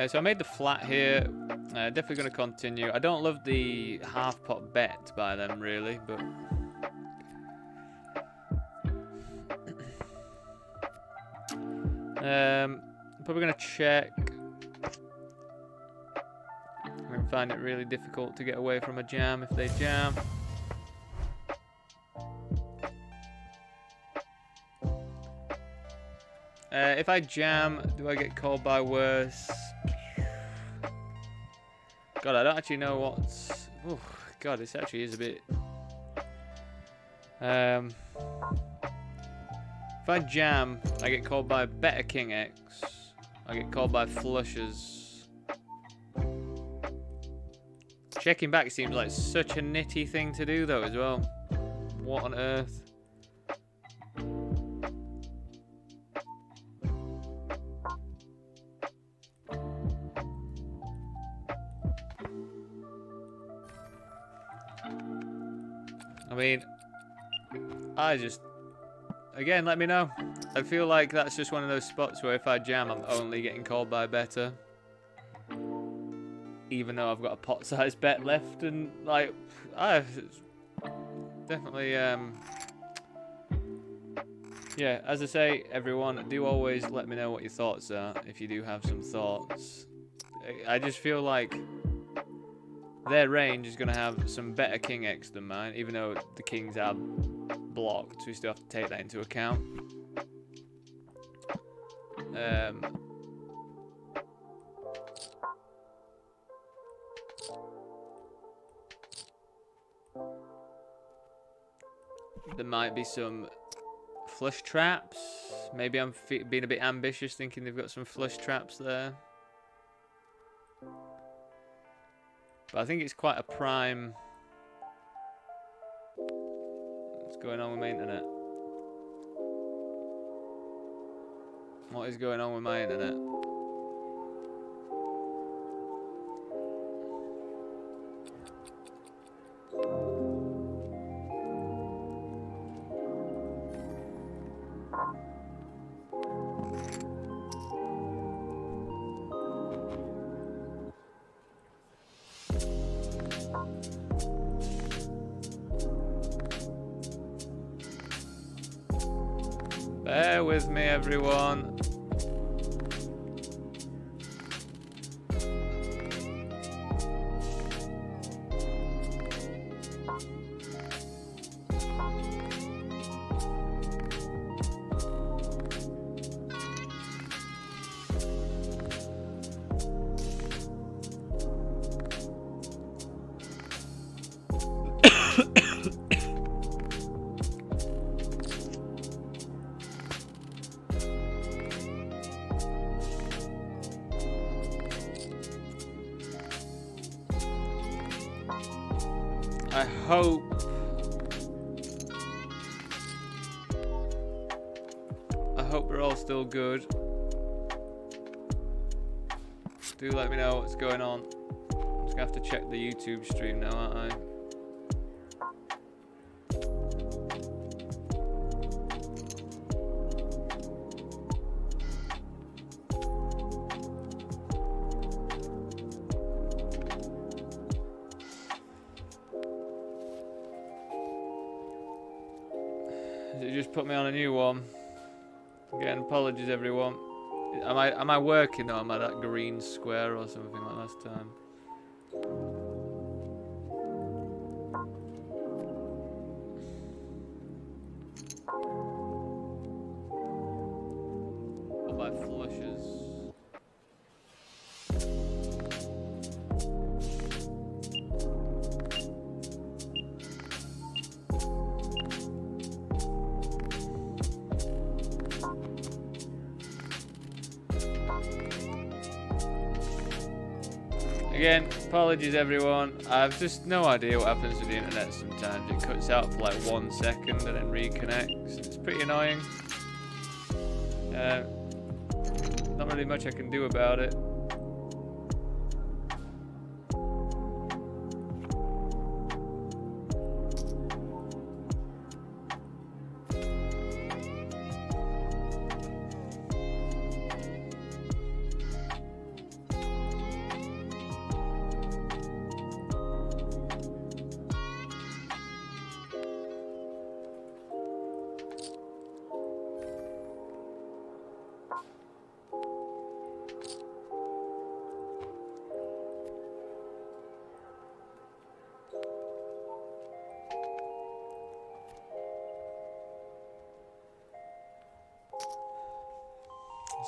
So I made the flat here. Definitely going to continue. I don't love the half pot bet by them really, but probably going to check. I'm going to find it really difficult to get away from a jam if they jam. If I jam, do I get called by worse? God, I don't actually know what's... Oh, God, this actually is a bit... If I jam, I get called by better King X. I get called by flushes. Checking back seems like such a nitty thing to do, though, as well. What on earth? I mean, again, let me know. I feel like that's just one of those spots where if I jam, I'm only getting called by better. Even though I've got a pot-sized bet left, and like, definitely, yeah, as I say, everyone, do always let me know what your thoughts are, if you do have some thoughts. I just feel like their range is going to have some better King X than mine, even though the Kings are blocked, so we still have to take that into account. There might be some flush traps. Maybe I'm being a bit ambitious, thinking they've got some flush traps there. But I think it's quite a prime... What's going on with my internet? What is going on with my internet? Bear with me, everyone. I hope we're all still good. Do let me know what's going on. I'm just gonna have to check the YouTube stream now, aren't I? It just put me on a new one. Again, apologies everyone. Am I working, or am I that green square or something like last time? Or by flushes? Again, apologies everyone. I've just no idea what happens with the internet sometimes. It cuts out for like 1 second and then reconnects. It's pretty annoying. Not really much I can do about it.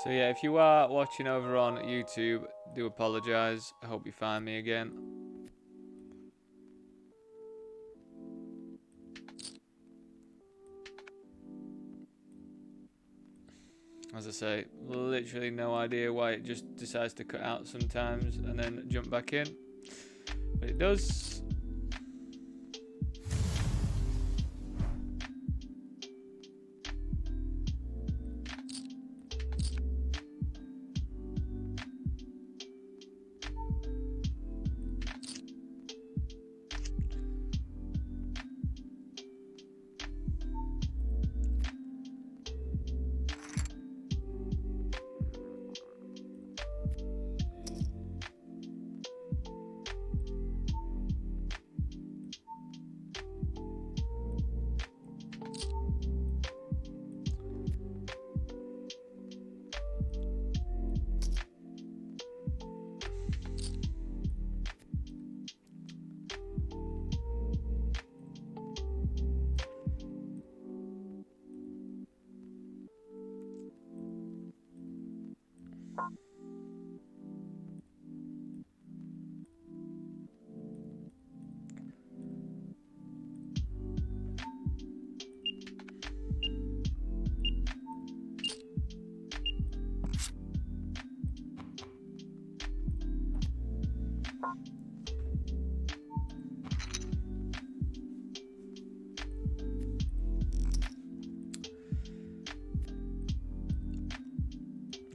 So yeah, if you are watching over on YouTube, do apologise. I hope you find me again. As I say, literally no idea why it just decides to cut out sometimes and then jump back in. But it does.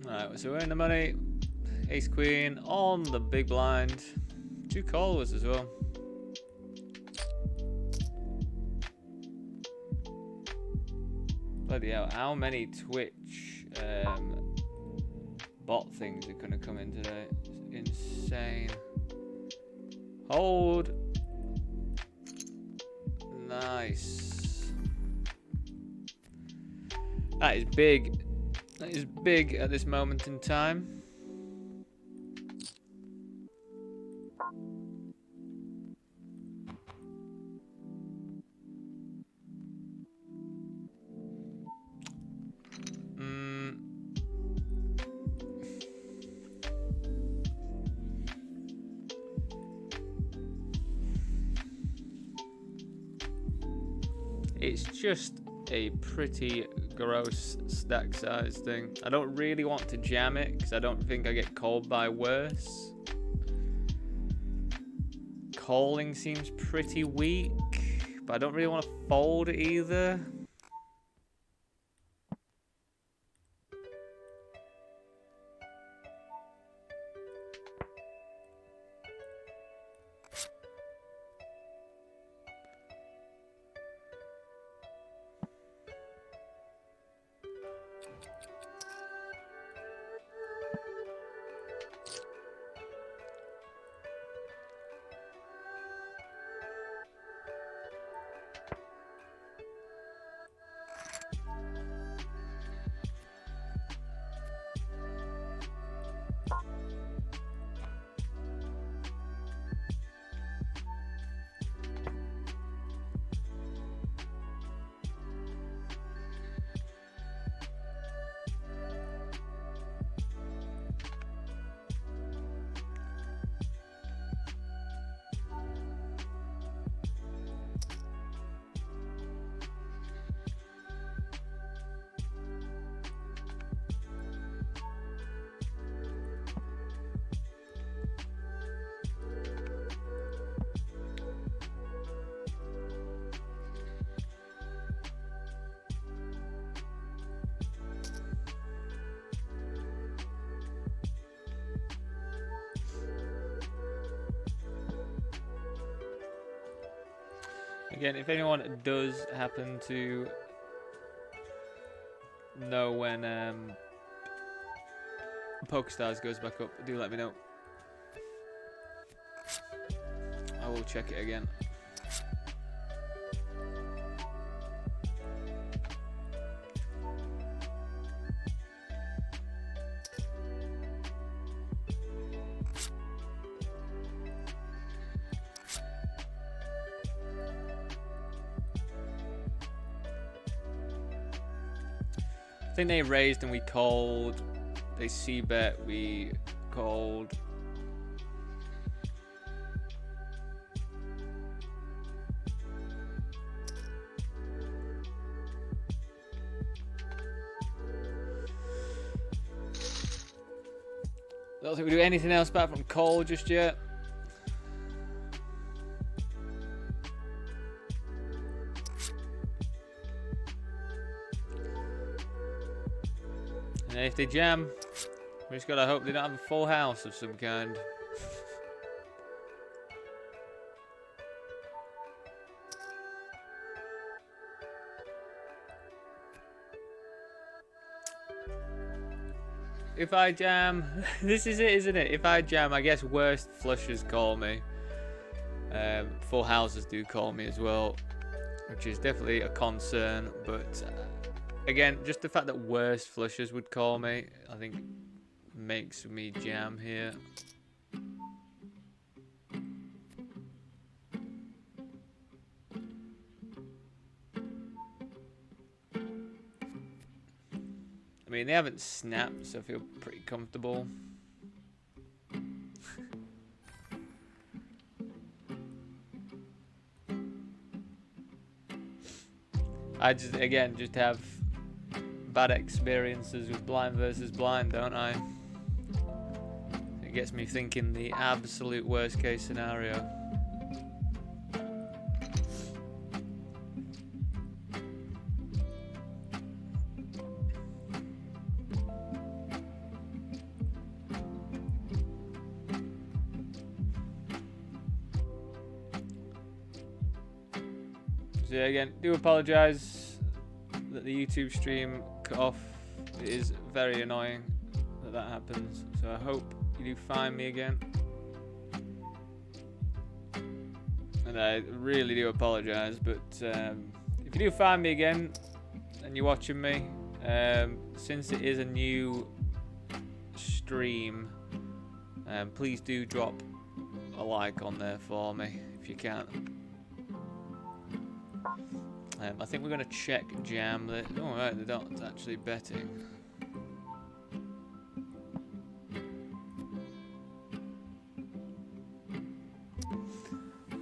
Alright, so we're in the money. Ace Queen on the big blind. 2 callers as well. Bloody hell, how many Twitch bot things are going to come in today? It's insane. Hold. Nice. That is big. That is big at this moment in time. It's just a pretty gross stack size thing. I don't really want to jam it because I don't think I get called by worse. Calling seems pretty weak, but I don't really want to fold it either. Again, if anyone does happen to know when PokerStars goes back up, do let me know. I will check it again. I think they raised and we called They c-bet, we called. I don't think we do anything else apart from call just yet. And if they jam, we just gotta hope they don't have a full house of some kind. If I jam, this is it, isn't it? If I jam, I guess worst flushers call me. Full houses do call me as well, which is definitely a concern. But again, just the fact that worst flushers would call me, I think makes me jam here. I mean, they haven't snapped, so I feel pretty comfortable. I just have bad experiences with blind versus blind, don't I? It gets me thinking the absolute worst case scenario. So yeah, again, do apologise that the YouTube stream cut off. It is very annoying that that happens. So I hope you do find me again. And I really do apologise, but if you do find me again and you're watching me, since it is a new stream, please do drop a like on there for me if you can. I think we're going to check jam. Oh, right, they're not actually betting.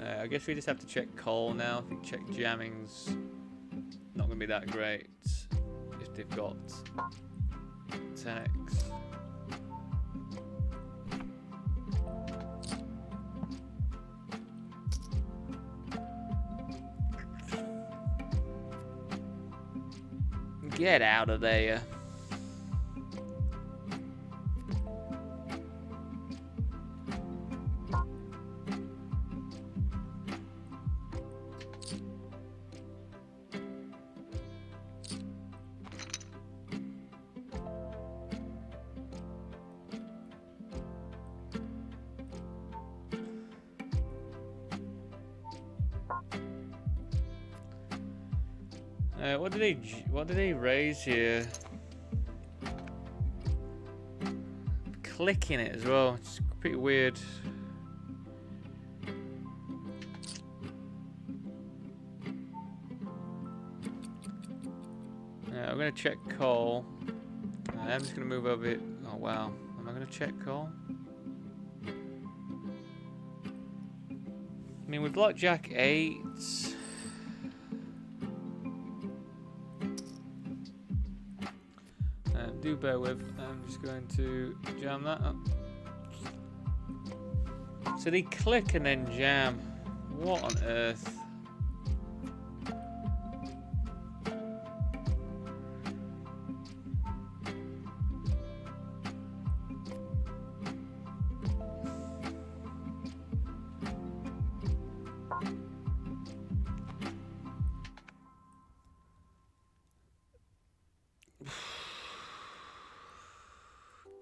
I guess we just have to check call now. I think check jamming's not going to be that great if they've got 10x. Get out of there. What did he raise here? Clicking it as well. It's pretty weird. I'm gonna check call. I'm just gonna move over it. Oh wow. Am I gonna check call? I mean, we blocked Jack 8. Do bear with. I'm just going to jam that up. So they click and then jam. What on earth?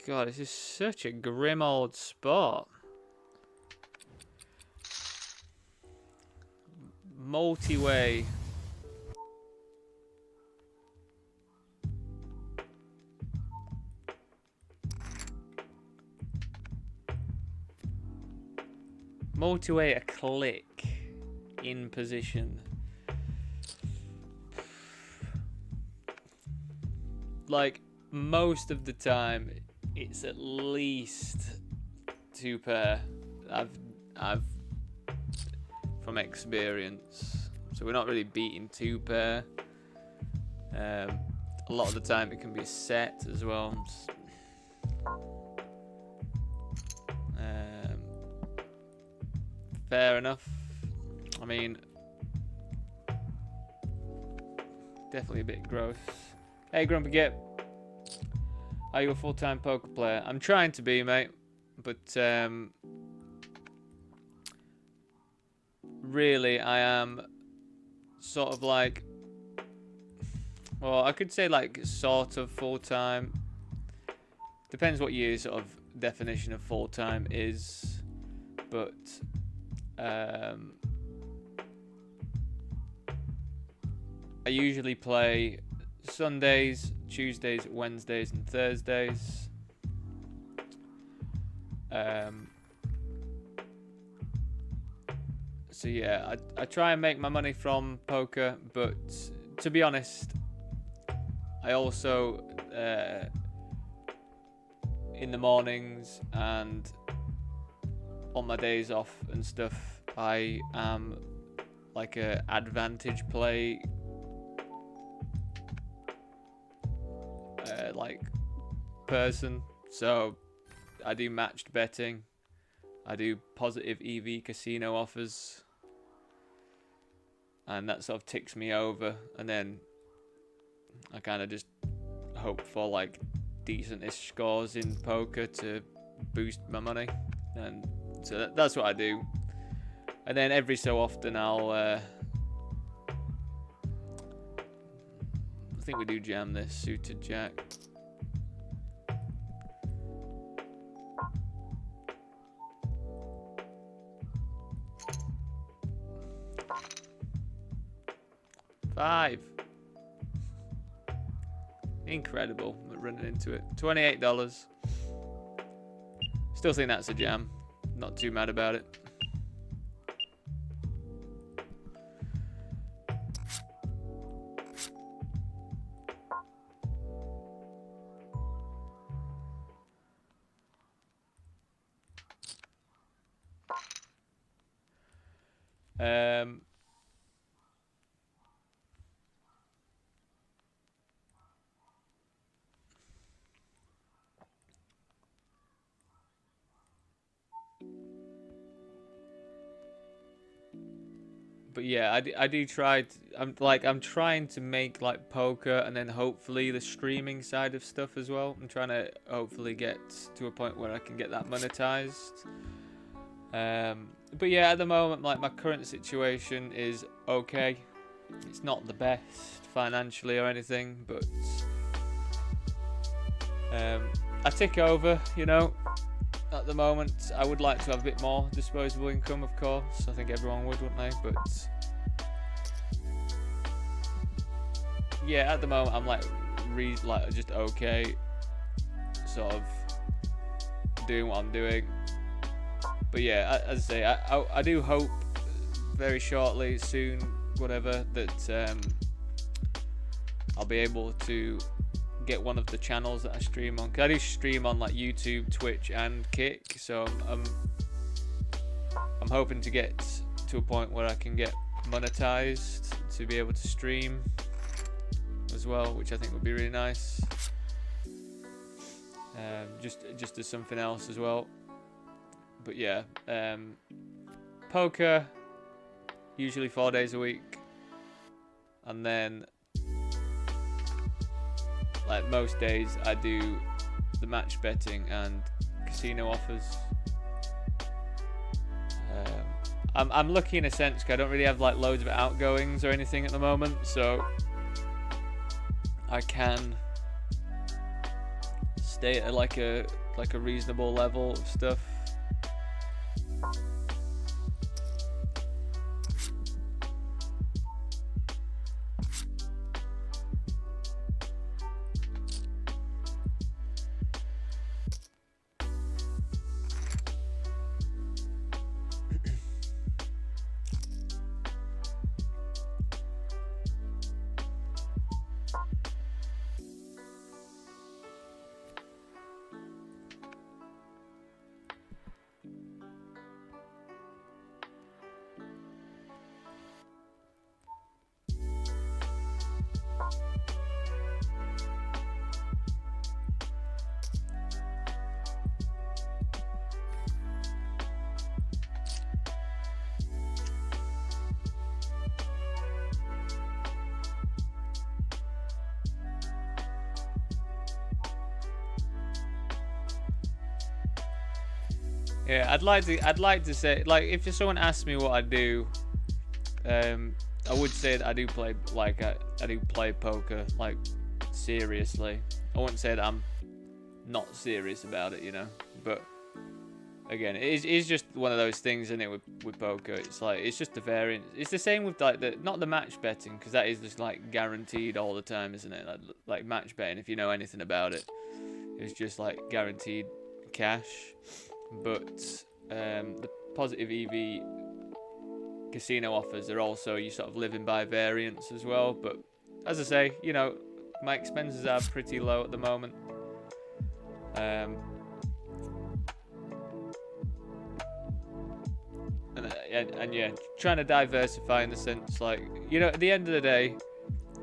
God, this is such a grim old spot. Multi-way. Multi-way a click in position. Like, most of the time, it's at least 2 pair. I've from experience. So we're not really beating 2 pair. A lot of the time it can be set as well. Fair enough. I mean, definitely a bit gross. Hey, Grumpy Gip. Are you a full-time poker player? I'm trying to be, mate. But, really, I am sort of like... Well, I could say, like, sort of full-time. Depends what your sort of definition of full-time is. But... I usually play Sundays, Tuesdays, Wednesdays, and Thursdays. So yeah, I try and make my money from poker, but to be honest, I also in the mornings and on my days off and stuff, I am like a advantage play like person. So I do matched betting, I do positive EV casino offers, and that sort of ticks me over, and then I kind of just hope for like decent-ish scores in poker to boost my money, and so that's what I do. And then every so often I'll I think we do jam this suited jack. $5. Incredible. We're running into it. $28. Still think that's a jam. Not too mad about it. But yeah, I do try. I'm trying to make like poker and then hopefully the streaming side of stuff as well. I'm trying to hopefully get to a point where I can get that monetized. But yeah, at the moment, like my current situation is okay. It's not the best financially or anything, but I tick over, you know. At the moment, I would like to have a bit more disposable income, of course. I think everyone would, wouldn't they? But yeah, at the moment, I'm like just okay, sort of doing what I'm doing. But yeah, as I say, I do hope very shortly, soon, whatever, that I'll be able to get one of the channels that I stream on. 'Cause I do stream on like YouTube, Twitch, and Kick. So I'm hoping to get to a point where I can get monetized to be able to stream as well, which I think would be really nice. Just as something else as well. But yeah, poker usually 4 days a week, and then like most days I do the match betting and casino offers. I'm lucky in a sense because I don't really have like loads of outgoings or anything at the moment, so I can stay at like a reasonable level of stuff. Yeah, I'd like to say, like, if someone asked me what I do, I would say that I do play, like, I do play poker, like, seriously. I wouldn't say that I'm not serious about it, you know, but again, it's just one of those things, isn't it, with poker? It's like, it's just a variant. It's the same with, like, not the match betting, because that is just, like, guaranteed all the time, isn't it? Like match betting, if you know anything about it, it's just, like, guaranteed cash. But the positive EV casino offers are also, you sort of living by variance as well. But as I say, you know, my expenses are pretty low at the moment. And yeah, trying to diversify in the sense, like, you know, at the end of the day,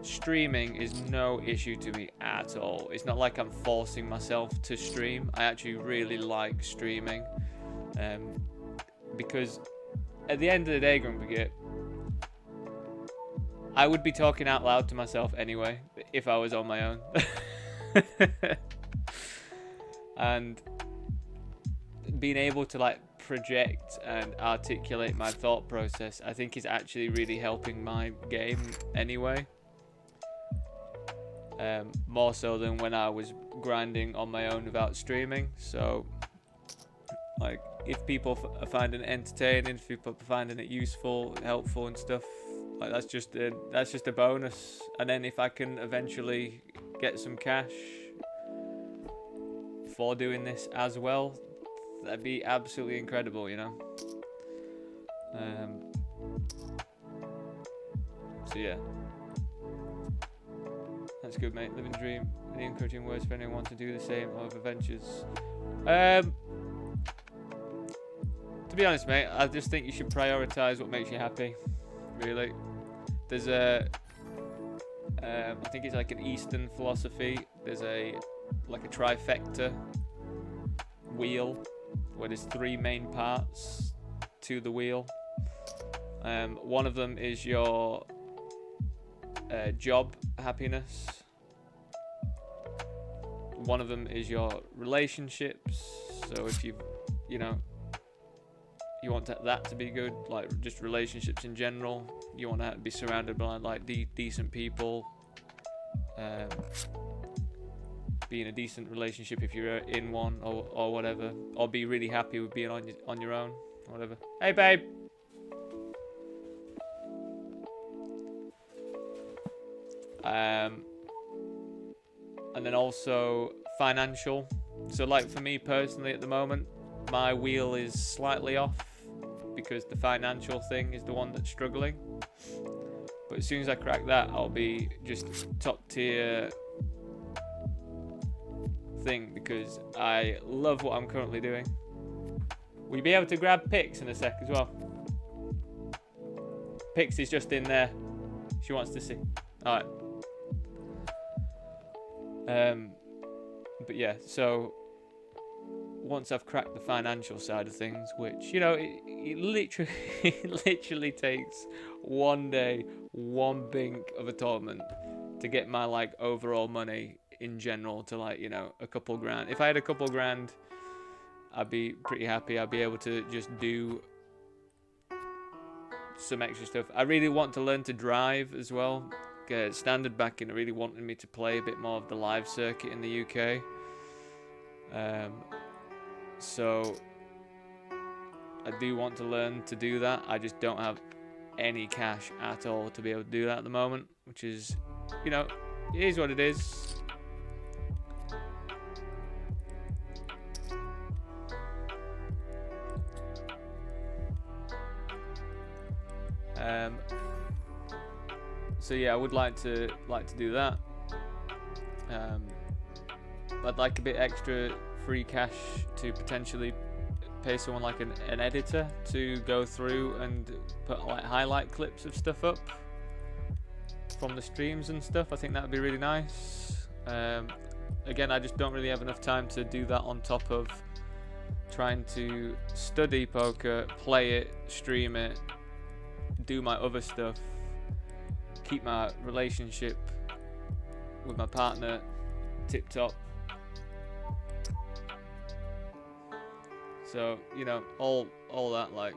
streaming is no issue to me at all. It's not like I'm forcing myself to stream. I actually really like streaming, because at the end of the day, Grumpy, I would be talking out loud to myself anyway if I was on my own. And being able to, like, project and articulate my thought process, I think, is actually really helping my game anyway. More so than when I was grinding on my own without streaming. So, like, if people are finding it entertaining, if people are finding it useful, helpful and stuff, like, that's just a bonus. And then if I can eventually get some cash for doing this as well, that'd be absolutely incredible, you know. So yeah, that's good, mate. Living dream. Any encouraging words for anyone to do the same or other ventures? To be honest, mate, I just think you should prioritize what makes you happy. Really, there's I think it's like an Eastern philosophy. There's like a trifecta wheel, where there's 3 main parts to the wheel. One of them is your job happiness. One of them is your relationships. So if you want that to be good, like just relationships in general, you want to be surrounded by, like, decent people. Be in a decent relationship if you're in one, or whatever, or be really happy with being on your own, or whatever. Hey, babe. And then also financial. So, like, for me personally at the moment, my wheel is slightly off because the financial thing is the one that's struggling. But as soon as I crack that, I'll be just top tier thing, because I love what I'm currently doing. Will you be able to grab Pix in a sec as well? Pix is just in there. She wants to see. Alright. But yeah, so once I've cracked the financial side of things, which, you know, it literally takes one day, one bink of a tournament to get my, like, overall money in general to, like, you know, a couple grand. If I had a couple grand, I'd be pretty happy. I'd be able to just do some extra stuff. I really want to learn to drive as well. Standard backing really wanted me to play a bit more of the live circuit in the UK. So I do want to learn to do that. I just don't have any cash at all to be able to do that at the moment, which is, you know, it is what it is. So yeah, I would like to do that. I'd like a bit extra free cash to potentially pay someone like an editor to go through and put, like, highlight clips of stuff up from the streams and stuff. I think that would be really nice. Again, I just don't really have enough time to do that on top of trying to study poker, play it, stream it, do my other stuff, keep my relationship with my partner tip top. So, you know, all that, like.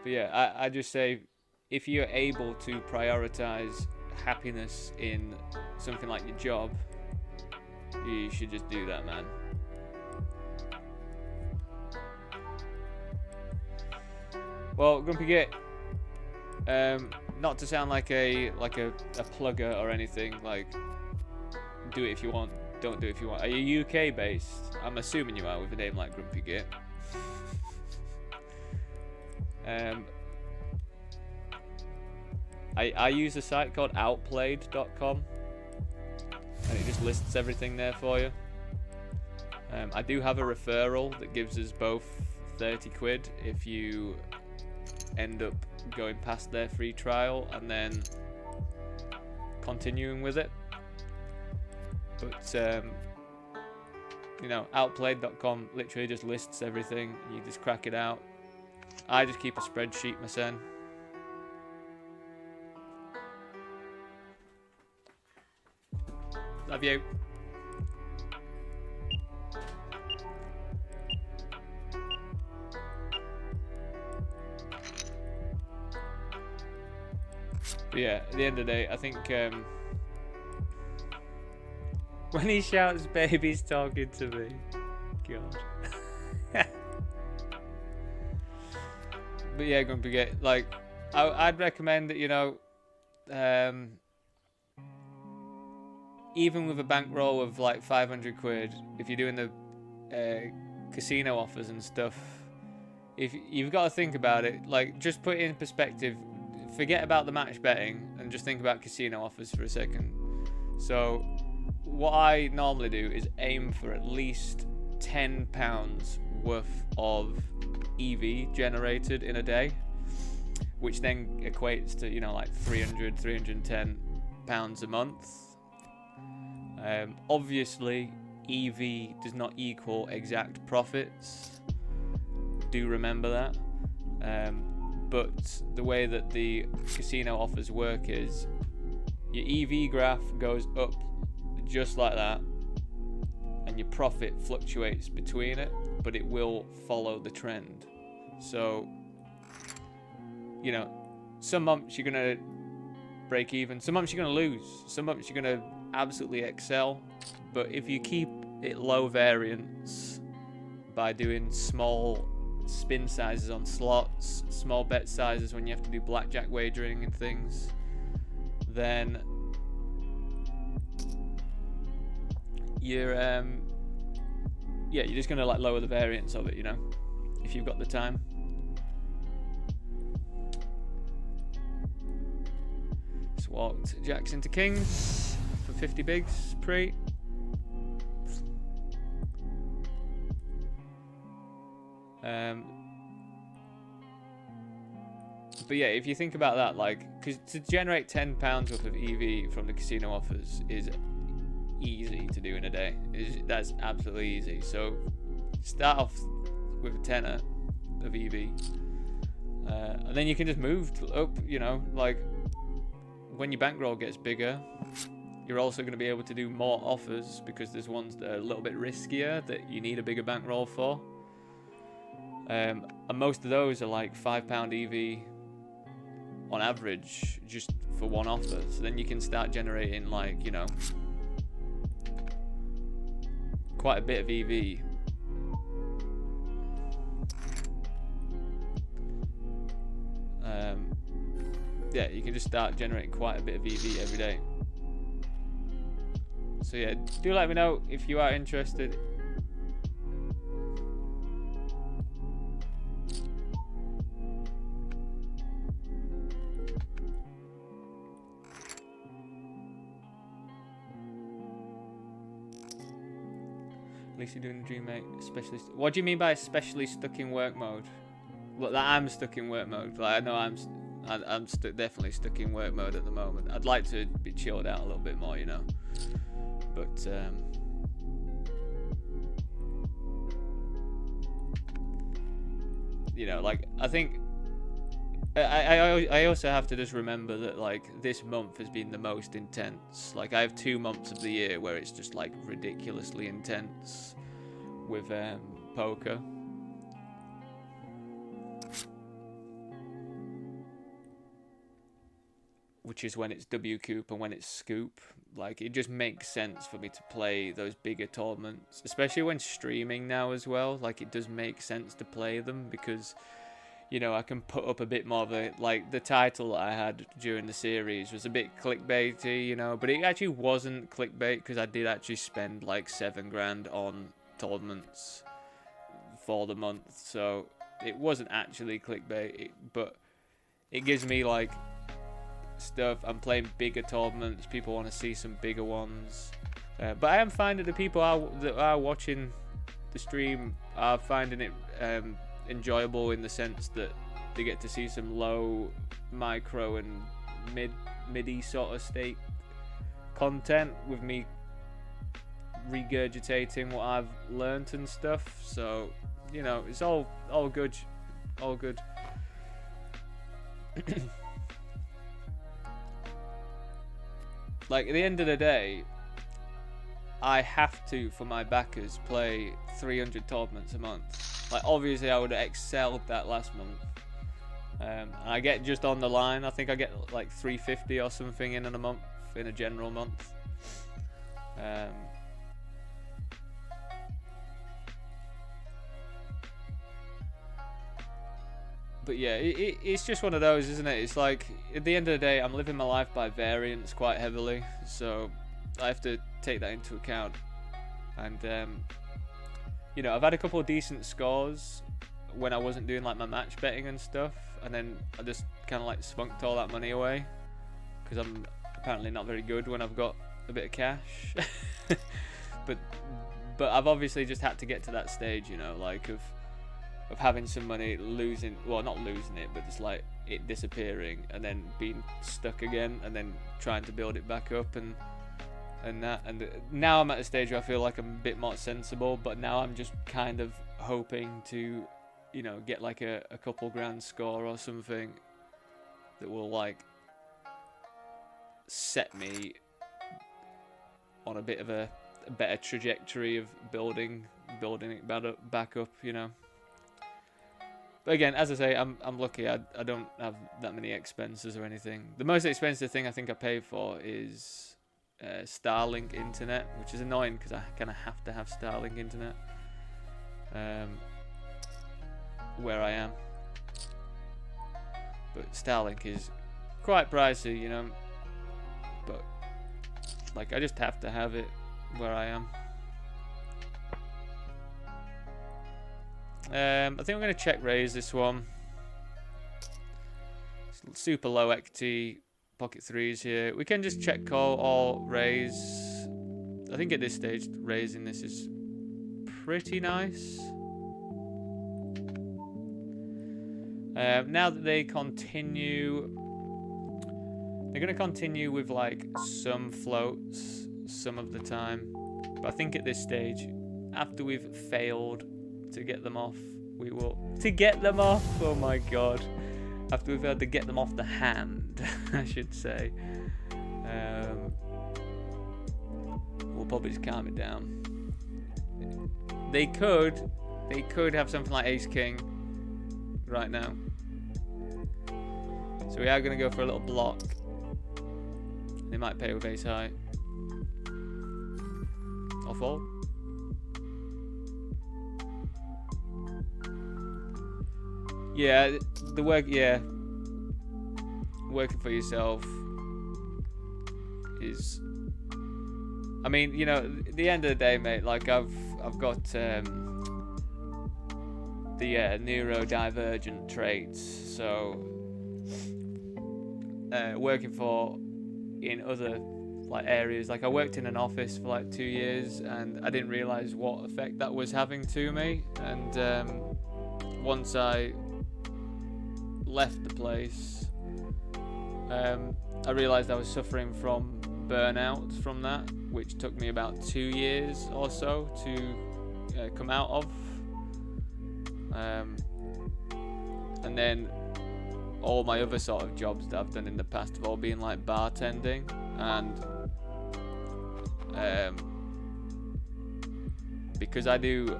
But yeah, I just say, if you're able to prioritize happiness in something like your job, you should just do that, man. Well, Grumpy Git, not to sound like a plugger or anything, like, do it if you want, don't do it if you want. Are you UK based? I'm assuming you are with a name like Grumpy Git. I use a site called outplayed.com, and it just lists everything there for you. I do have a referral that gives us both 30 quid if you end up going past their free trial and then continuing with it. But you know, outplayed.com literally just lists everything. You just crack it out. I just keep a spreadsheet, my son. Love you. But yeah, at the end of the day, I think when he shouts, "Baby's talking to me," God. But yeah, Grumpy Git, like, I'd recommend that, you know, even with a bankroll of like 500 quid, if you're doing the casino offers and stuff, if you've got to think about it, like, just put it in perspective. Forget about the match betting and just think about casino offers for a second. So what I normally do is aim for at least £10 worth of EV generated in a day, which then equates to, you know, like 310 pounds a month. Obviously EV does not equal exact profits, do remember that. But the way that the casino offers work is your EV graph goes up just like that, and your profit fluctuates between it, but it will follow the trend. So, you know, some months you're gonna break even, some months you're gonna lose, some months you're gonna absolutely excel. But if you keep it low variance by doing small spin sizes on slots, small bet sizes when you have to do blackjack wagering and things, then you're yeah, you're just gonna like lower the variance of it, you know, if you've got the time. Just walked jacks into kings for 50 bigs pre. But yeah, if you think about that, like, because to generate £10 worth of EV from the casino offers is easy to do in a day. That's absolutely easy. So start off with a tenner of EV, and then you can just move up, you know, like, when your bankroll gets bigger, you're also going to be able to do more offers, because there's ones that are a little bit riskier that you need a bigger bankroll for. And most of those are like £5 EV on average just for one offer. So then you can start generating, like, you know, quite a bit of EV. Yeah, you can just start generating quite a bit of EV every day. So yeah, do let me know if you are interested. At least you're doing Dream 8, especially. What do you mean by especially stuck in work mode? Look, that I'm stuck in work mode. Like, I know I'm definitely stuck in work mode at the moment. I'd like to be chilled out a little bit more, you know. But you know, like, I think I also have to just remember that like this month has been the most intense. Like I have 2 months of the year where it's just like ridiculously intense with poker. Which is when it's W Coop and when it's Scoop. Like, it just makes sense for me to play those bigger tournaments. Especially when streaming now as well. Like, it does make sense to play them because, you know, I can put up a bit more of a... Like, the title that I had during the series was a bit clickbaity, you know. But it actually wasn't clickbait because I did actually spend, like, 7 grand on tournaments for the month. So, it wasn't actually clickbait. But it gives me, like... stuff. I'm playing bigger tournaments. People want to see some bigger ones, but I am finding the people that are watching the stream are finding it enjoyable in the sense that they get to see some low, micro, and midi sort of stake content with me regurgitating what I've learnt and stuff. So you know, it's all good, all good. Like, at the end of the day, I have to, for my backers, play 300 tournaments a month. Like, obviously, I would have excelled that last month. And I get just on the line. I think I get, like, 350 or something in a month, in a general month. But yeah, it's just one of those, isn't it? It's like, at the end of the day, I'm living my life by variance quite heavily, so I have to take that into account. And, you know, I've had a couple of decent scores when I wasn't doing, like, my match betting and stuff, and then I just kind of, like, spunked all that money away, because I'm apparently not very good when I've got a bit of cash. but I've obviously just had to get to that stage, you know, like, of having some money, losing, well, not losing it, but just like it disappearing and then being stuck again and then trying to build it back up and that. And now I'm at a stage where I feel like I'm a bit more sensible, but now I'm just kind of hoping to, you know, get like a couple grand score or something that will like set me on a bit of a better trajectory of building it back up, you know. But again, as I say, I'm lucky. I don't have that many expenses or anything. The most expensive thing I think I pay for is Starlink internet, which is annoying because I kind of have to have Starlink internet where I am. But Starlink is quite pricey, you know. But like, I just have to have it where I am. I think I'm going to check raise this one. Super low equity, pocket threes here. We can just check call or raise. I think at this stage, raising this is pretty nice. Now that they continue, they're going to continue with like some floats some of the time. But I think at this stage, after we've failed to get them off, we will oh my god, after we've had to get them off the hand, I should say, we'll probably just calm it down. They could have something like ace king right now, so we are going to go for a little block. They might pay with ace high or fold. Yeah, the work. Yeah, working for yourself is. I mean, you know, at the end of the day, mate. Like I've got the neurodivergent traits. So working for in other like areas. Like I worked in an office for like 2 years, and I didn't realize what effect that was having to me. And once I left the place, I realized I was suffering from burnout from that, which took me about 2 years or so to come out of. And then all my other sort of jobs that I've done in the past have all been like bartending, and because I do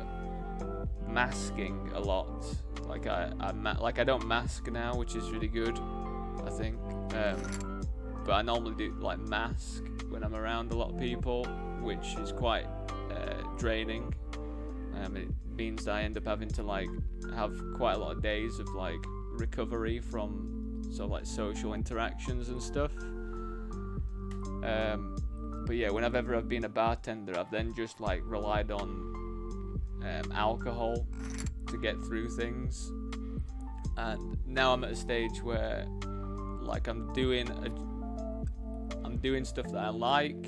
masking a lot, like I don't mask now, which is really good, I think. But I normally do like mask when I'm around a lot of people, which is quite draining. It means that I end up having to like have quite a lot of days of like recovery from sort of like social interactions and stuff. But yeah, whenever I've been a bartender, I've then just like relied on alcohol to get through things, and now I'm at a stage where like I'm doing stuff that I like,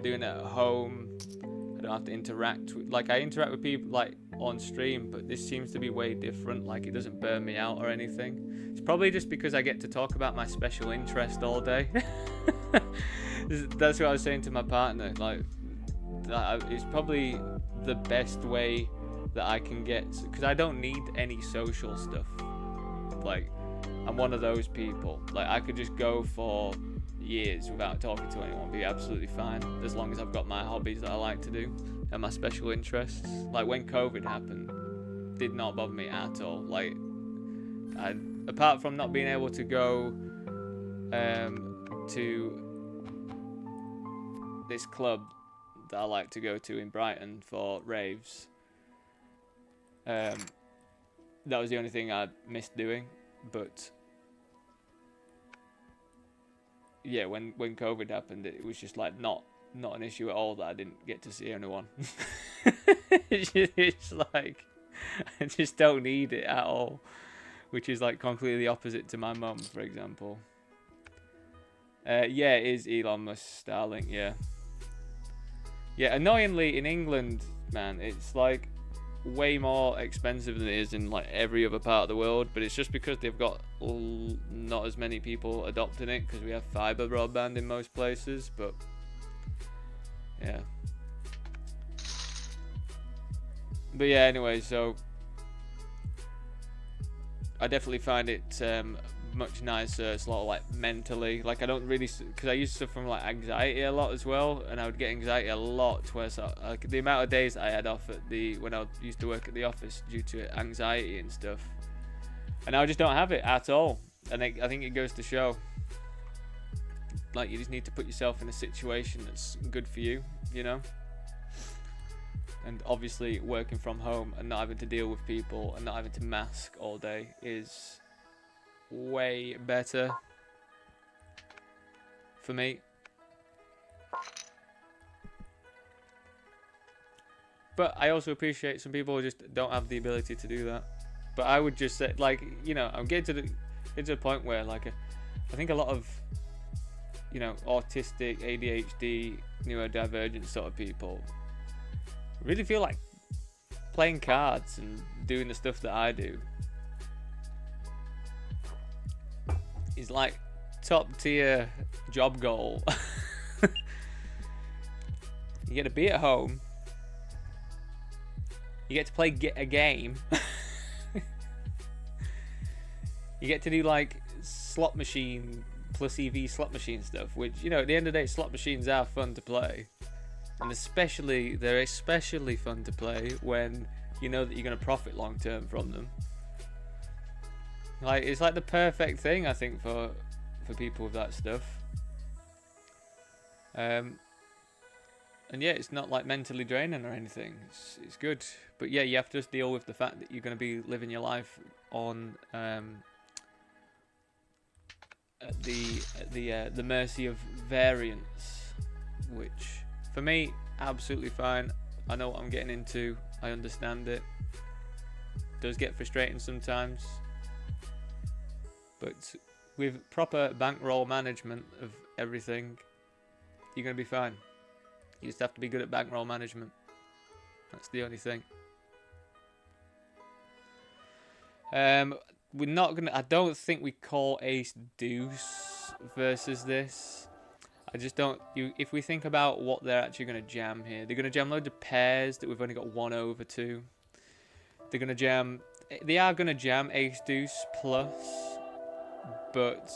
doing it at home. I don't have to interact with, like I interact with people like on stream, but this seems to be way different. Like it doesn't burn me out or anything. It's probably just because I get to talk about my special interest all day. That's what I was saying to my partner. Like it's probably the best way that I can get, because I don't need any social stuff. Like I'm one of those people. Like I could just go for years without talking to anyone, be absolutely fine, as long as I've got my hobbies that I like to do and my special interests. Like when COVID happened, did not bother me at all. Like apart from not being able to go to this club that I like to go to in Brighton for raves, that was the only thing I missed doing. But yeah, when COVID happened, it was just like not an issue at all that I didn't get to see anyone. It's like I just don't need it at all, which is like completely opposite to my mum, for example. Yeah, it is Elon Musk's Starlink. Yeah, annoyingly in England, man, it's like way more expensive than it is in like every other part of the world, but it's just because they've got not as many people adopting it, because we have fiber broadband in most places. But yeah, anyway, so I definitely find it much nicer, sort of like mentally. Like I don't really, because I used to suffer from like anxiety a lot as well, and I would get anxiety a lot, where so like the amount of days I had off at when I used to work at the office due to anxiety and stuff, and I just don't have it at all. And I think it goes to show, like you just need to put yourself in a situation that's good for you, you know. And obviously working from home and not having to deal with people and not having to mask all day is way better for me. But I also appreciate some people who just don't have the ability to do that. But I would just say, like, you know, I'm getting to a point where, like, I think a lot of, you know, autistic, ADHD, neurodivergent sort of people really feel like playing cards and doing the stuff that I do is like top tier job goal. You get to be at home, you get to play a game, you get to do like slot machine plus EV slot machine stuff, which, you know, at the end of the day, slot machines are fun to play, and they're especially fun to play when you know that you're going to profit long term from them. Like, it's like the perfect thing, I think, for people with that stuff. And yeah, it's not like mentally draining or anything. It's good. But yeah, you have to just deal with the fact that you're going to be living your life on at the mercy of variance, which for me, absolutely fine. I know what I'm getting into. I understand it. Does get frustrating sometimes. But with proper bankroll management of everything, you're going to be fine. You just have to be good at bankroll management. That's the only thing. We're not going to... I don't think we call ace deuce versus this. I just don't... If we think about what they're actually going to jam here, they're going to jam loads of pairs that we've only got 1 over 2. They're going to jam... They are going to jam ace deuce plus... but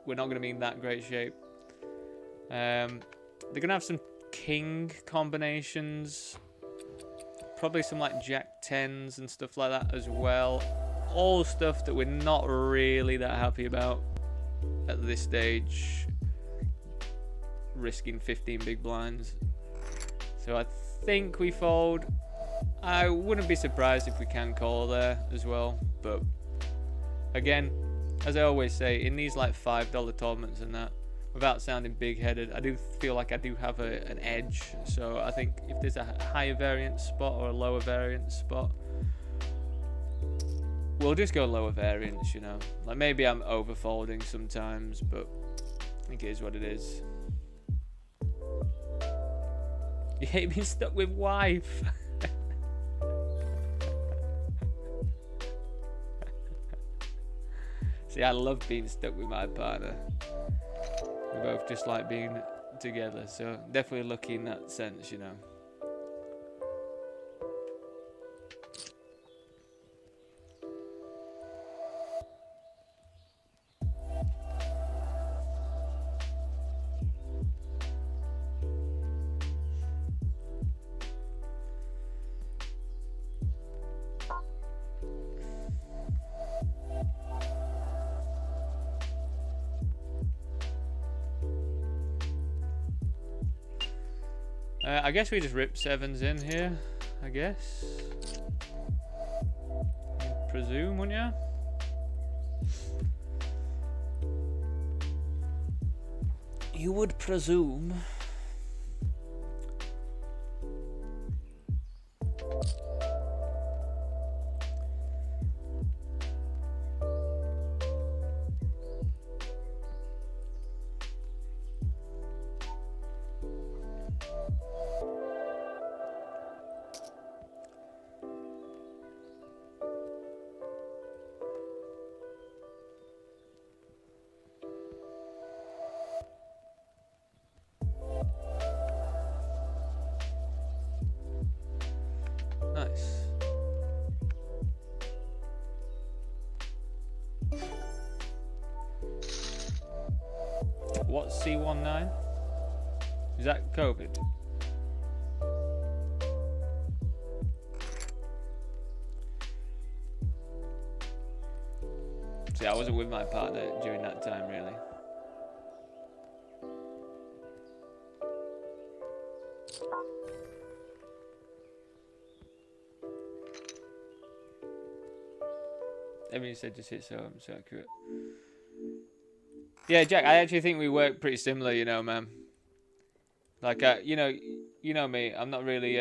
we're not going to be in that great shape. They're going to have some king combinations, probably some like jack 10s and stuff like that as well. All stuff that we're not really that happy about at this stage, risking 15 big blinds. So I think we fold. I wouldn't be surprised if we can call there as well, but again, as I always say, in these like $5 tournaments and that, without sounding big-headed, I do feel like I do have an edge. So I think if there's a higher variance spot or a lower variance spot, we'll just go lower variance, you know. Like maybe I'm overfolding sometimes, but I think it is what it is. You hate being stuck with wife. See, I love being stuck with my partner. We both just like being together, so definitely lucky in that sense, you know. I guess we just rip 7s in here, I guess. You'd presume, wouldn't you? You would presume. Nice. What's C19? Is that COVID? See, I wasn't with my partner during that time, really. Everyone said just hit so accurate. Yeah, Jack, I actually think we work pretty similar, you know, man. Like, you know me, I'm not really,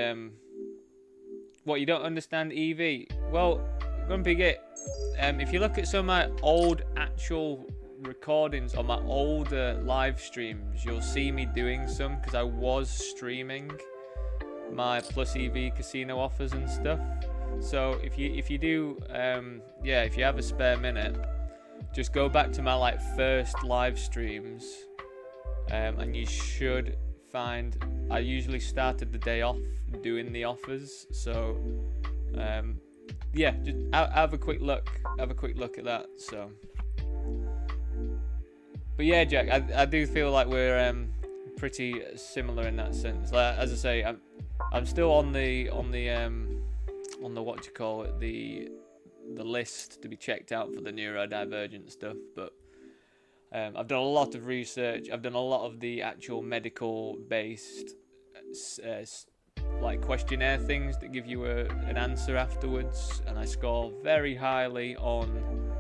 what, you don't understand EV? Well, Grumpy Git, if you look at some of my old actual recordings on my older live streams, you'll see me doing some, because I was streaming my Plus EV casino offers and stuff. So if you do, yeah, if you have a spare minute, just go back to my like first live streams, and you should find, I usually started the day off doing the offers. So yeah, just have a quick look at that. So, but yeah, Jack, I do feel like we're pretty similar in that sense. Like, as I say, I'm still on the what do you call it, the list to be checked out for the neurodivergent stuff, but I've done a lot of research. I've done a lot of the actual medical based like questionnaire things that give you an answer afterwards, and I score very highly on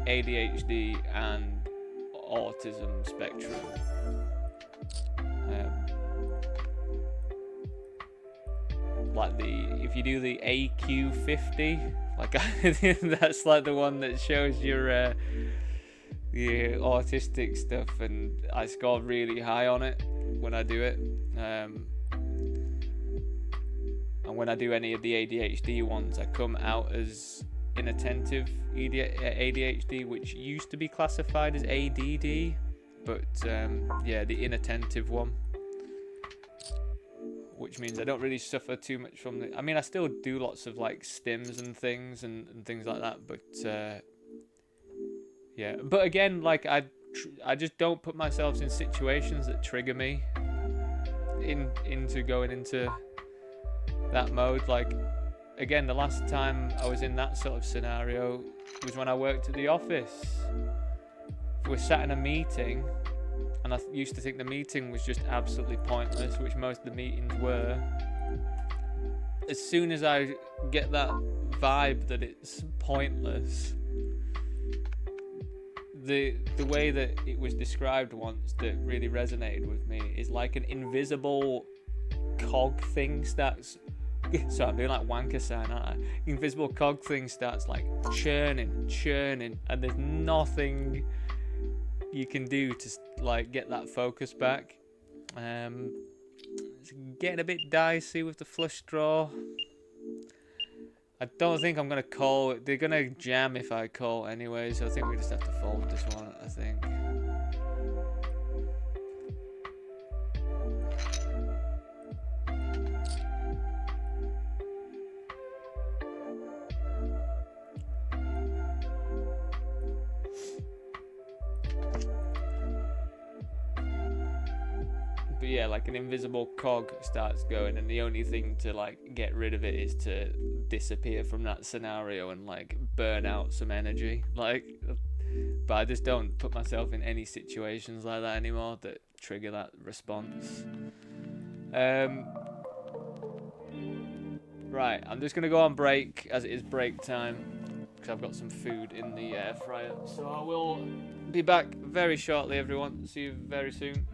ADHD and autism spectrum. Like if you do the AQ50, like that's like the one that shows your autistic stuff, and I score really high on it when I do it. And when I do any of the ADHD ones, I come out as inattentive ADHD, which used to be classified as ADD, but yeah, the inattentive one, which means I don't really suffer too much from the, I mean, I still do lots of like stims and things and things like that, but Yeah, but again, like I just don't put myself in situations that trigger me into going into that mode. Like, again, the last time I was in that sort of scenario was when I worked at the office. If we're sat in a meeting, and I used to think the meeting was just absolutely pointless, which most of the meetings were. As soon as I get that vibe that it's pointless, the way that it was described once that really resonated with me is like an invisible cog thing starts. So I'm doing like wanker sign, aren't I? Invisible cog thing starts like churning, and there's nothing you can do to like get that focus back. It's getting a bit dicey with the flush straw. I don't think I'm gonna call. They're gonna jam if I call anyway, so I think we just have to fold this one, I think. But yeah, like an invisible cog starts going, and the only thing to like get rid of it is to disappear from that scenario and like burn out some energy. Like, but I just don't put myself in any situations like that anymore that trigger that response. Right, I'm just gonna go on break as it is break time because I've got some food in the air fryer. So I will be back very shortly, everyone. See you very soon.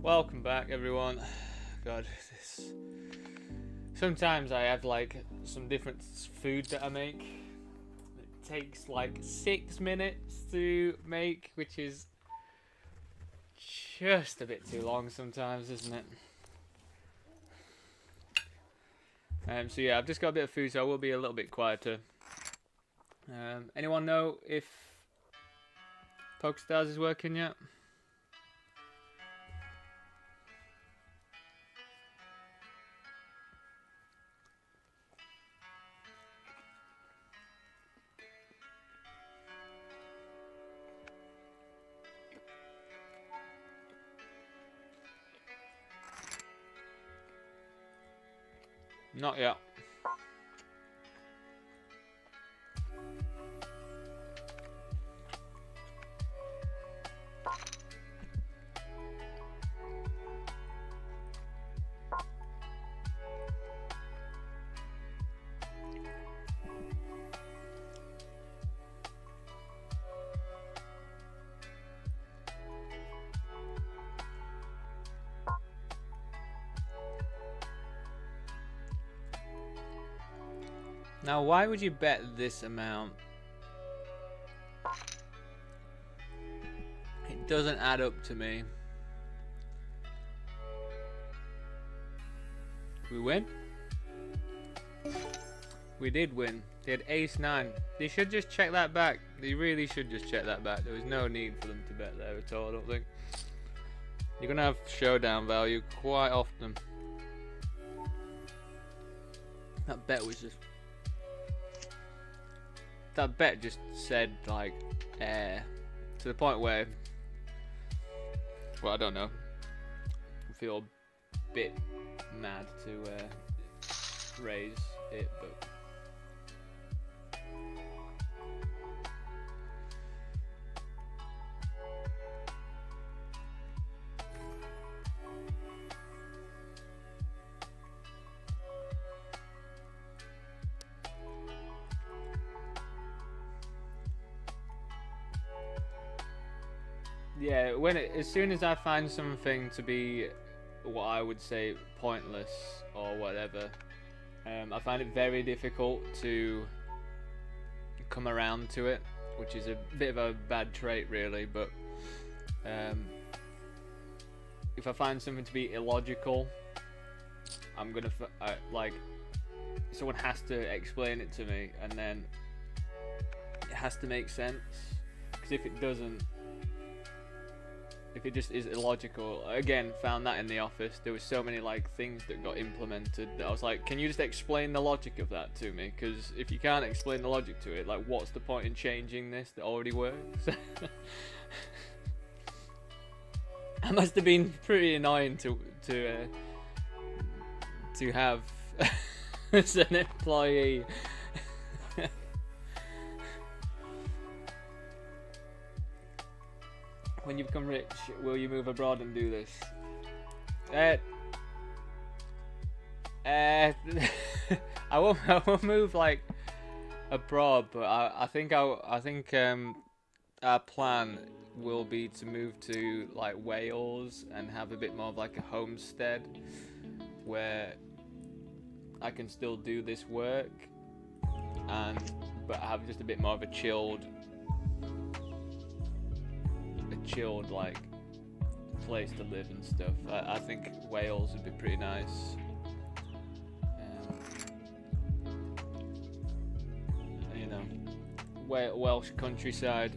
Welcome back, everyone. God, sometimes I have like some different food that I make. It takes like 6 minutes to make, which is just a bit too long sometimes, isn't it? So yeah, I've just got a bit of food, so I will be a little bit quieter. Anyone know if PokeStars is working yet? Not yet. Now, why would you bet this amount? It doesn't add up to me. We win? We did win. They had ace 9. They should just check that back. They really should just check that back. There was no need for them to bet there at all, I don't think. You're going to have showdown value quite often. That bet was just... That bet just said, like, air. To the point where... Well, I don't know. I feel a bit mad to raise it, but... Yeah, as soon as I find something to be what I would say pointless or whatever, I find it very difficult to come around to it, which is a bit of a bad trait really, but if I find something to be illogical, I'm gonna like, someone has to explain it to me, and then it has to make sense, because if it doesn't, if it just is illogical, again, found that in the office, there was so many like things that got implemented that I was like, can you just explain the logic of that to me? Because if you can't explain the logic to it, like, what's the point in changing this that already works? That must have been pretty annoying to have as an employee. When you become rich, will you move abroad and do this? I won't move like abroad, but I think our plan will be to move to like Wales and have a bit more of like a homestead where I can still do this work and but have just a bit more of a chilled like place to live and stuff. I think Wales would be pretty nice. You know, Welsh countryside.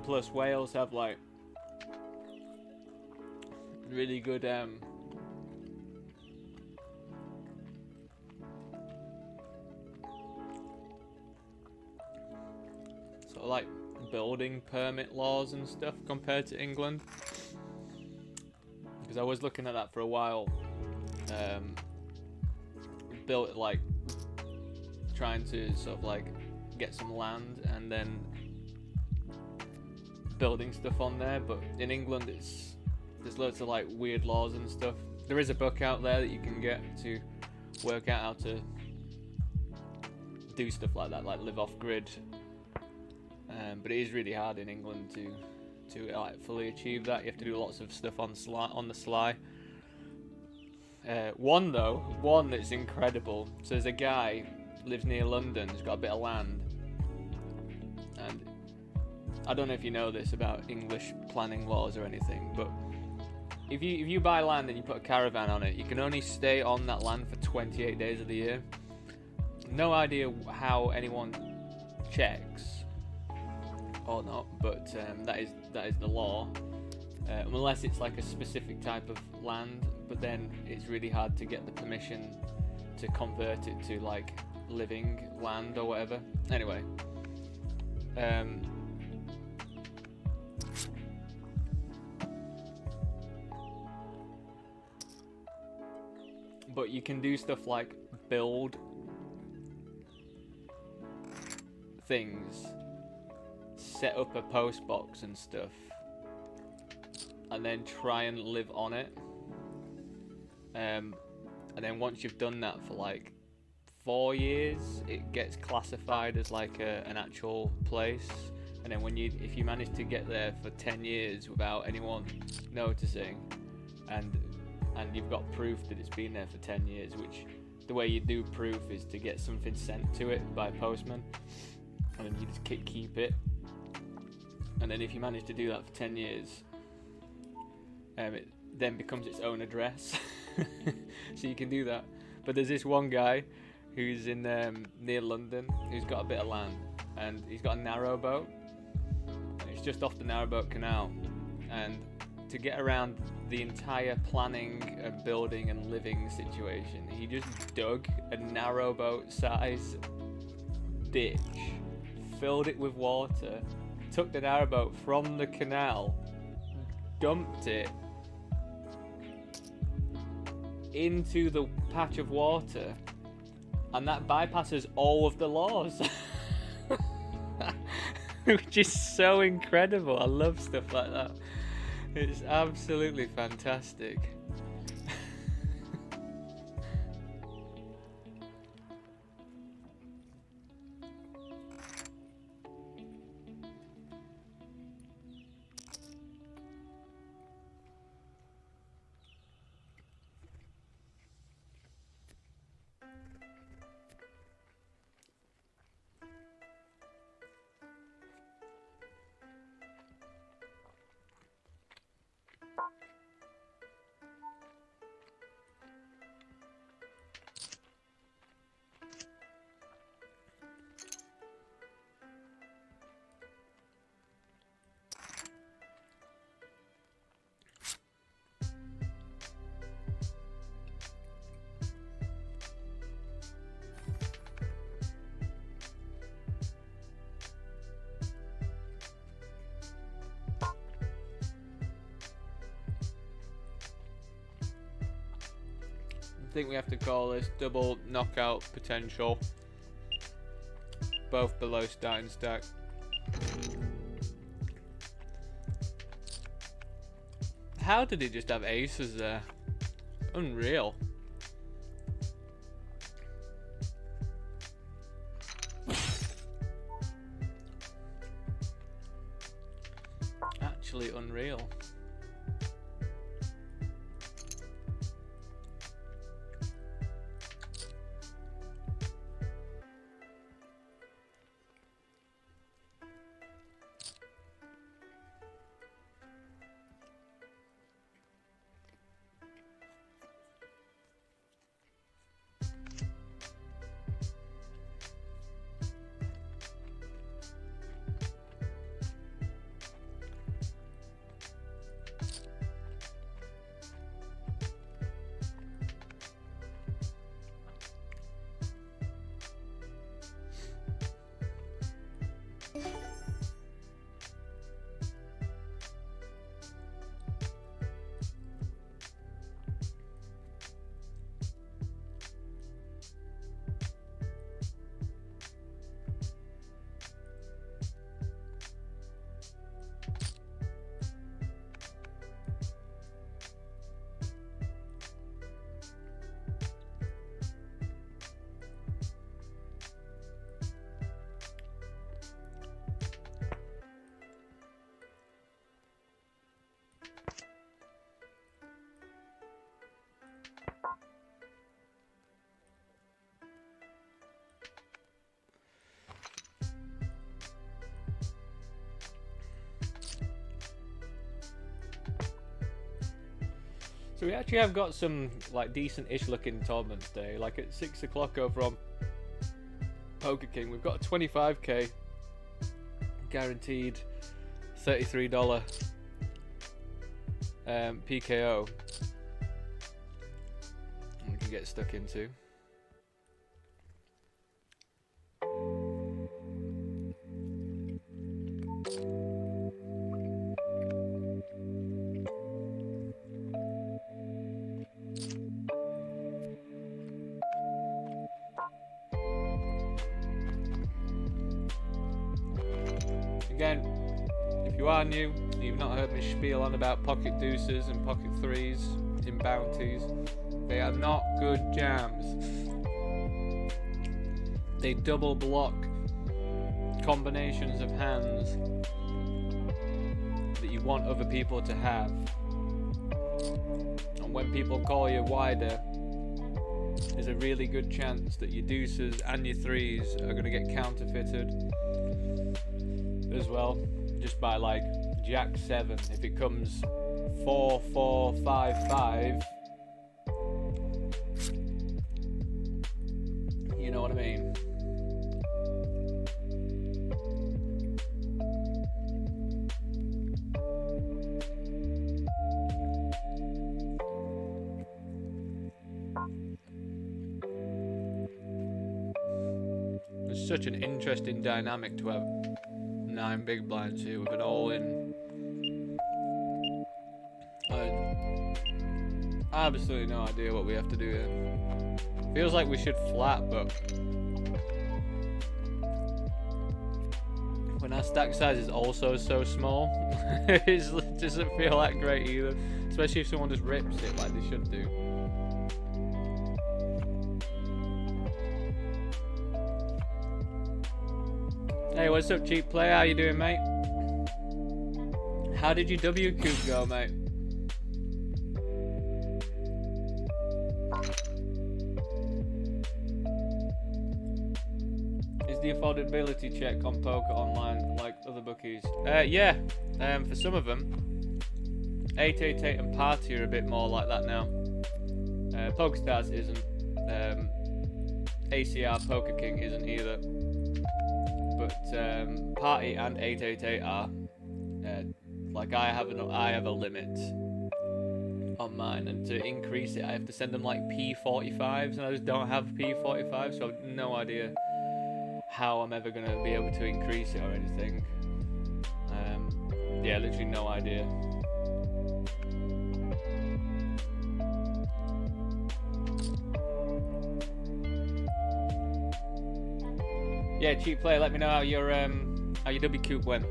Plus Wales have like really good sort of like building permit laws and stuff compared to England, because I was looking at that for a while. Built like trying to sort of like get some land and then building stuff on there, but in England there's loads of like weird laws and stuff. There is a book out there that you can get to work out how to do stuff like that, like live off grid. But it is really hard in England to like fully achieve that. You have to do lots of stuff on the sly. One that's incredible. So there's a guy lives near London. He's got a bit of land, and I don't know if you know this about English planning laws or anything, but if you buy land and you put a caravan on it, you can only stay on that land for 28 days of the year. No idea how anyone checks or not, but that is the law, unless it's like a specific type of land. But then it's really hard to get the permission to convert it to like living land or whatever. Anyway, but you can do stuff like build things, set up a post box and stuff, and then try and live on it. And then once you've done that for like 4 years, it gets classified as like an actual place. And then if you manage to get there for 10 years without anyone noticing, and you've got proof that it's been there for 10 years, which the way you do proof is to get something sent to it by postman, and then you just keep it. And then if you manage to do that for 10 years, it then becomes its own address. So you can do that. But there's this one guy who's in near London who's got a bit of land, and he's got a narrowboat. It's just off the narrowboat canal, and to get around the entire planning and building and living situation, he just dug a narrowboat size ditch, filled it with water, took the narrowboat from the canal, dumped it into the patch of water, and that bypasses all of the laws. Which is so incredible. I love stuff like that. It's absolutely fantastic. think we have to call this double knockout potential. Both below starting stack. How did he just have aces there? Unreal. Actually unreal. So we actually have got some like decent-ish looking tournaments today. Like at 6 o'clock over on Poker King, we've got a 25k guaranteed $33 PKO we can get stuck into. Again, if you are new and you've not heard me spiel on about pocket deuces and pocket threes in bounties, they are not good jams. They double block combinations of hands that you want other people to have. And when people call you wider, there's a really good chance that your deuces and your threes are going to get counterfeited as well, just by like Jack 7. If it comes 4 4 5 5, you know what I mean. It's such an interesting dynamic to have 9 big blinds here with an all-in. Absolutely no idea what we have to do here. Feels like we should flat, but when our stack size is also so small, it doesn't feel that great either. Especially if someone just rips it like they should do. Hey, what's up, cheap player? How you doing, mate? How did your W coup go, mate? Is the affordability check on poker online like other bookies? Yeah. For some of them, 888 and Party are a bit more like that now. PokerStars isn't. ACR Poker King isn't either. But Party and 888 are. Like I have a limit on mine, and to increase it I have to send them like P45s, and I just don't have P45, so I've no idea how I'm ever gonna be able to increase it or anything. Yeah, literally no idea. Yeah, cheap player. Let me know how your W Coop went.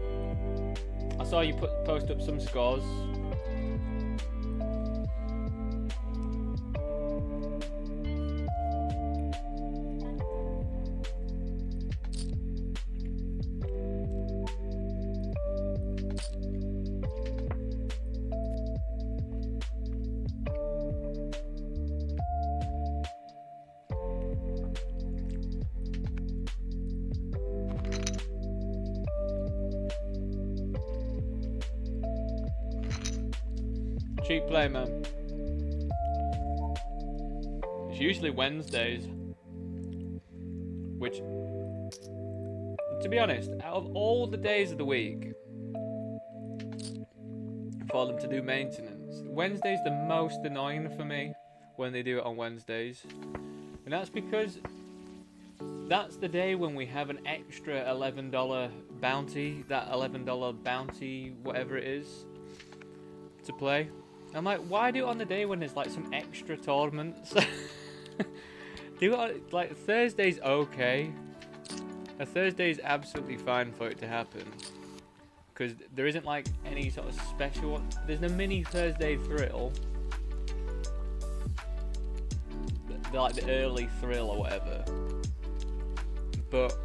I saw you post up some scores. Cheap play, man. It's usually Wednesdays, which, to be honest, out of all the days of the week for them to do maintenance, Wednesday's the most annoying for me when they do it on Wednesdays. And that's because that's the day when we have an extra $11 bounty, that $11 bounty, whatever it is, to play. I'm like, why do it on the day when there's like some extra tournaments? Do it on, like, Thursday's okay. A Thursday's absolutely fine for it to happen, because there isn't like any sort of special. There's no mini Thursday thrill, like the early thrill or whatever. But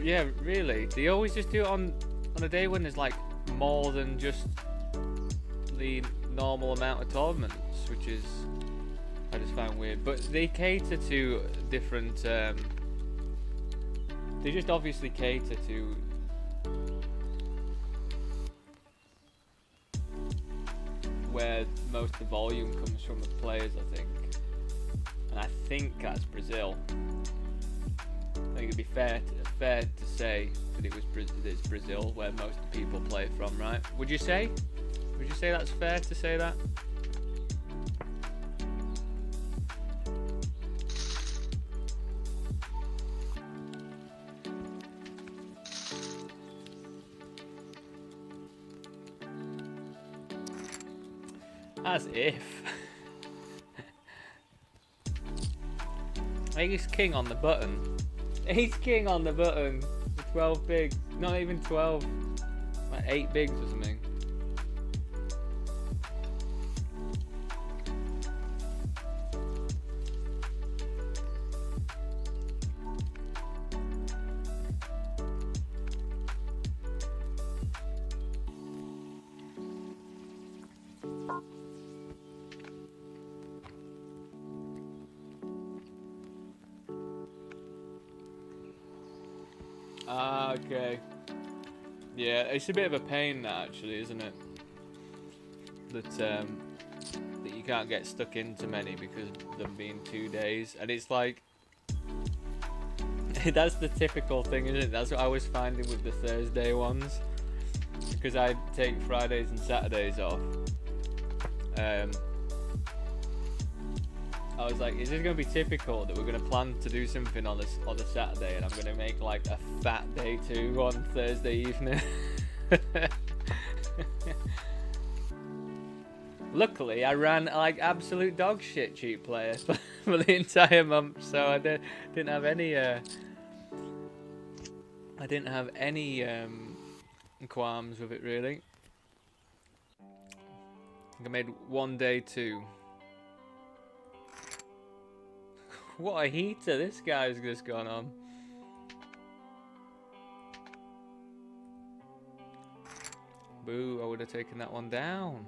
yeah, really, they always just do it on a day when there's like more than just the normal amount of tournaments, which is, I just find weird. But they cater to different, they just obviously cater to where most of the volume comes from the players, I think. And I think that's Brazil. I think it'd be fair to say that it's Brazil where most people play from, right? Would you say? Would you say that's fair to say that? As if. I think he's king on the button. He's king on the button. 12 bigs. Not even 12. Like 8 bigs or something. Ah, okay. Yeah, it's a bit of a pain that, actually, isn't it? That you can't get stuck into many because of them being 2 days. And it's like, that's the typical thing, isn't it? That's what I was finding with the Thursday ones. Because I take Fridays and Saturdays off. I was like, is this going to be typical that we're going to plan to do something on a Saturday and I'm going to make like a fat day 2 on Thursday evening? Luckily, I ran like absolute dog shit cheap player for the entire month, so I didn't have any qualms with it, really. I think I made 1 day 2. What a heater this guy's just gone on. Boo, I would have taken that one down.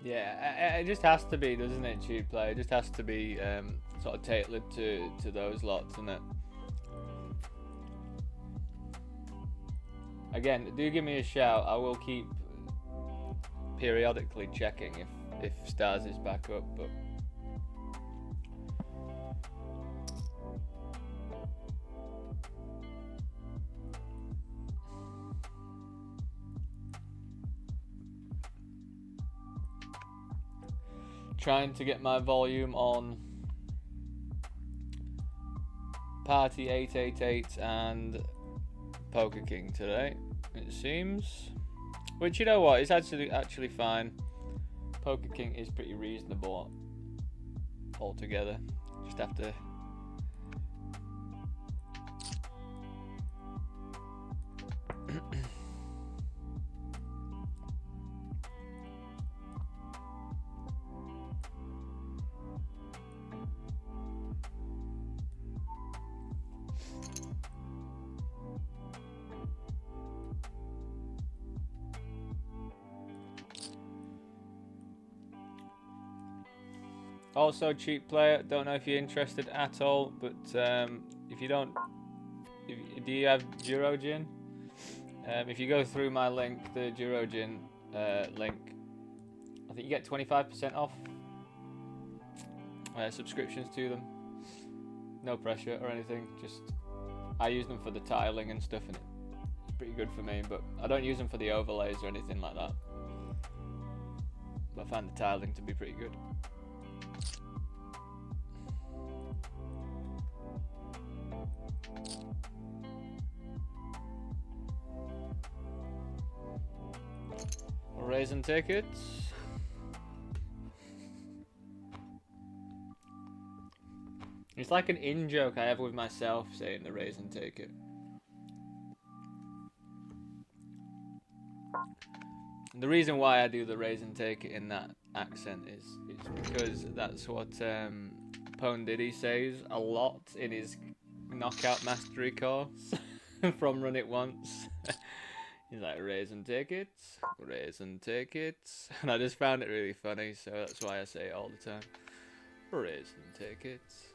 Yeah, it just has to be, doesn't it, cheap play? It just has to be sort of tailored to those lots, isn't it? Again, do give me a shout. I will keep periodically checking if Stars is back up, but trying to get my volume on Party 888 and Poker King today, it seems. Which, you know what, it's actually fine. Poker King is pretty reasonable altogether. Just have to also, cheap player, don't know if you're interested at all, but if you don't, do you have Eurogin? If you go through my link, the Eurogin link, I think you get 25% off subscriptions to them. No pressure or anything, just I use them for the tiling and stuff, and it's pretty good for me, but I don't use them for the overlays or anything like that. But I find the tiling to be pretty good. Raisin tickets. It's like an in-joke I have with myself saying the raisin ticket. And the reason why I do the raisin ticket in that accent is because that's what Pone Diddy says a lot in his knockout mastery course from Run It Once. He's like, raisin tickets, and I just found it really funny, so that's why I say it all the time. Raisin tickets.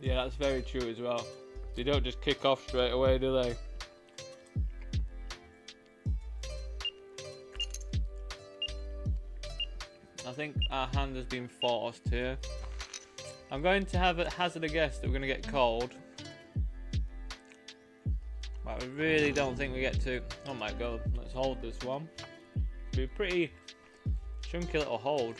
Yeah, that's very true as well. They don't just kick off straight away, do they? I think our hand has been forced here. I'm going to have a hazard a guess that we're going to get called. But I really don't think we get to. Oh my god, let's hold this one. It'll be a pretty chunky little hold.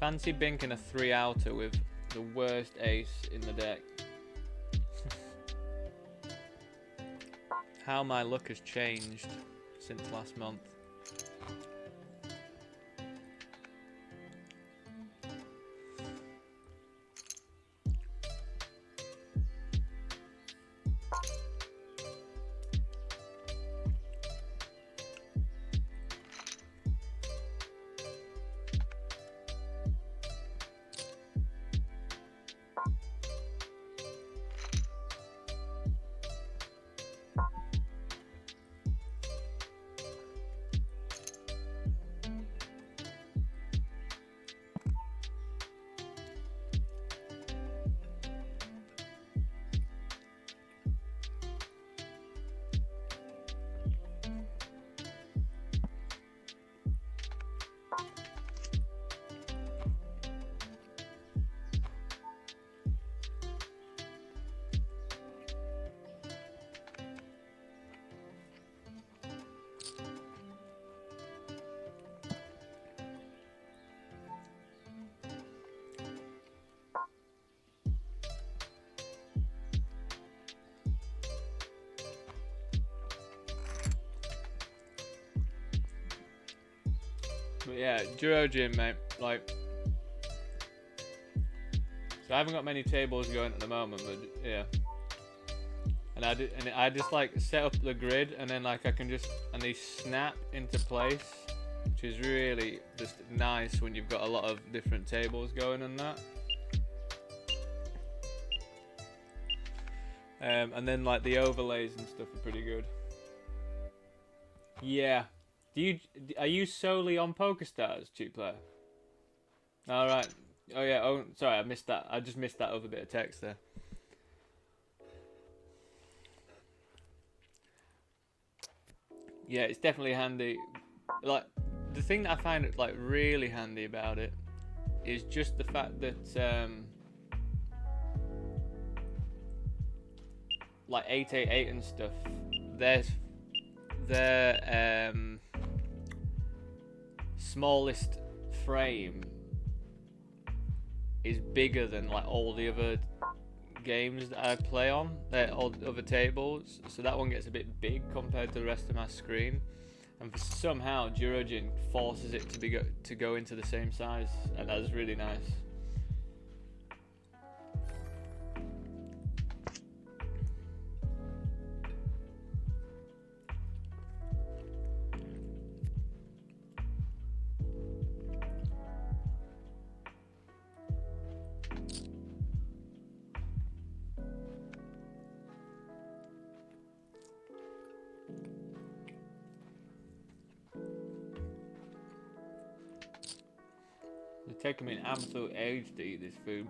Fancy binking a 3-outer with the worst ace in the deck. How my luck has changed since last month. But yeah, Jurojin, mate. Like, so I haven't got many tables going at the moment, but yeah. And I just like set up the grid, and then like I can just, and they snap into place, which is really just nice when you've got a lot of different tables going on that. And then like the overlays and stuff are pretty good. Yeah. Are you solely on PokerStars, Cheap Player? All right. Oh yeah. Oh, sorry, I missed that. I just missed that other bit of text there. Yeah, it's definitely handy. Like, the thing that I find it like really handy about it is just the fact that like 888 and stuff, their smallest frame is bigger than like all the other games that I play on, all other tables, so that one gets a bit big compared to the rest of my screen, and somehow Jurojin forces it to go into the same size, and that's really nice. It's taken me an absolute age to eat this food.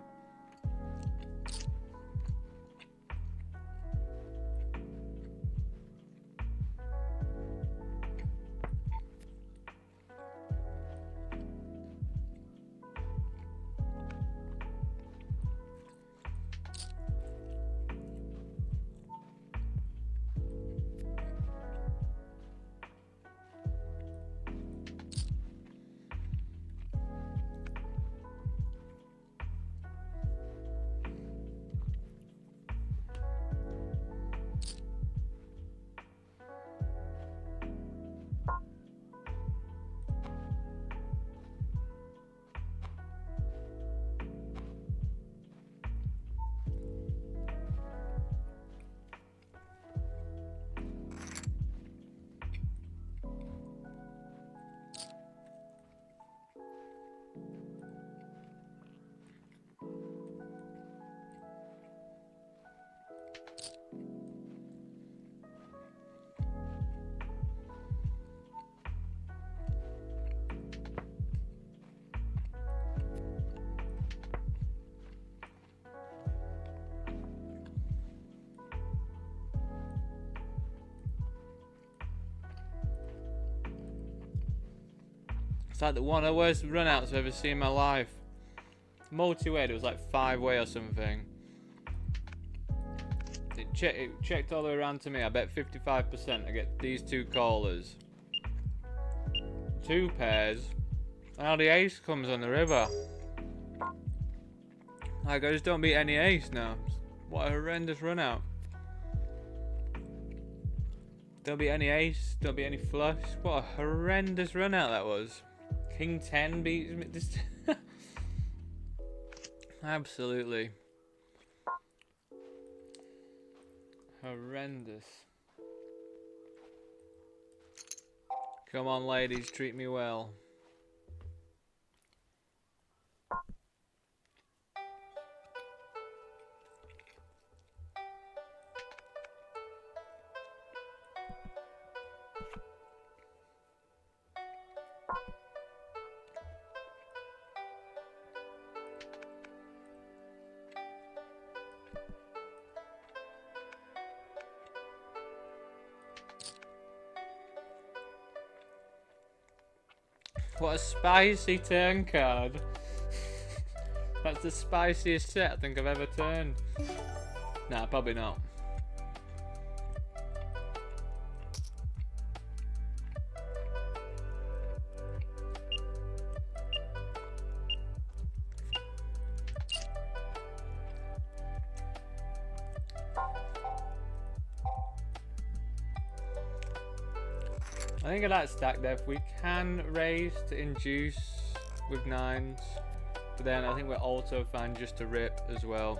It's like one of the worst runouts I've ever seen in my life. Multi-way, it was like 5-way or something. It checked all the way around to me. I bet 55% I get these two callers. 2 pairs. And now the ace comes on the river. Like, I just don't beat any ace now. What a horrendous run out. Don't beat any ace, don't beat any flush. What a horrendous run out that was. King 10 beats me. This absolutely horrendous. Come on, ladies, treat me well. What a spicy turn card. That's the spiciest set I think I've ever turned. Nah, probably not. I think at that stack depth we can raise to induce with 9s, but then I think we're also fine just to rip as well.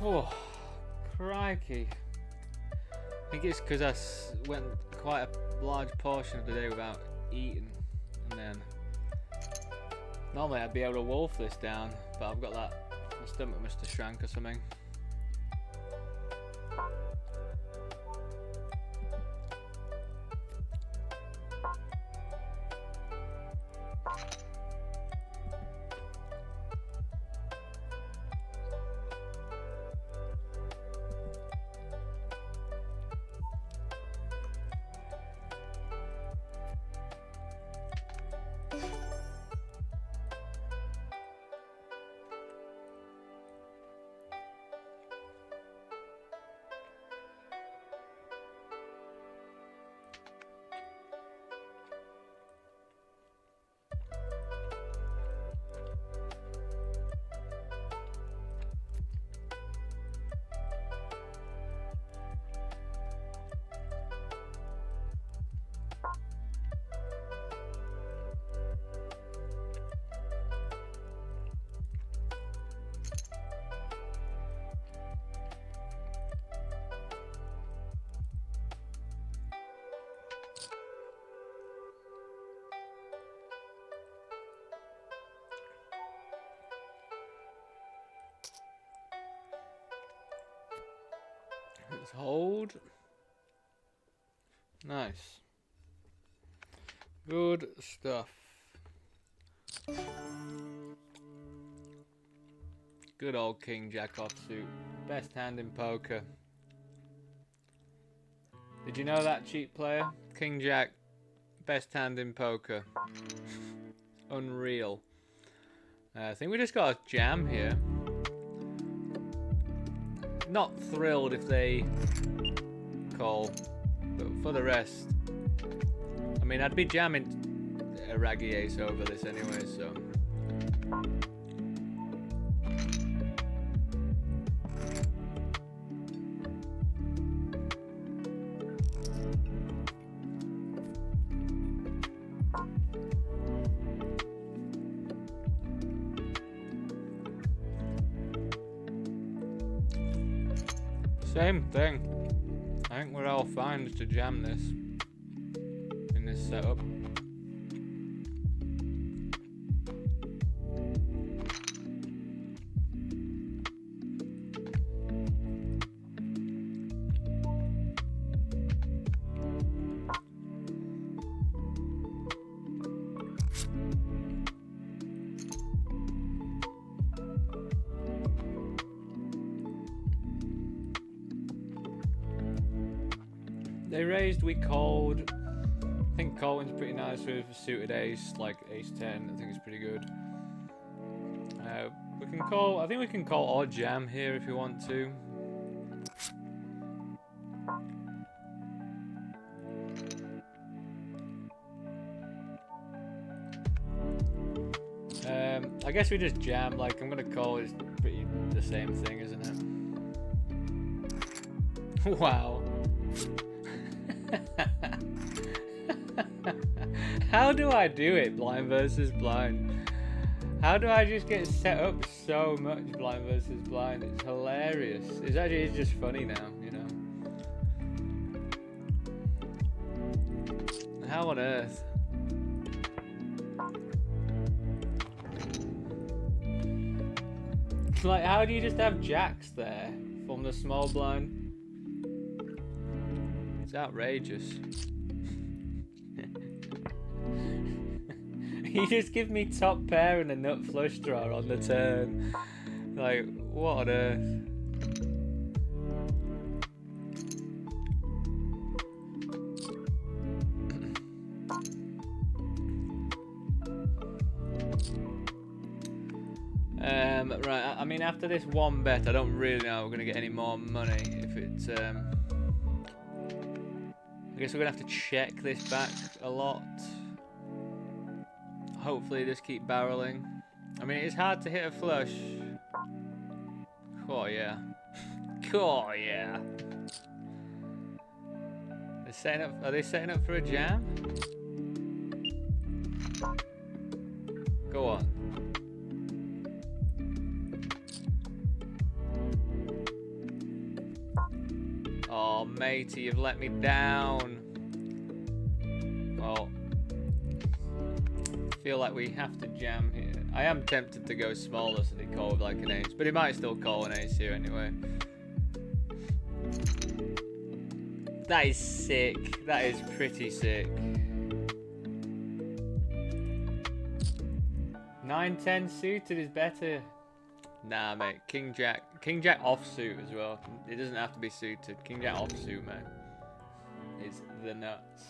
Oh, crikey. I think it's because I went quite a large portion of the day without eating, and then normally I'd be able to wolf this down, but I've got that, my stomach must have shrank or something. Let's hold. Nice. Good stuff. Good old King Jack offsuit. Best hand in poker. Did you know that, cheap player? King Jack, best hand in poker. Unreal. I think we just got a jam here. Not thrilled if they call, but for the rest, I mean, I'd be jamming a raggy ace over this anyway, so. Same thing. I think we're all fine just to jam this in this setup. They raised, we called. I think calling's pretty nice with a suited ace, like ace 10. I think it's pretty good. We can call, I think we can call or jam here if you want to. I guess we just jam, like I'm gonna call, it's pretty the same thing, isn't it? Wow. How do I do it, blind versus blind? How do I just get set up so much blind versus blind? It's hilarious. It's just funny now, you know. How on earth? Like, how do you just have jacks there from the small blind? It's outrageous. You just give me top pair and a nut flush draw on the turn. Like, what on earth? Right, I mean, after this one bet, I don't really know we're going to get any more money. If it's, I guess we're going to have to check this back a lot. Hopefully just keep barreling. I mean, it's hard to hit a flush. Oh, yeah. Oh, yeah. They're setting up, are they setting up for a jam? Go on. Oh, matey, you've let me down. Well, I feel like we have to jam here. I am tempted to go smaller so they call with like an ace, but he might still call an ace here anyway. That is sick. That is pretty sick. 9-10 suited is better. Nah, mate. King Jack offsuit as well. It doesn't have to be suited. King Jack offsuit, man, is the nuts.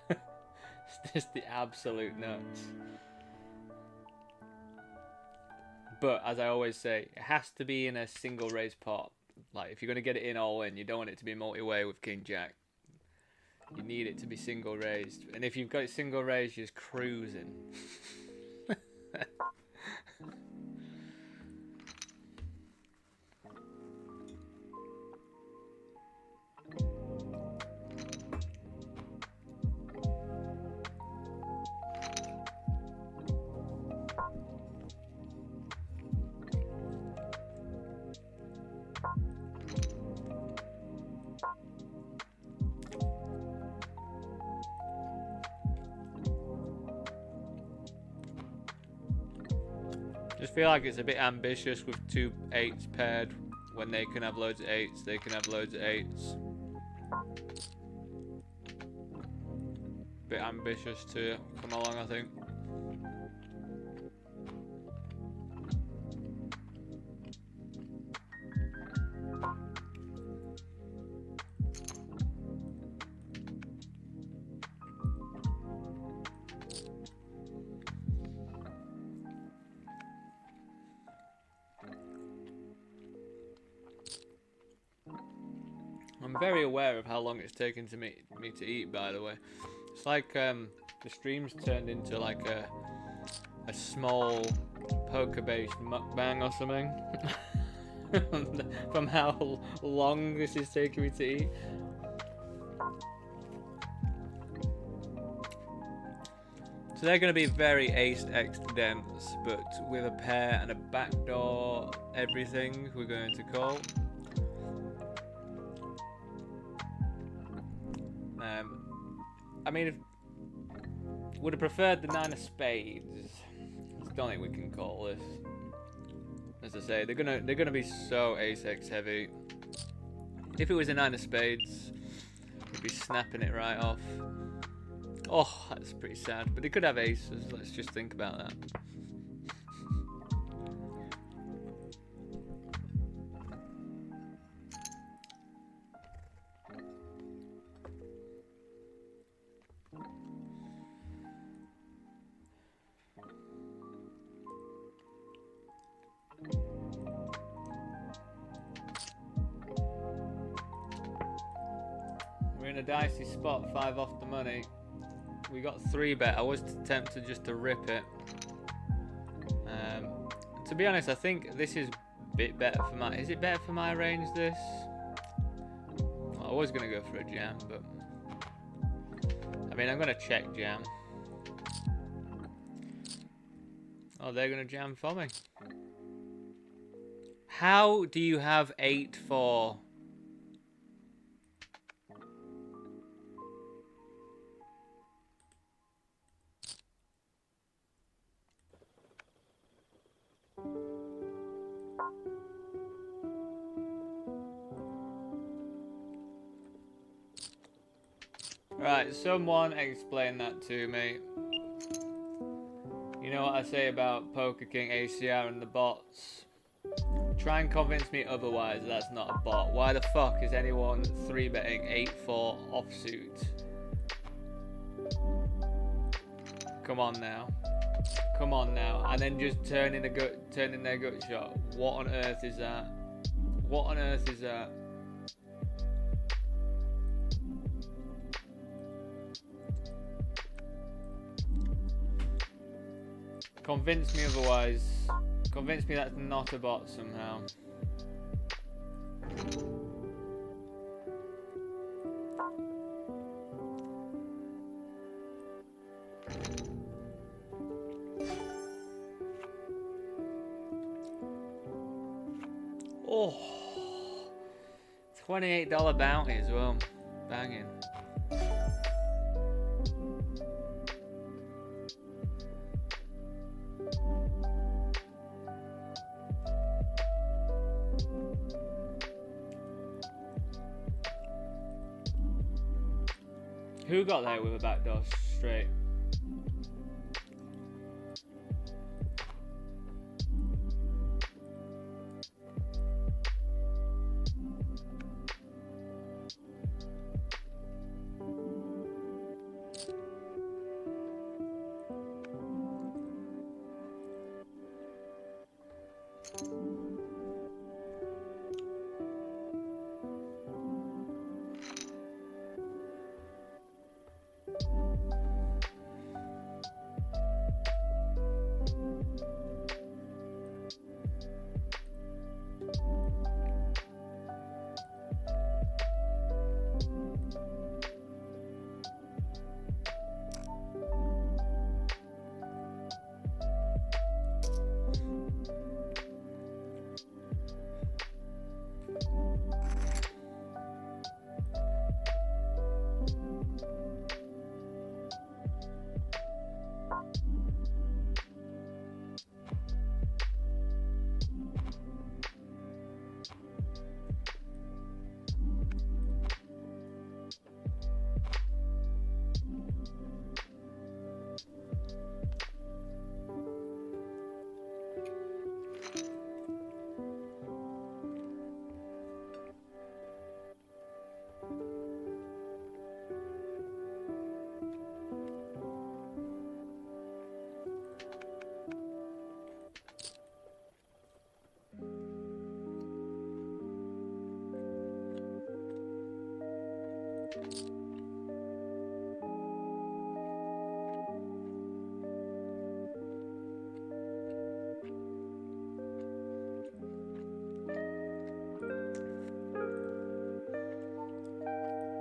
It's just the absolute nuts. But as I always say, it has to be in a single raise pot. Like, if you're gonna get it in all in, you don't want it to be multi-way with King Jack. You need it to be single raised. And if you've got it single raised, you're just cruising. Just feel like it's a bit ambitious with 2 8s paired. When they can have loads of 8s, they can have loads of 8s. Bit ambitious to come along, I think. I'm very aware of how long it's taken to me to eat, by the way. It's like the stream's turned into like a small poker-based mukbang or something. From how long this is taking me to eat. So they're going to be very ace-x dense, but with a pair and a backdoor everything we're going to call. I mean, would have preferred the 9 of spades. I don't think we can call this. As I say, they're gonna be so ace-x heavy. If it was a 9 of spades, we'd be snapping it right off. Oh, that's pretty sad. But they could have aces. Let's just think about that. We're in a dicey spot, 5 off the money. We got 3 bet. I was tempted just to rip it. To be honest, I think this is a bit better for my... Is it better for my range, this? Well, I was going to go for a jam, but... I mean, I'm going to check jam. Oh, they're going to jam for me. How do you have 8-4? Right, someone explain that to me. You know what I say about Poker King ACR and the bots? Try and convince me otherwise. That's not a bot. Why the fuck is anyone 3-betting 8-4 offsuit? Come on now. Come on now. And then just turning their gut shot. What on earth is that? What on earth is that? Convince me otherwise. Convince me that's not a bot somehow. Oh, $28 bounty as well. Banging. Who got there with a backdoor straight?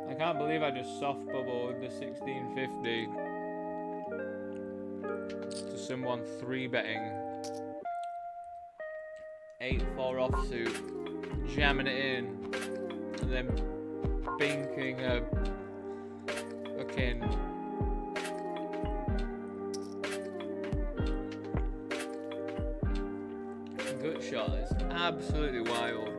I can't believe I just soft bubbled the 1650 to someone 3-betting 8-4 offsuit, jamming it in, and then binking a fucking gut shot. It's absolutely wild.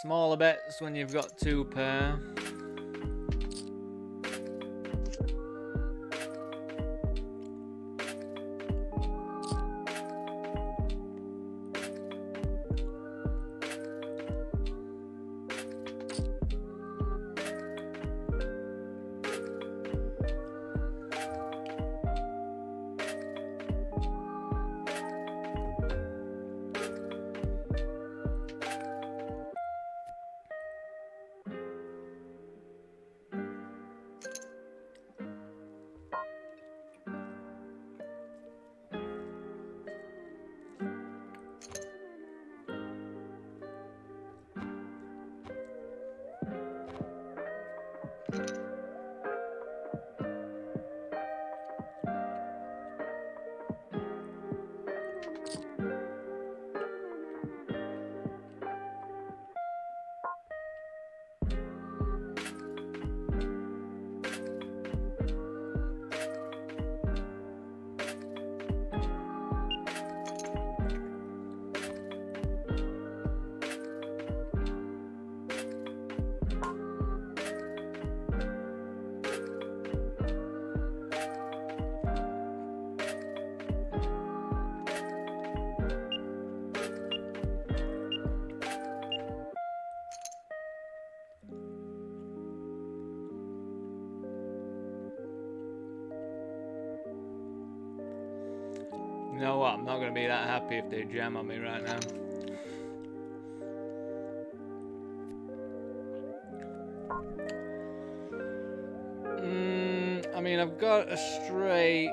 Smaller bets when you've got 2 pair. You know what? I'm not gonna be that happy if they jam on me right now. I mean, I've got a straight.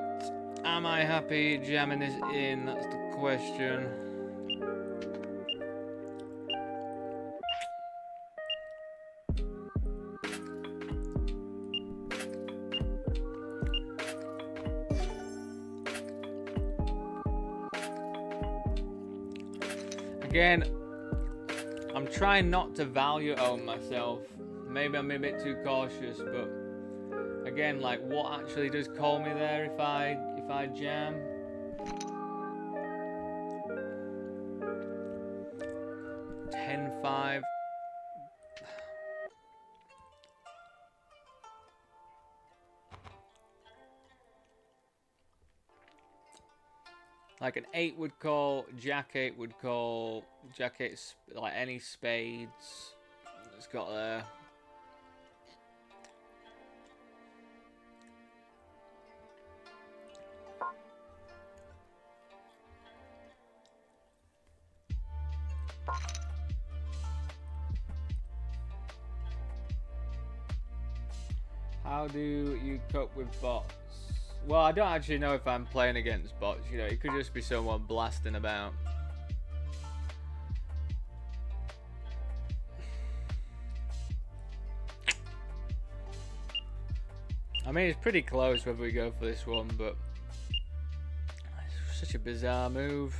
Am I happy jamming this in? That's the question. Again, I'm trying not to value own myself. Maybe I'm a bit too cautious, but again, like, what actually does call me there if I jam? $10-5. Like an 8 would call, Jack 8 would call, Jack 8's like any spades it's got there. How do you cope with bots? Well, I don't actually know if I'm playing against bots, you know, it could just be someone blasting about. I mean, it's pretty close whether we go for this one, but it's such a bizarre move.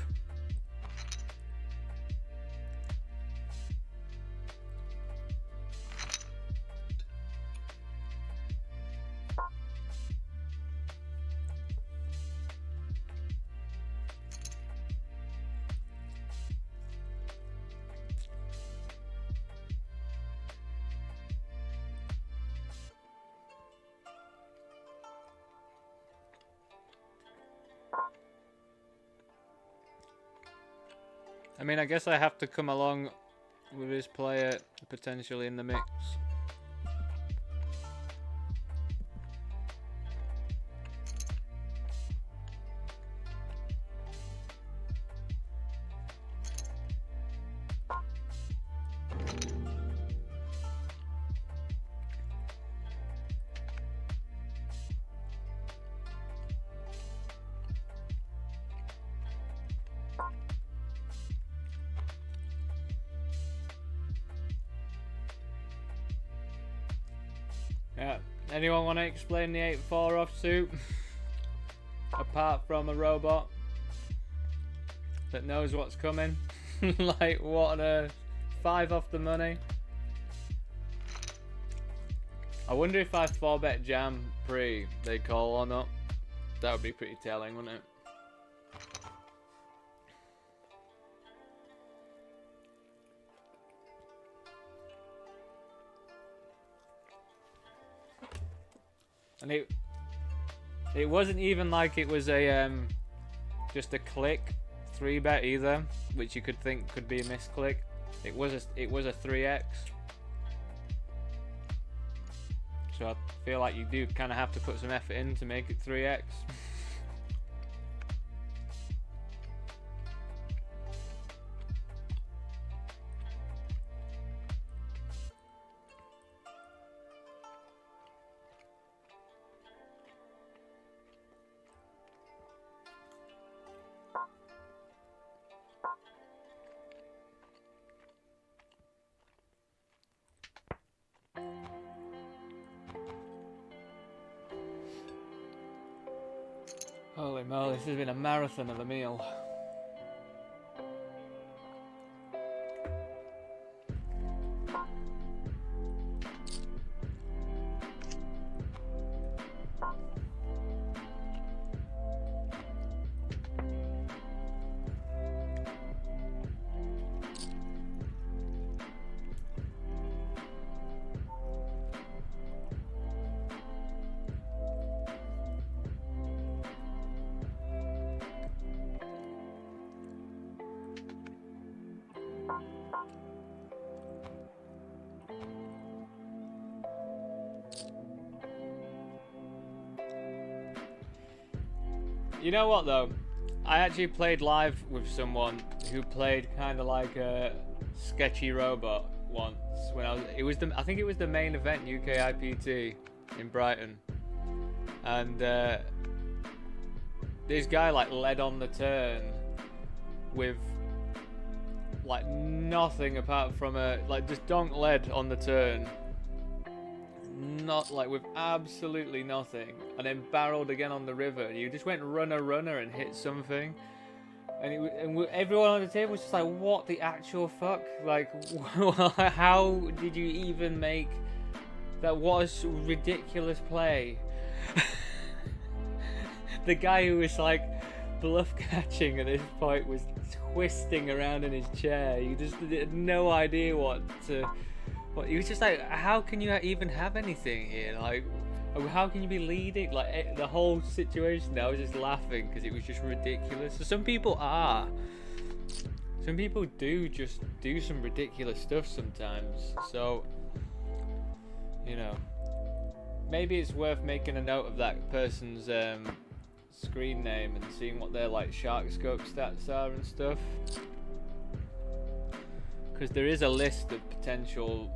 I mean, I guess I have to come along with this player potentially in the mix. Yeah. Anyone want to explain the 8-4 offsuit? Apart from a robot that knows what's coming. Like, what a 5 off the money. I wonder if I 4-bet jam pre they call or not. That would be pretty telling, wouldn't it? And it wasn't even like it was a just a click 3-bet either, which you could think could be a misclick. It was a 3x. So I feel like you do kind of have to put some effort in to make it 3x. Holy moly, this has been a marathon of a meal. You know what though? I actually played live with someone who played kind of like a sketchy robot once when I think it was the main event UK IPT in Brighton, and this guy like led on the turn with like nothing apart from a like just donk led on the turn, not like with absolutely nothing, and then barreled again on the river. You just went runner and hit something, and everyone on the table was just like, what the actual fuck? Like, how did you even make that? Was ridiculous play. The guy who was like bluff catching at this point was twisting around in his chair. You just had no idea what he was just like, how can you even have anything here? Like, how can you be leading? Like, the whole situation, I was just laughing because it was just ridiculous. So some people do just do some ridiculous stuff sometimes. So, you know, maybe it's worth making a note of that person's screen name and seeing what their like shark scope stats are and stuff, because there is a list of potential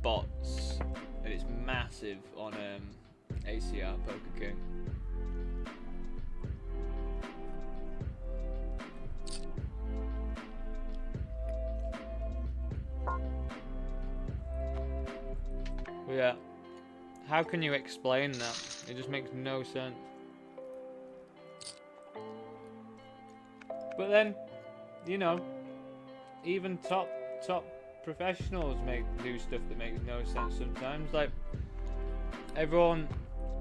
bots and it's massive on ACR Poker King. But yeah, how can you explain that? It just makes no sense. But then, you know, even top professionals do stuff that makes no sense sometimes. Like, everyone,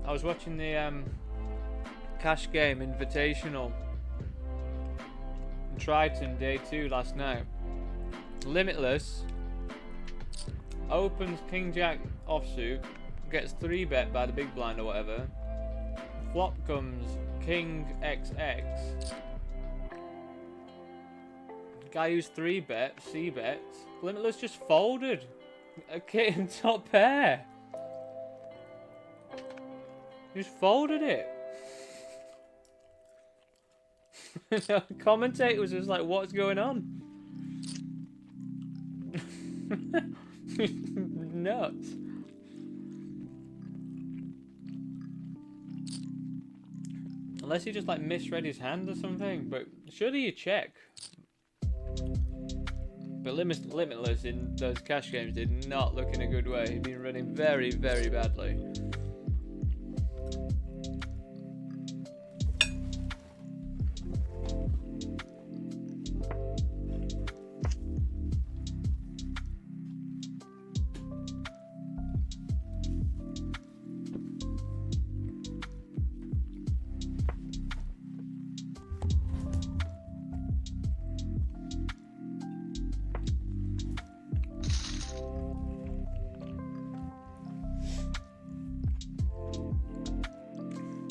I was watching the Cash Game Invitational in Triton Day 2 last night. Limitless opens King Jack offsuit, gets 3-bet by the big blind or whatever. Flop comes King XX. Guy who's 3-bet, C-bets. Limitless just folded a kit in top pair. Just folded it. The commentator was just like, what's going on? Nuts. Unless he just like misread his hand or something, but surely you check. But Limitless in those cash games did not look in a good way. He'd been running very, very badly.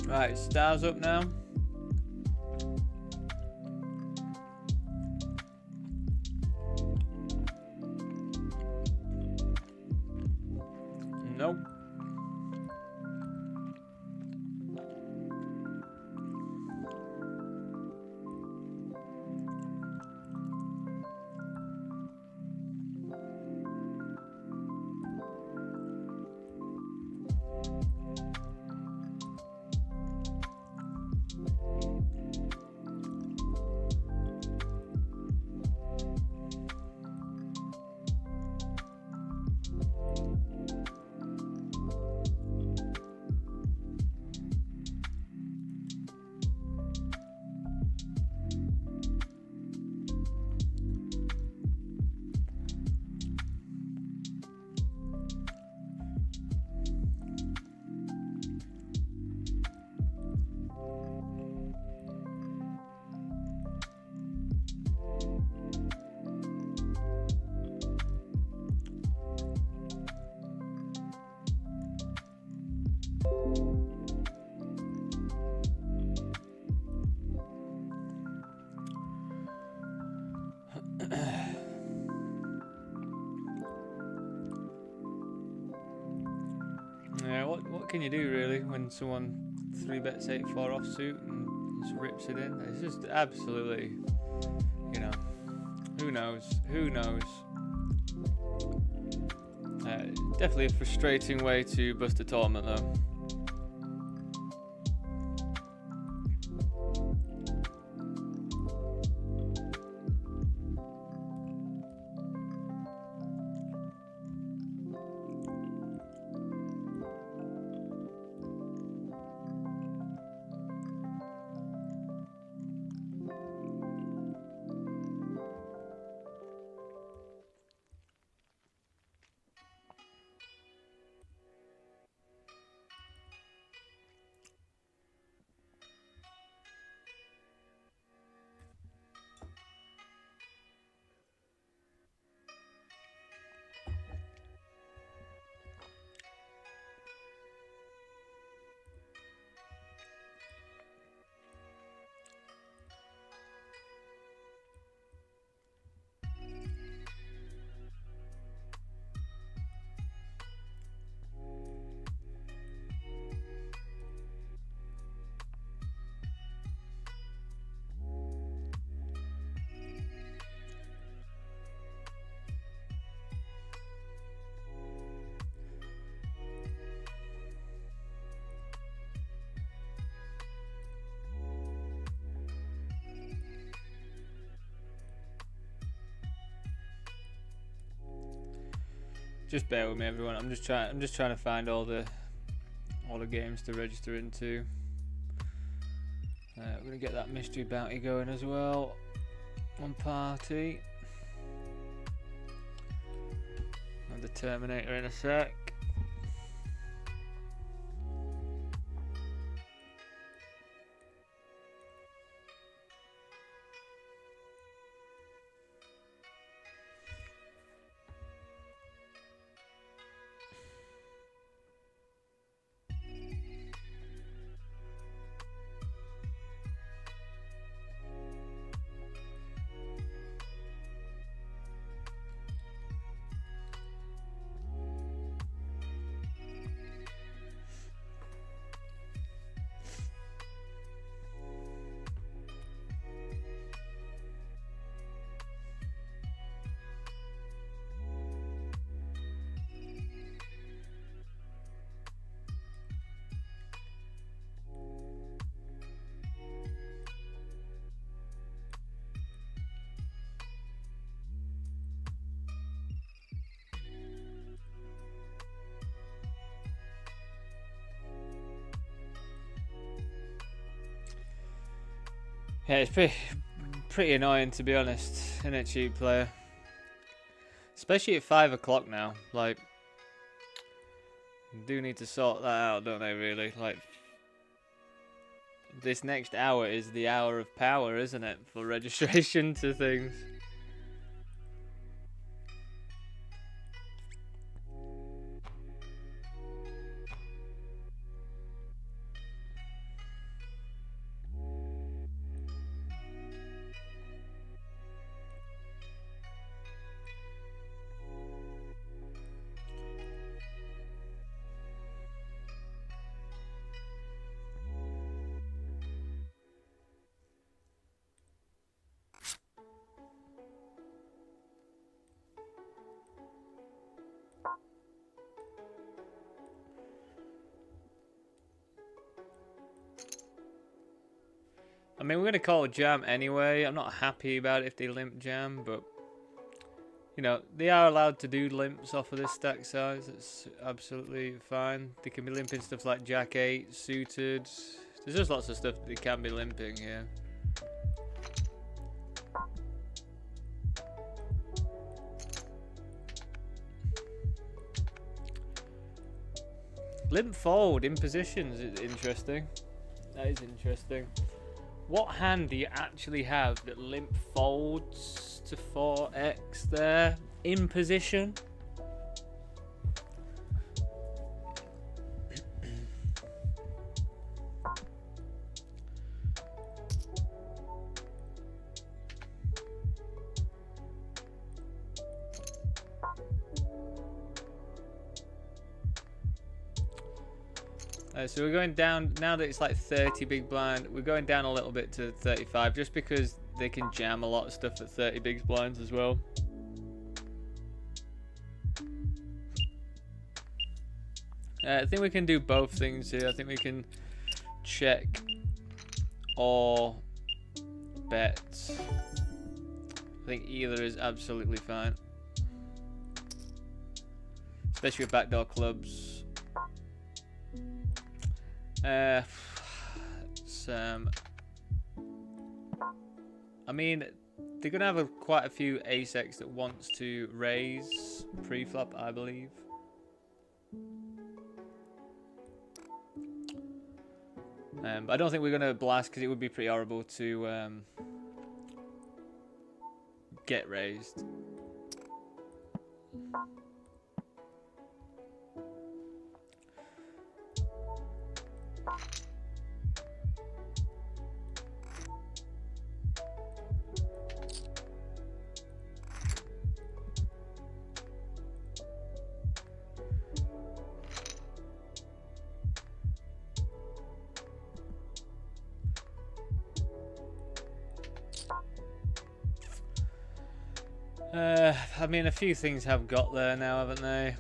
Right, stars up now. Nope. Yeah, what can you do really when someone 3-bets 8-4 offsuit and Just rips it in. It's just absolutely, you know, who knows? Who knows? Definitely a frustrating way to bust a tournament, though. Just bear with me, everyone. I'm just trying to find all the games to register into. We're gonna get that mystery bounty going as well on party. And the Terminator in a sec. Yeah, it's pretty annoying, to be honest, isn't it, cheap player? Especially at 5 o'clock now. Like, do need to sort that out, don't they, really? Like, this next hour is the hour of power, isn't it? For registration to things. I mean, we're going to call it jam anyway. I'm not happy about it if they limp jam, but, you know, they are allowed to do limps off of this stack size. It's absolutely fine. They can be limping stuff like Jack 8, suited. There's just lots of stuff that they can be limping here. Limp forward in positions is interesting. That is interesting. What hand do you actually have that limp folds to 4x there in position? So we're going down, now that it's like 30 big blind, we're going down a little bit to 35, just because they can jam a lot of stuff at 30 big blinds as well. I think we can do both things here. I think we can check or bet. I think either is absolutely fine. Especially with backdoor clubs. I mean, they're going to have quite a few ace-X that wants to raise pre-flop, I believe. But I don't think we're going to blast because it would be pretty horrible to get raised. I mean, a few things have got there now, haven't they?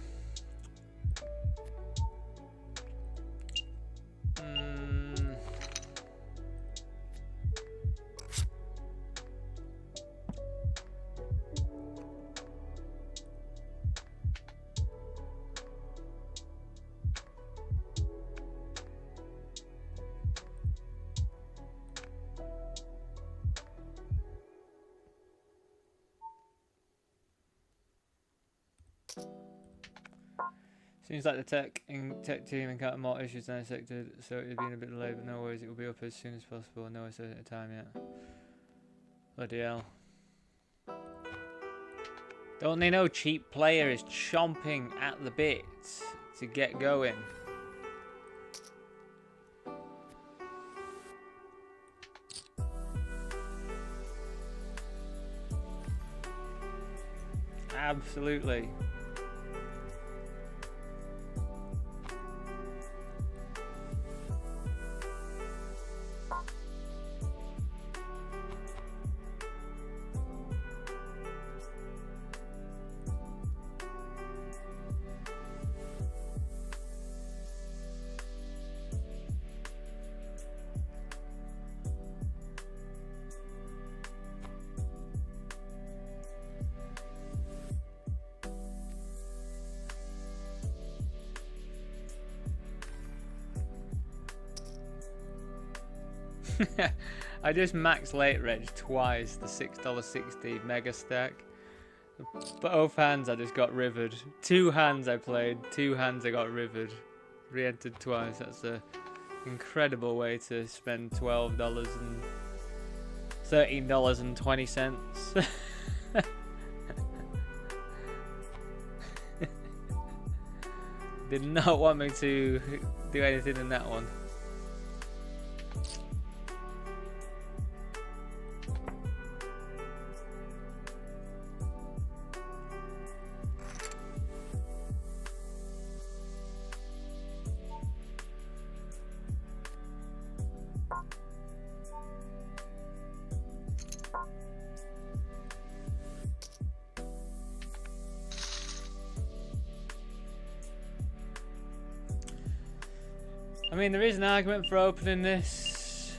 Seems like the tech team encountered more issues than expected, so it has been a bit delayed, but no worries, it will be up as soon as possible. No certain time yet. Bloody hell. Don't they know cheap player is chomping at the bit to get going? Absolutely. I just maxed late reg twice, the $6.60 mega stack. Both hands I just got rivered. 2 hands I played, 2 hands I got rivered. Re-entered twice. That's an incredible way to spend $12 and $13.20. Did not want me to do anything in that one. I mean, there is an argument for opening this.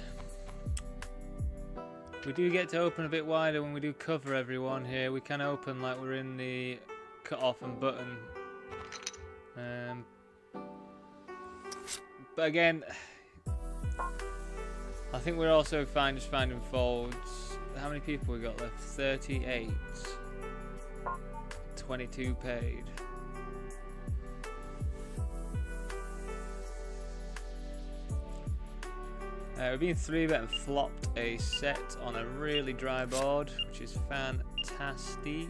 We do get to open a bit wider when we do cover everyone here. We can open like we're in the cut off and button. But again, I think we're also fine just finding folds. How many people we got left? 38. 22 paid. We've been 3-bet and flopped a set on a really dry board, which is fantastic.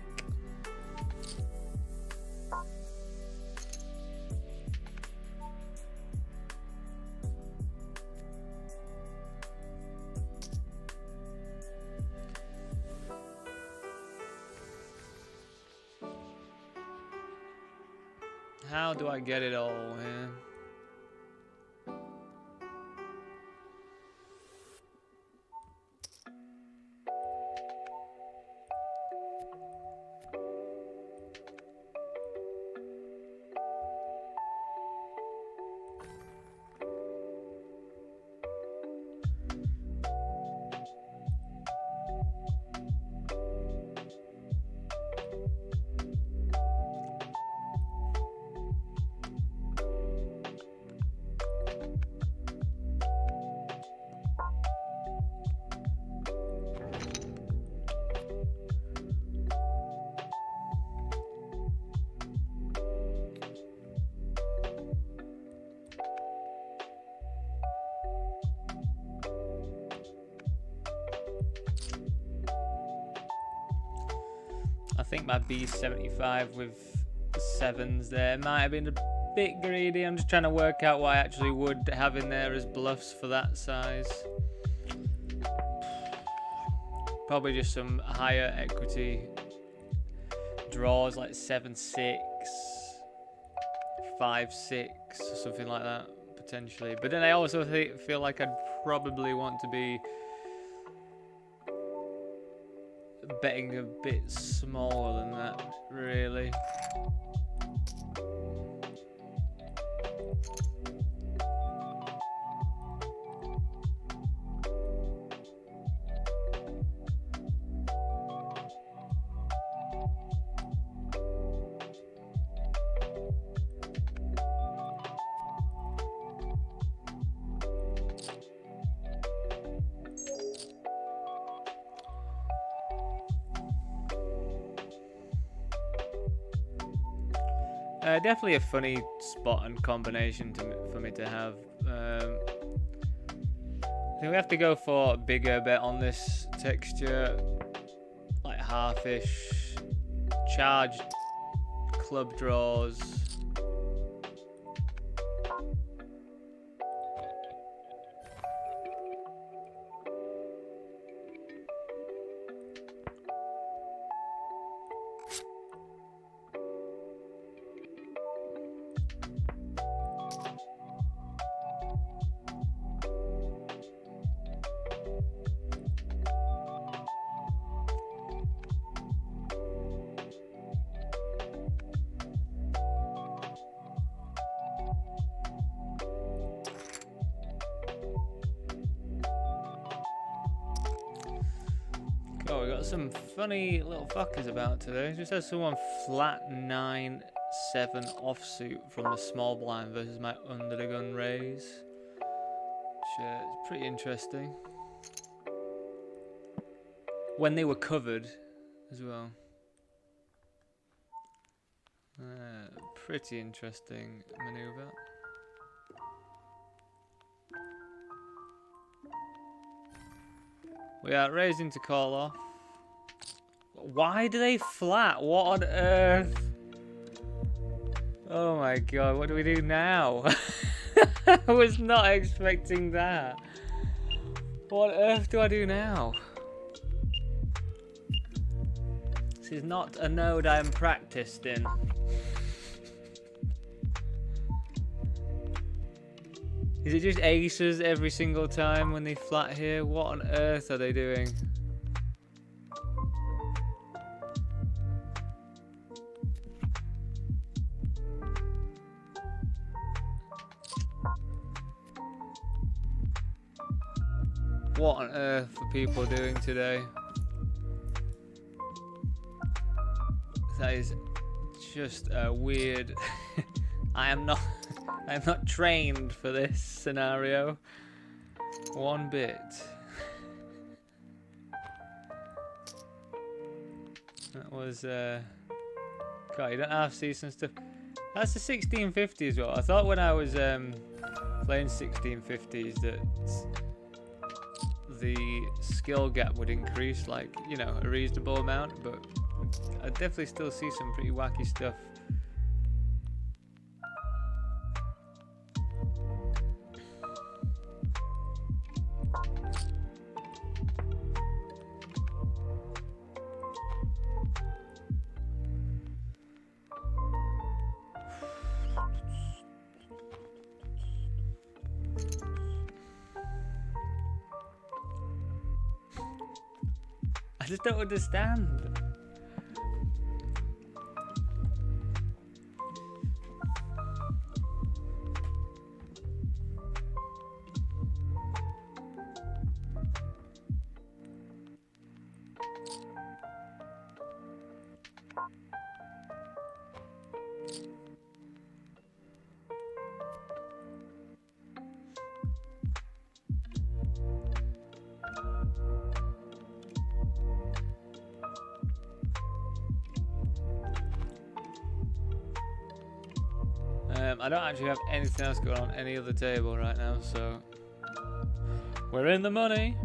How do I get it all here? think my B75 with 7s there might have been a bit greedy. I'm just trying to work out what I actually would have in there as bluffs for that size. Probably just some higher equity draws like 7-6, 5-6, or something like that, potentially. But then I also feel like I'd probably want to be betting a bit smaller than that, really. Definitely a funny spot and combination for me to have. I think we have to go for a bigger bet on this texture, like half-ish, charged club draws. Oh, we got some funny little fuckers about today. Just had someone flat 9-7 offsuit from the small blind versus my under the gun raise. Which is pretty interesting. When they were covered as well. Pretty interesting maneuver. We are raising to call off. Why do they flat? What on earth? Oh my god, what do we do now? I was not expecting that. What on earth do I do now? This is not a node I am practiced in. Is it just aces every single time when they flat here? What on earth are they doing? What on earth are people doing today? That is just a weird... I am not trained for this scenario one bit. That was God, you don't have to see some stuff. That's the 1650 as well. I thought when I was playing 1650s that the skill gap would increase, like, you know, a reasonable amount, but I definitely still see some pretty wacky stuff. I just don't understand. I don't actually have anything else going on any other table right now, so we're in the money.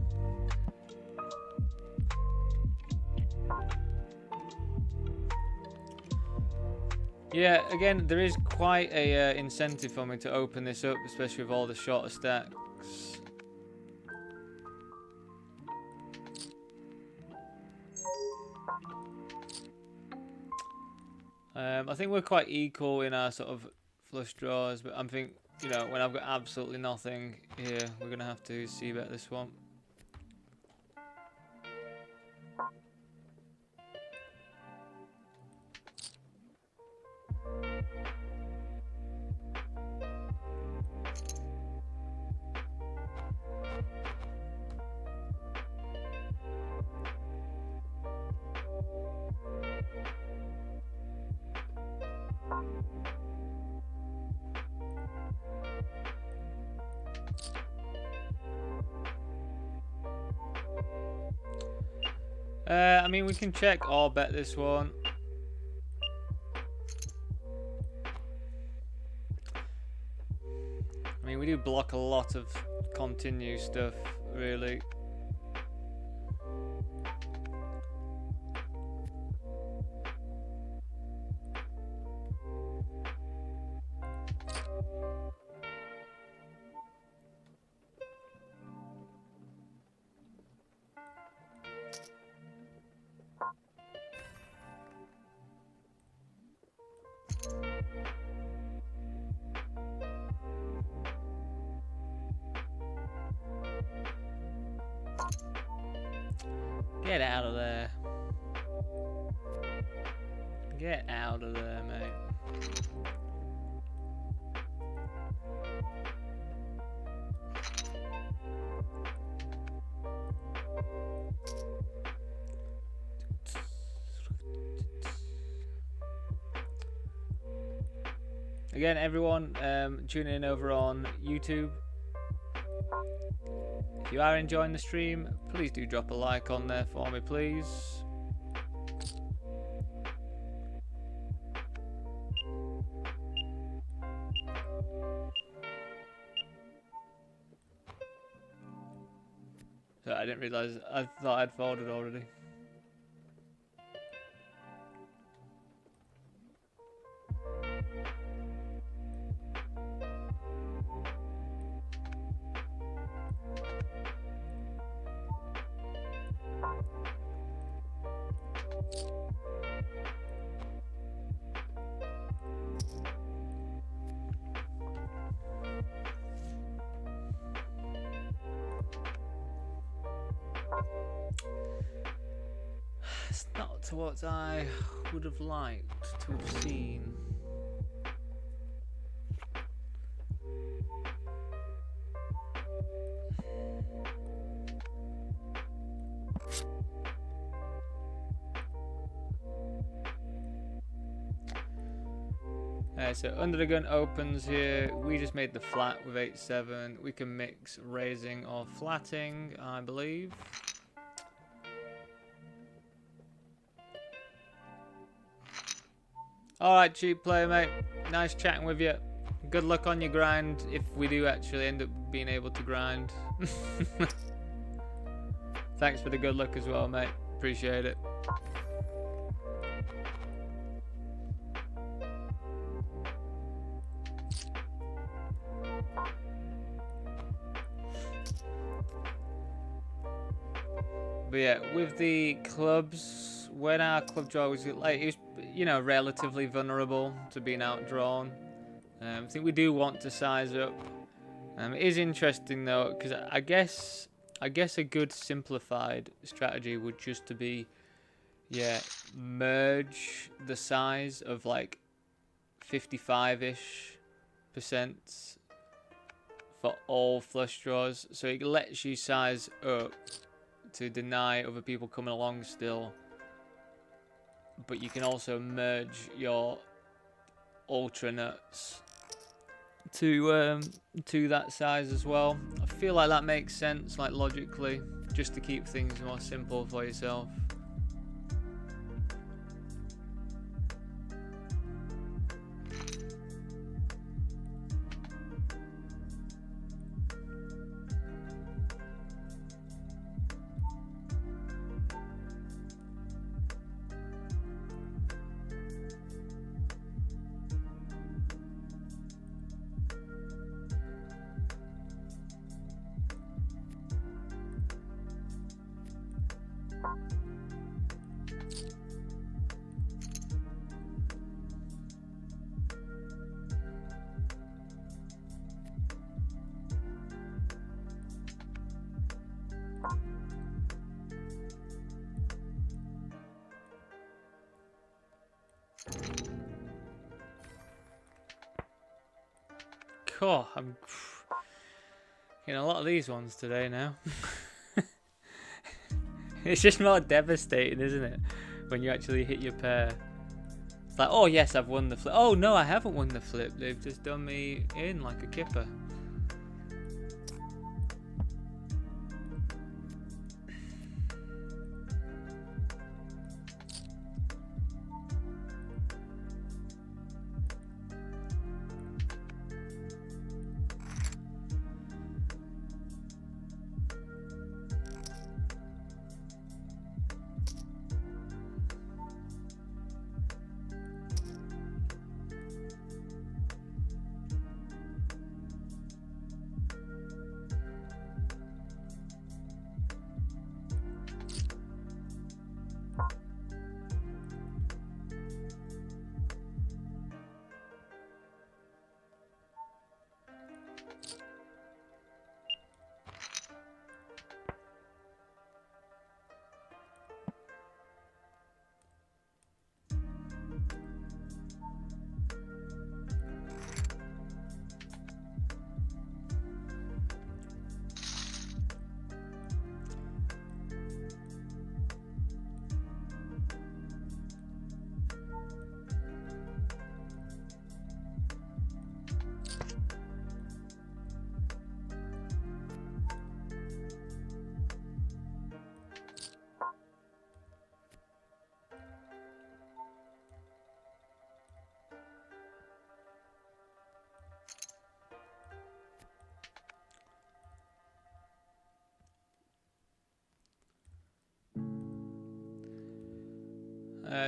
Yeah, again, there is quite a incentive for me to open this up, especially with all the shorter stacks. I think we're quite equal in our sort of flush draws, but I think, you know, when I've got absolutely nothing here, we're going to have to see bet this one. I mean, we can check or bet this one. I mean, we do block a lot of continue stuff, really. Get out of there. Get out of there, mate. Again, everyone tuning in over on YouTube. If you are enjoying the stream, please do drop a like on there for me, please. So I didn't realise, I thought I'd folded already. It's not to what I would have liked to have seen. So under the gun opens here. We just made the flat with 8-7. We can mix raising or flatting, I believe. Alright, cheap player, mate. Nice chatting with you. Good luck on your grind if we do actually end up being able to grind. Thanks for the good luck as well, mate. Appreciate it. But yeah, with the clubs, when our club draw was like, it was, you know, relatively vulnerable to being outdrawn. I think we do want to size up. It is interesting though, because I guess a good simplified strategy would just to be, yeah, merge the size of like 55-ish% for all flush draws, so it lets you size up to deny other people coming along still, but you can also merge your ultra nuts to that size as well. I feel like that makes sense, like logically, just to keep things more simple for yourself. Oh, I'm getting a lot of these ones today now. It's just more devastating, isn't it? When you actually hit your pair. It's like, oh yes, I've won the flip. Oh no, I haven't won the flip. They've just done me in like a kipper.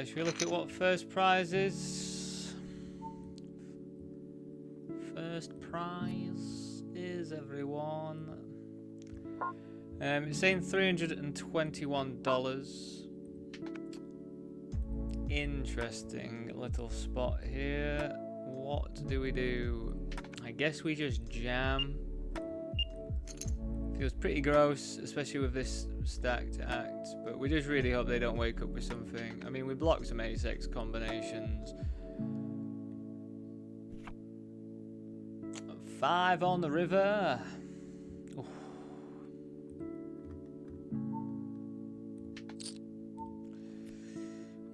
Should we look at what first prize is? First prize is, everyone. It's saying $321. Interesting little spot here. What do we do? I guess we just jam. Feels pretty gross, especially with this stacked act, but we just really hope they don't wake up with something. I mean, we blocked some ace-x combinations. 5 on the river. Oof.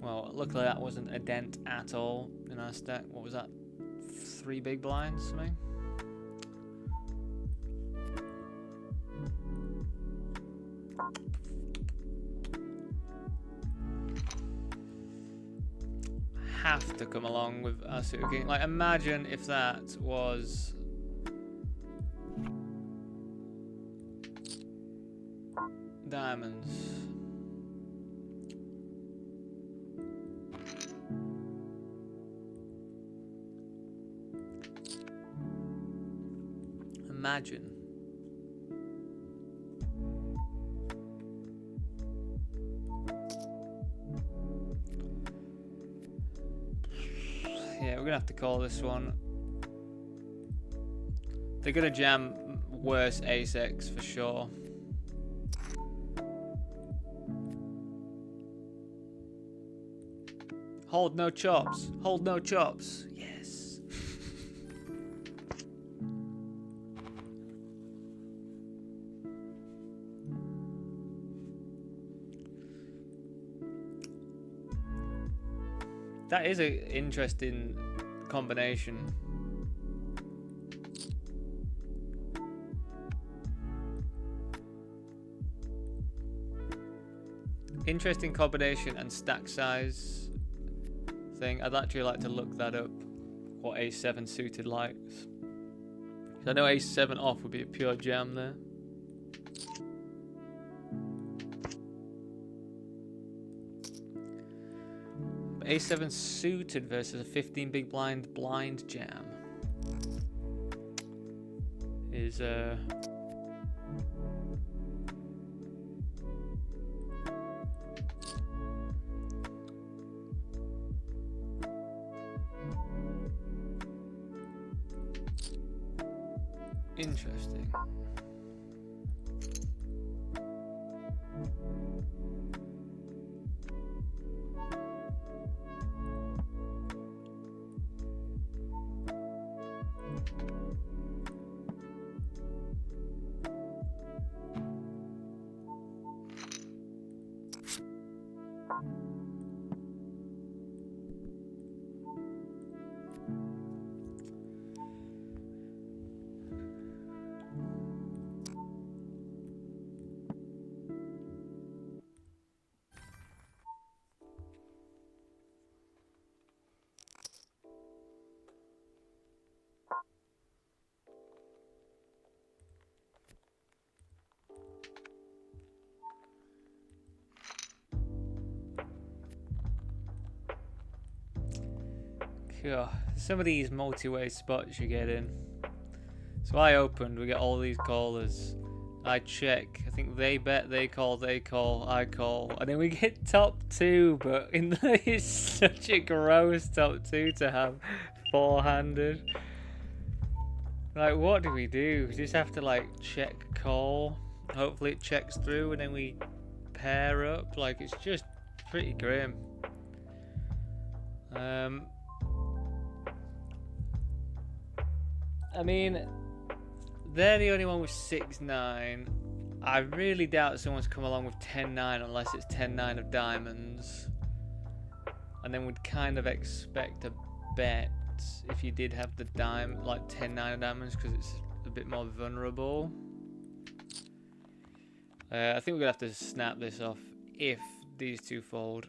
Well, luckily that wasn't a dent at all in our stack. What was that? 3 big blinds, something? Have to come along with our suited king. Like, imagine if that was diamonds. Imagine. Yeah, we're gonna have to call this one. They're gonna jam worse ace-x for sure. Hold no chops. Hold no chops. Yes. That is an interesting combination. Interesting combination and stack size thing. I'd actually like to look that up. What ace-7 suited likes. I know ace-7 off would be a pure jam there. A7 suited versus a 15 big blind jam is interesting. God, some of these multi-way spots you get in. So I opened, we get all these callers. I check, I think they bet, they call, I call. And then we get top 2, but it's such a gross top 2 to have 4-handed. Like, what do? We just have to, like, check call. Hopefully it checks through and then we pair up. Like, it's just pretty grim. I mean, they're the only one with 6-9. I really doubt someone's come along with 10-9 unless it's 10-9 of diamonds. And then we'd kind of expect a bet if you did have the like 10-9 of diamonds, because it's a bit more vulnerable. I think we're gonna have to snap this off if these two fold.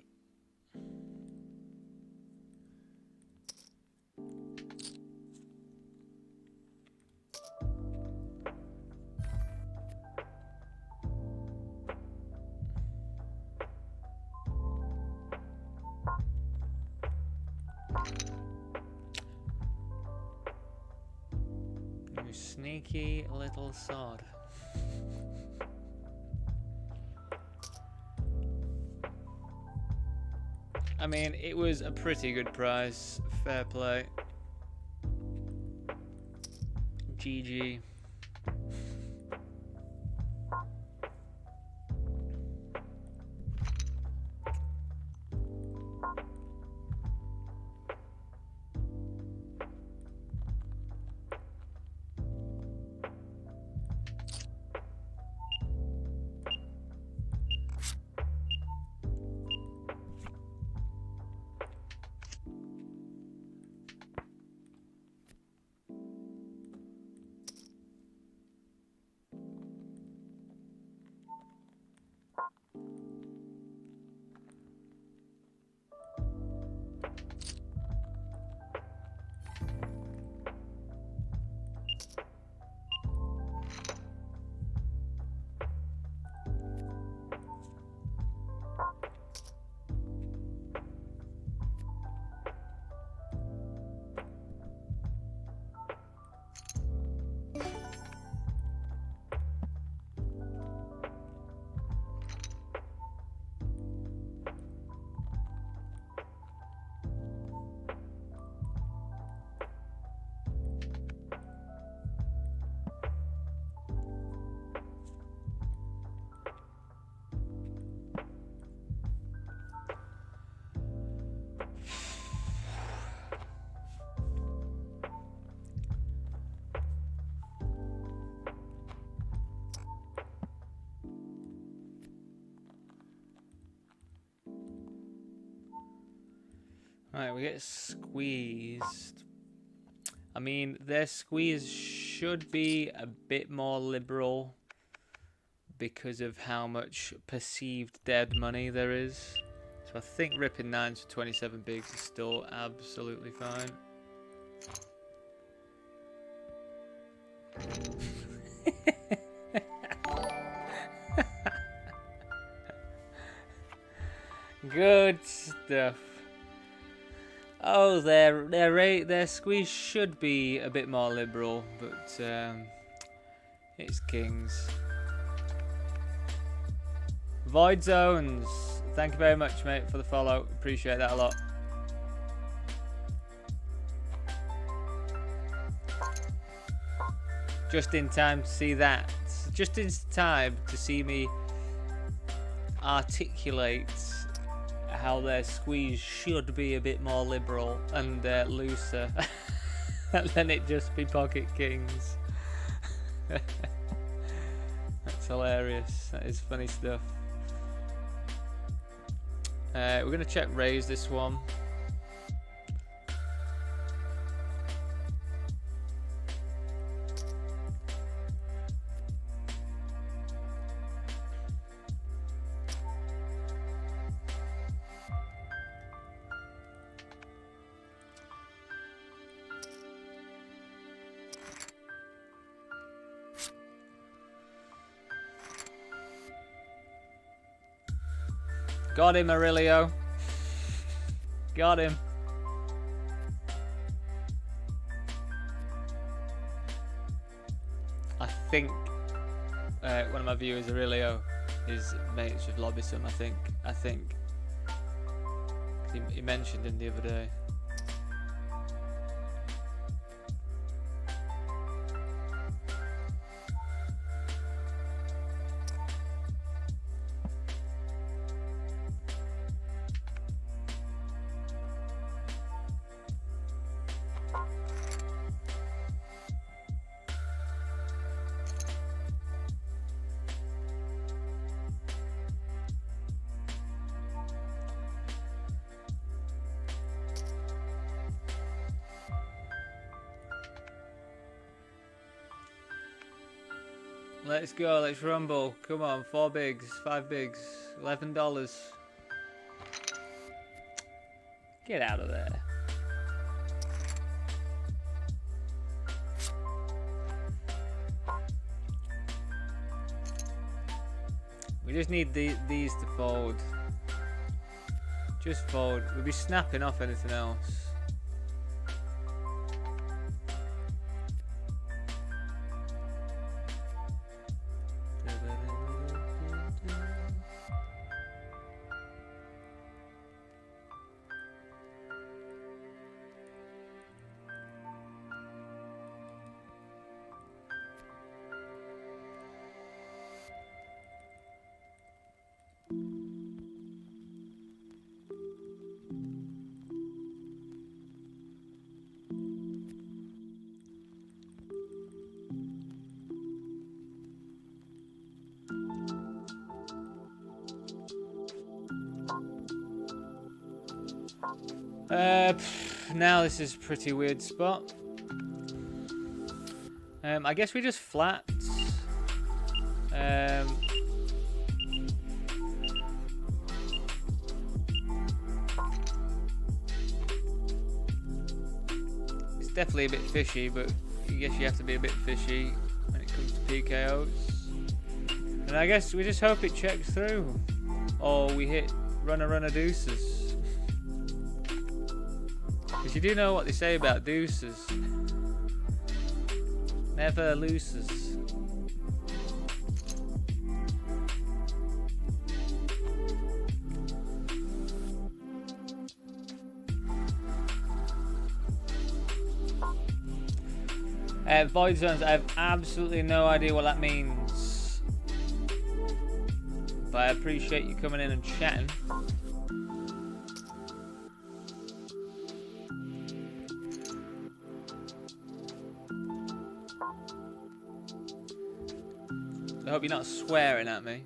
You sneaky little sod. I mean, it was a pretty good price. Fair play. GG. Right, we get squeezed. I mean, their squeeze should be a bit more liberal because of how much perceived dead money there is. So I think ripping 9s for 27 bigs is still absolutely fine. Good stuff. Oh, their squeeze should be a bit more liberal, but it's kings. Void Zones, thank you very much, mate, for the follow. Appreciate that a lot. Just in time to see that. Just in time to see me articulate how their squeeze should be a bit more liberal and looser. And then it just be pocket kings. That's hilarious. That is funny stuff. We're going to check raise this one. Got him, Aurelio. Got him. I think one of my viewers, Aurelio, is mates with Lobbysome. I think he mentioned him the other day. Let's go, let's rumble. Come on, 4 bigs, 5 bigs, $11. Get out of there. We just need these to fold. Just fold. We'll be snapping off anything else. Now this is a pretty weird spot. I guess we just flat. It's definitely a bit fishy, but I guess you have to be a bit fishy when it comes to PKOs. And I guess we just hope it checks through, or we hit runner deuces. Because you do know what they say about deuces. Never loses. Void zones, I have absolutely no idea what that means. But I appreciate you coming in and chatting. I hope you're not swearing at me.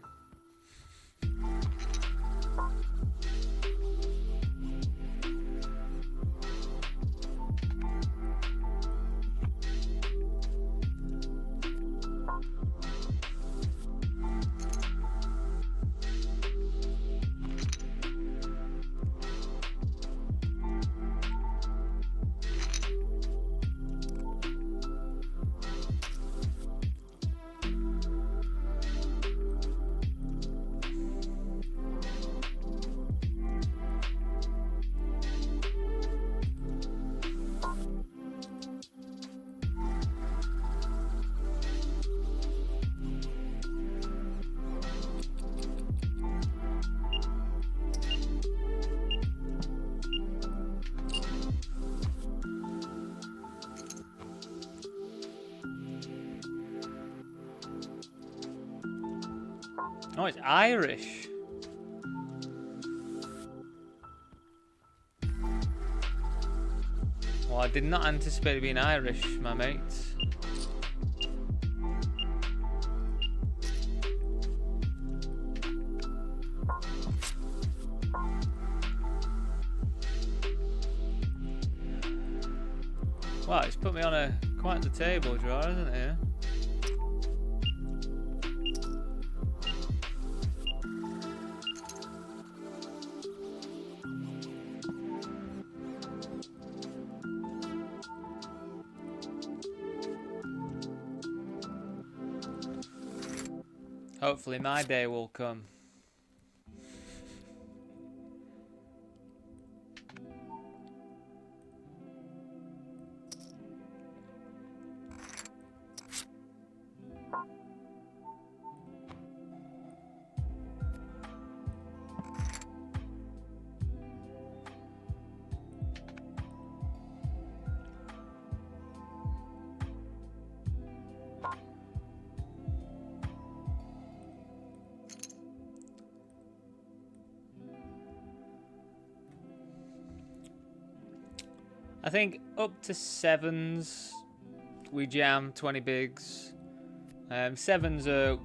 Oh, it's Irish. Well, I did not anticipate it being Irish, my mates. Wow, it's put me on quite the table draw, isn't it? Hopefully my day will come. think up to 7s, we jam 20 bigs. 7s are,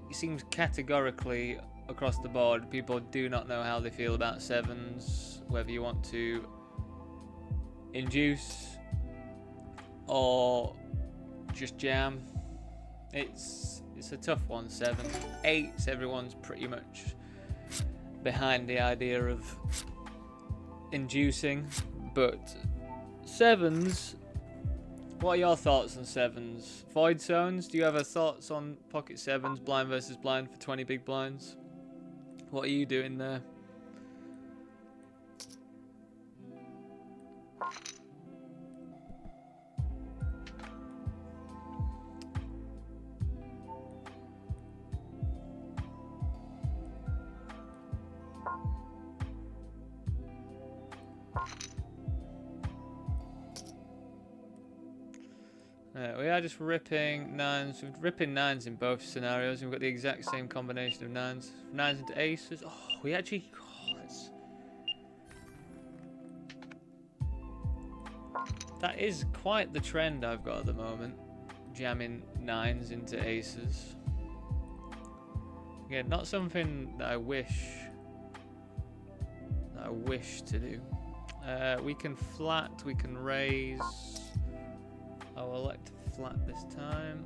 it seems categorically across the board, people do not know how they feel about 7s, whether you want to induce or just jam. It's a tough one. 7, 8s, everyone's pretty much behind the idea of inducing, but 7s, what are your thoughts on 7s? Void zones, do you have a thoughts on pocket 7s, blind versus blind for 20 big blinds? What are you doing there? We are just ripping 9s. We're ripping 9s in both scenarios. We've got the exact same combination of 9s. 9s into aces. Oh, we actually... that is quite the trend I've got at the moment. Jamming 9s into aces. Again, not something that I wish to do. We can flat, we can raise. I will elect flat this time.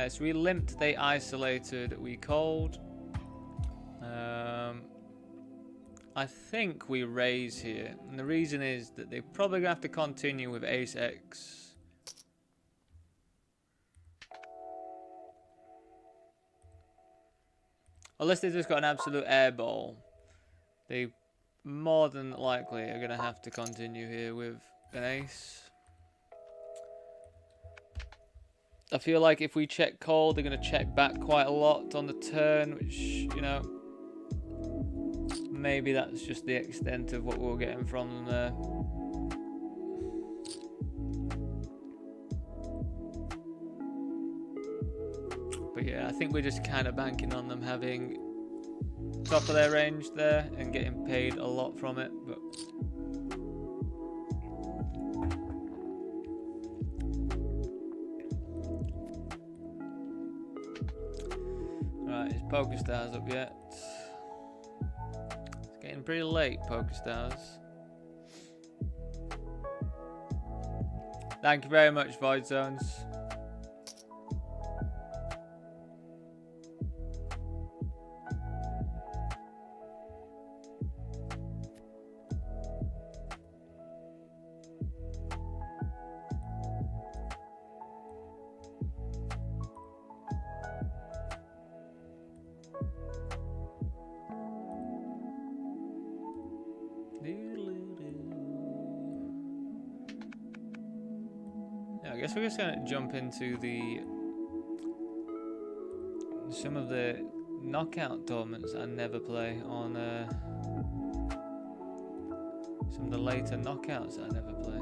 So we limped, they isolated, we called. I think we raise here, and the reason is that they're probably going to have to continue with ace X. Unless they've just got an absolute airball, they more than likely are going to have to continue here with an ace. I feel like if we check call, they're going to check back quite a lot on the turn, which, you know, maybe that's just the extent of what we're getting from them there. But yeah, I think we're just kind of banking on them having top of their range there and getting paid a lot from it. But right, is Poker Stars up yet? It's getting pretty late, Poker Stars. Thank you very much, Void Zones. I guess we're just gonna jump into some of the knockout tournaments I never play on some of the later knockouts that I never play.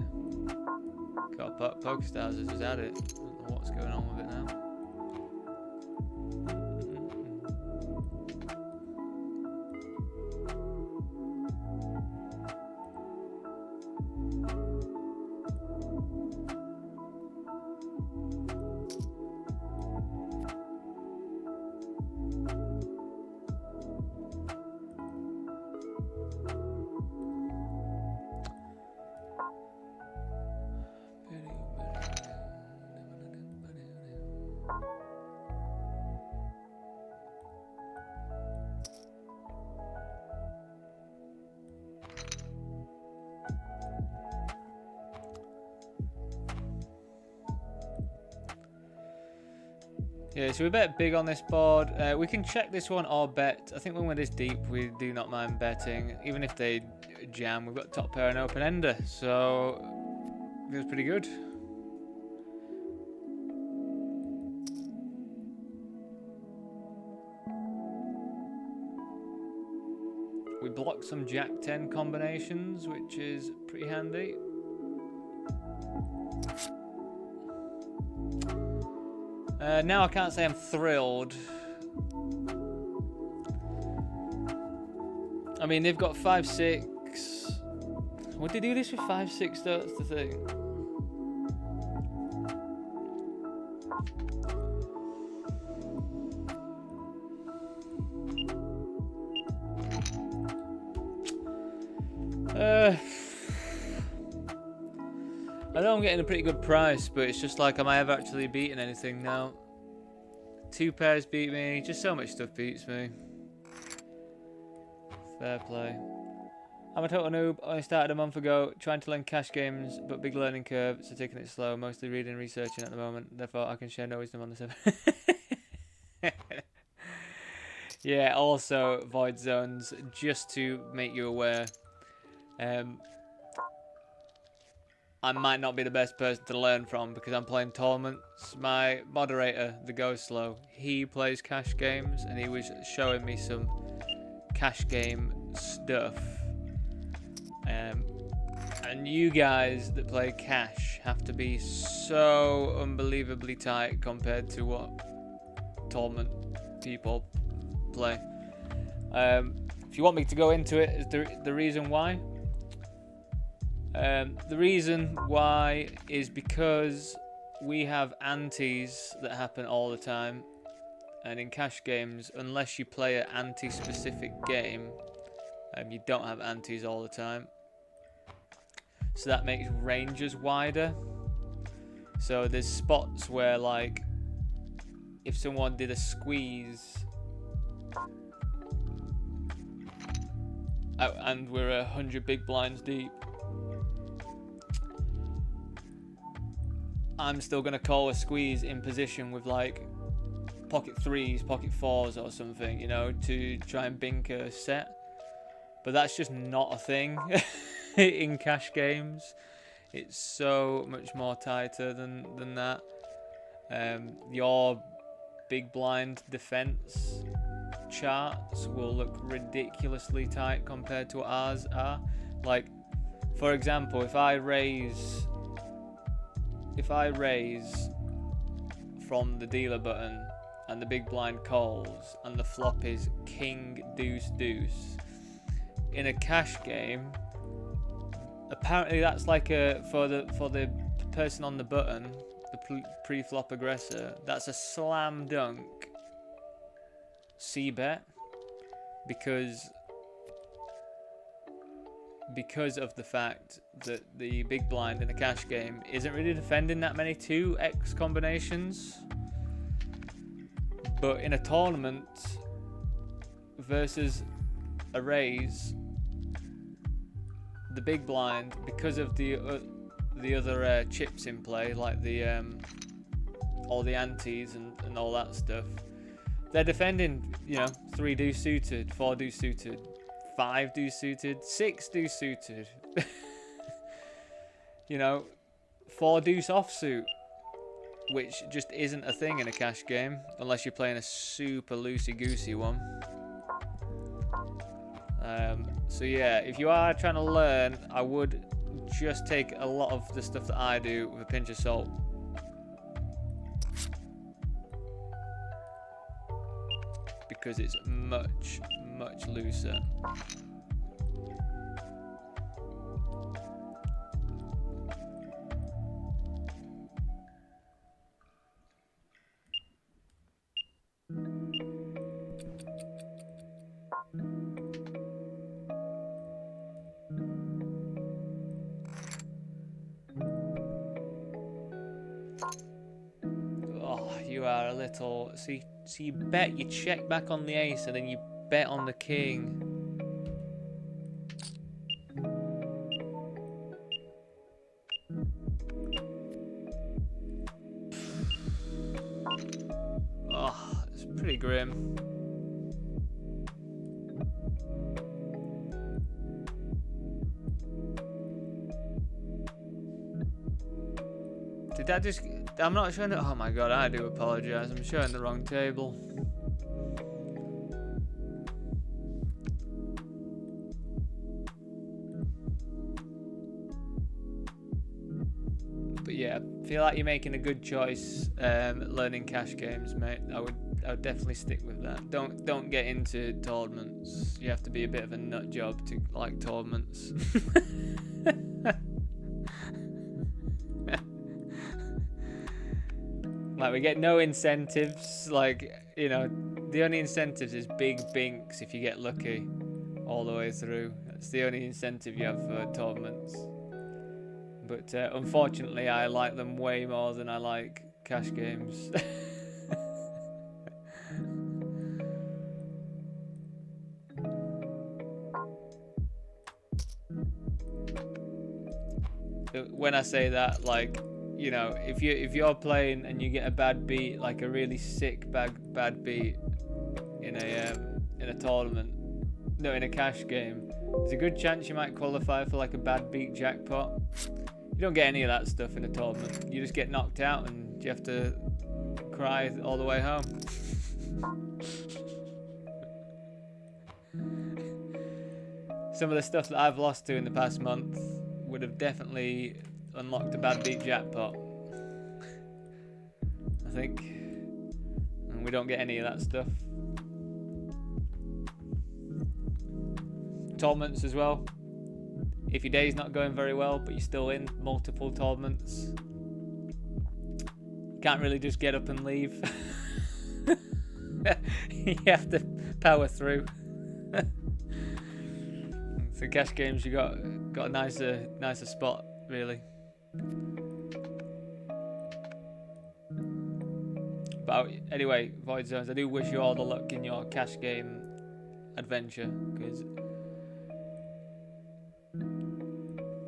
God, PokerStars has just had it. I don't know what's going on with it now. Yeah, so we bet big on this board. We can check this one or bet. I think when we're this deep, we do not mind betting. Even if they jam, we've got top pair and open ender. So Feels pretty good. We block some Jack 10 combinations, which is pretty handy. Now I can't say I'm thrilled. I mean, they've got 5-6. Would they do this with 5-6 though? That's the thing. I know I'm getting a pretty good price, but it's just like, am I ever actually beating anything now? 2 pairs beat me, just so much stuff beats me. Fair play. I'm a total noob, only started a month ago, trying to learn cash games, but big learning curve, so taking it slow, mostly reading and researching at the moment, therefore I can share no wisdom on the server. Yeah, also, Void Zones, just to make you aware, I might not be the best person to learn from because I'm playing tournaments. My moderator, the Go Slow, he plays cash games and he was showing me some cash game stuff. And you guys that play cash have to be so unbelievably tight compared to what tournament people play. If you want me to go into it, is the reason why? The reason why is because we have antes that happen all the time, and in cash games, unless you play an anti-specific game, you don't have antes all the time. So that makes ranges wider. So there's spots where, like, if someone did a squeeze and we're 100 big blinds deep, I'm still going to call a squeeze in position with like pocket 3s, pocket 4s or something, you know, to try and bink a set. But that's just not a thing in cash games. It's so much more tighter than that. Your big blind defense charts will look ridiculously tight compared to what ours are. Like, for example, if I raise from the dealer button and the big blind calls and the flop is king deuce deuce, in a cash game, apparently that's like a for the person on the button, the pre-flop aggressor, that's a slam dunk c-bet because of the fact that the big blind in a cash game isn't really defending that many 2x combinations. But in a tournament versus a raise, the big blind, because of the other chips in play, like the all the antes and all that stuff, they're defending, you know, 3 deuce suited, 4 deuce suited, 5 deuce suited, 6 deuce suited, you know, 4 deuce offsuit, which just isn't a thing in a cash game unless you're playing a super loosey-goosey one. So yeah, if you are trying to learn, I would just take a lot of the stuff that I do with a pinch of salt. Because it's much, much looser. Oh, you are a little... See, you bet, you check back on the ace and then you bet on the king. Oh, it's pretty grim. Did that just... I'm not showing it... Oh my god, I do apologise. I'm showing the wrong table. But yeah, I feel like you're making a good choice learning cash games, mate. I would definitely stick with that. Don't get into tournaments. You have to be a bit of a nut job to like tournaments. Like, we get no incentives. Like, you know, the only incentives is big binks if you get lucky all the way through. That's the only incentive you have for tournaments. But unfortunately, I like them way more than I like cash games. When I say that, like, you know, if you're playing and you get a bad beat, like a really sick bad beat in a tournament, no, in a cash game, there's a good chance you might qualify for like a bad beat jackpot. You don't get any of that stuff in a tournament. You just get knocked out and you have to cry all the way home. Some of the stuff that I've lost to in the past month would have definitely unlocked a bad beat jackpot, I think. And we don't get any of that stuff. Tournaments as well. If your day's not going very well, but you're still in multiple tournaments, you can't really just get up and leave. You have to power through. So cash games, you got a nicer spot, really. But anyway, Void Zones, I do wish you all the luck in your cash game adventure, because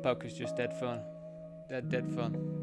poker's just dead fun. Dead fun.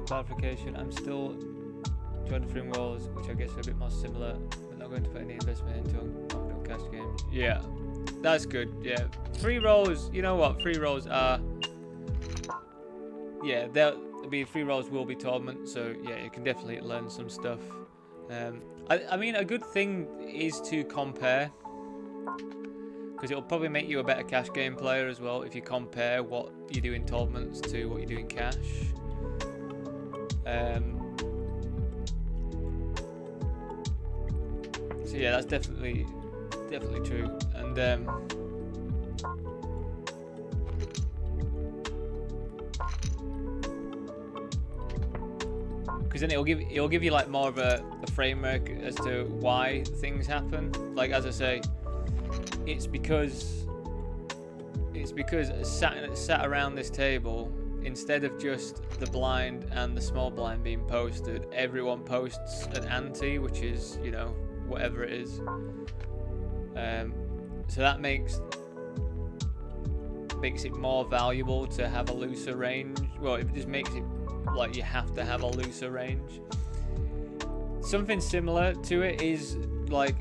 Clarification, I'm still joining free roles, which I guess are a bit more similar, but not going to put any investment into on cash games. Yeah, that's good. Yeah, free rolls, you know what, free rolls are, yeah, there'll be free rolls will be tournaments, so yeah, you can definitely learn some stuff. I mean, a good thing is to compare, because it'll probably make you a better cash game player as well if you compare what you do in tournaments to what you do in cash. So yeah, that's definitely true, and because then it'll give you like more of a framework as to why things happen. Like, as I say, it's because sat around this table, instead of just the blind and the small blind being posted, everyone posts an ante, which is, you know, whatever it is. So that makes it more valuable to have a looser range, well, it just makes it like you have to have a looser range. Something similar to it is like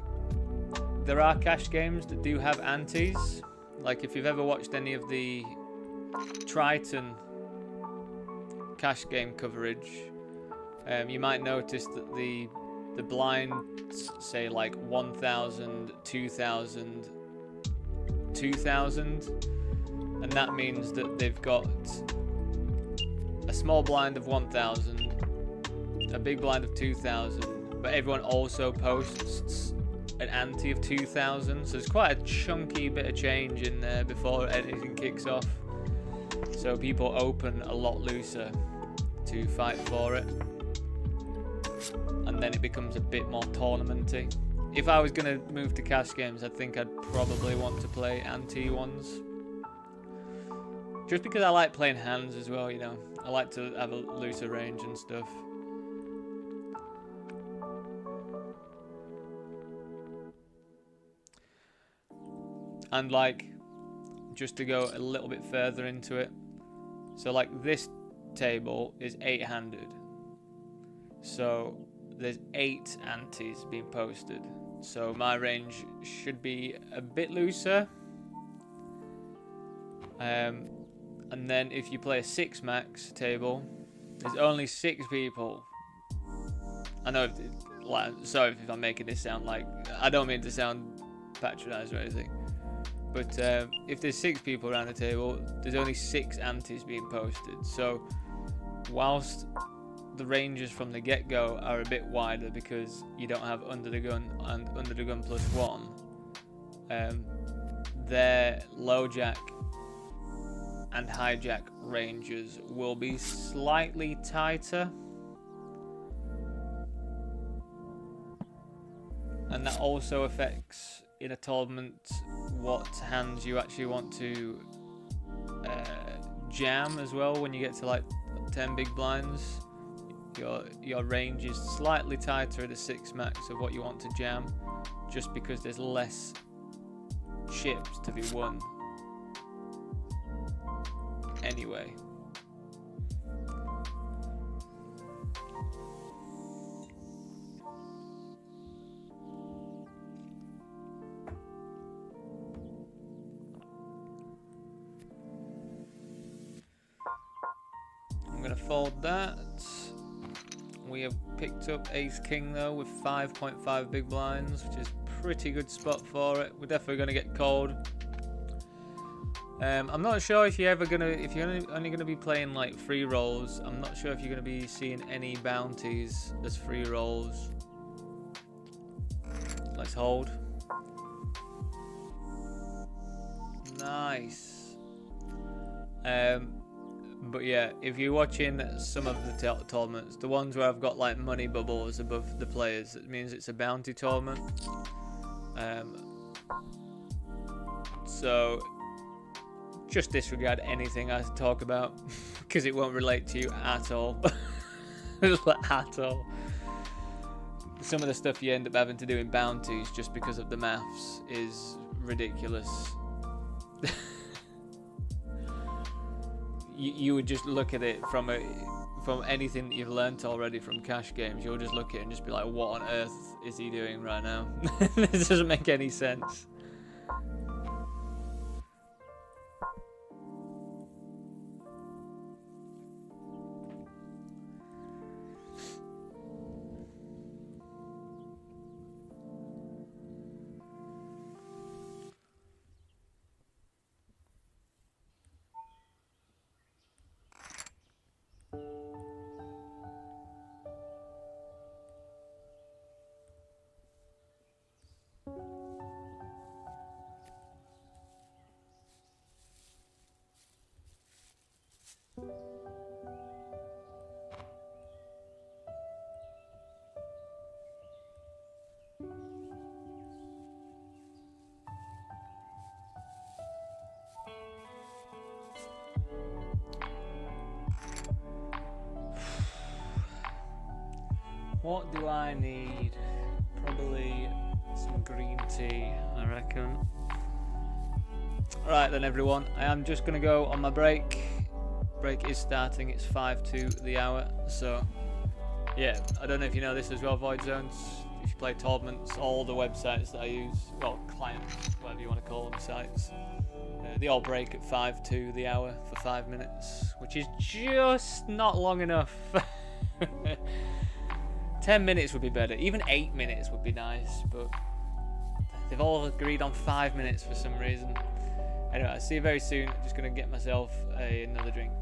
there are cash games that do have antes. Like if you've ever watched any of the Triton cash game coverage, you might notice that the blinds say like 1,000, 2,000, 2,000, and that means that they've got a small blind of 1,000, a big blind of 2,000, but everyone also posts an ante of 2,000, so it's quite a chunky bit of change in there before anything kicks off. So people open a lot looser to fight for it, and then it becomes a bit more tournamenty. If I was going to move to cash games, I think I'd probably want to play ante ones. Just because I like playing hands as well, you know. I like to have a looser range and stuff. And like, just to go a little bit further into it. So like this table is 8-handed. So there's 8 antes being posted. So my range should be a bit looser. And then if you play a 6 max table, there's only 6 people. I know, sorry if I'm making this sound like, I don't mean to sound patronized or anything. But if there's 6 people around the table, there's only 6 antes being posted. So whilst the ranges from the get-go are a bit wider because you don't have under the gun and under the gun plus 1, their low jack and hijack ranges will be slightly tighter, and that also affects in a tournament what hands you actually want to jam as well. When you get to like 10 big blinds, your range is slightly tighter at a 6 max of what you want to jam, just because there's less chips to be won anyway. I'm going to fold that. We have picked up Ace King though with 5.5 big blinds, which is a pretty good spot for it. We're definitely going to get called. I'm not sure if you're only gonna be playing like free rolls. I'm not sure if you're gonna be seeing any bounties as free rolls. Let's hold. Nice. But yeah, if you're watching some of the tournaments, the ones where I've got like money bubbles above the players, it means it's a bounty tournament. So just disregard anything I talk about because it won't relate to you at all. At all. Some of the stuff you end up having to do in bounties just because of the maths is ridiculous. You would just look at it from anything that you've learnt already from cash games. You'll just look at it and just be like, what on earth is he doing right now? This doesn't make any sense. What do I need? Probably some green tea, I reckon. Right then everyone, I am just going to go on my break. break is starting. It's 5 to the hour. So yeah, I don't know if you know this as well, Void Zones. If you play tournaments, all the websites that I use, well, clients, whatever you want to call them, sites, they all break at 5 to the hour for 5 minutes, which is just not long enough. 10 minutes would be better. Even 8 minutes would be nice, but they've all agreed on 5 minutes for some reason. Anyway, I'll see you very soon. I'm just going to get myself another drink.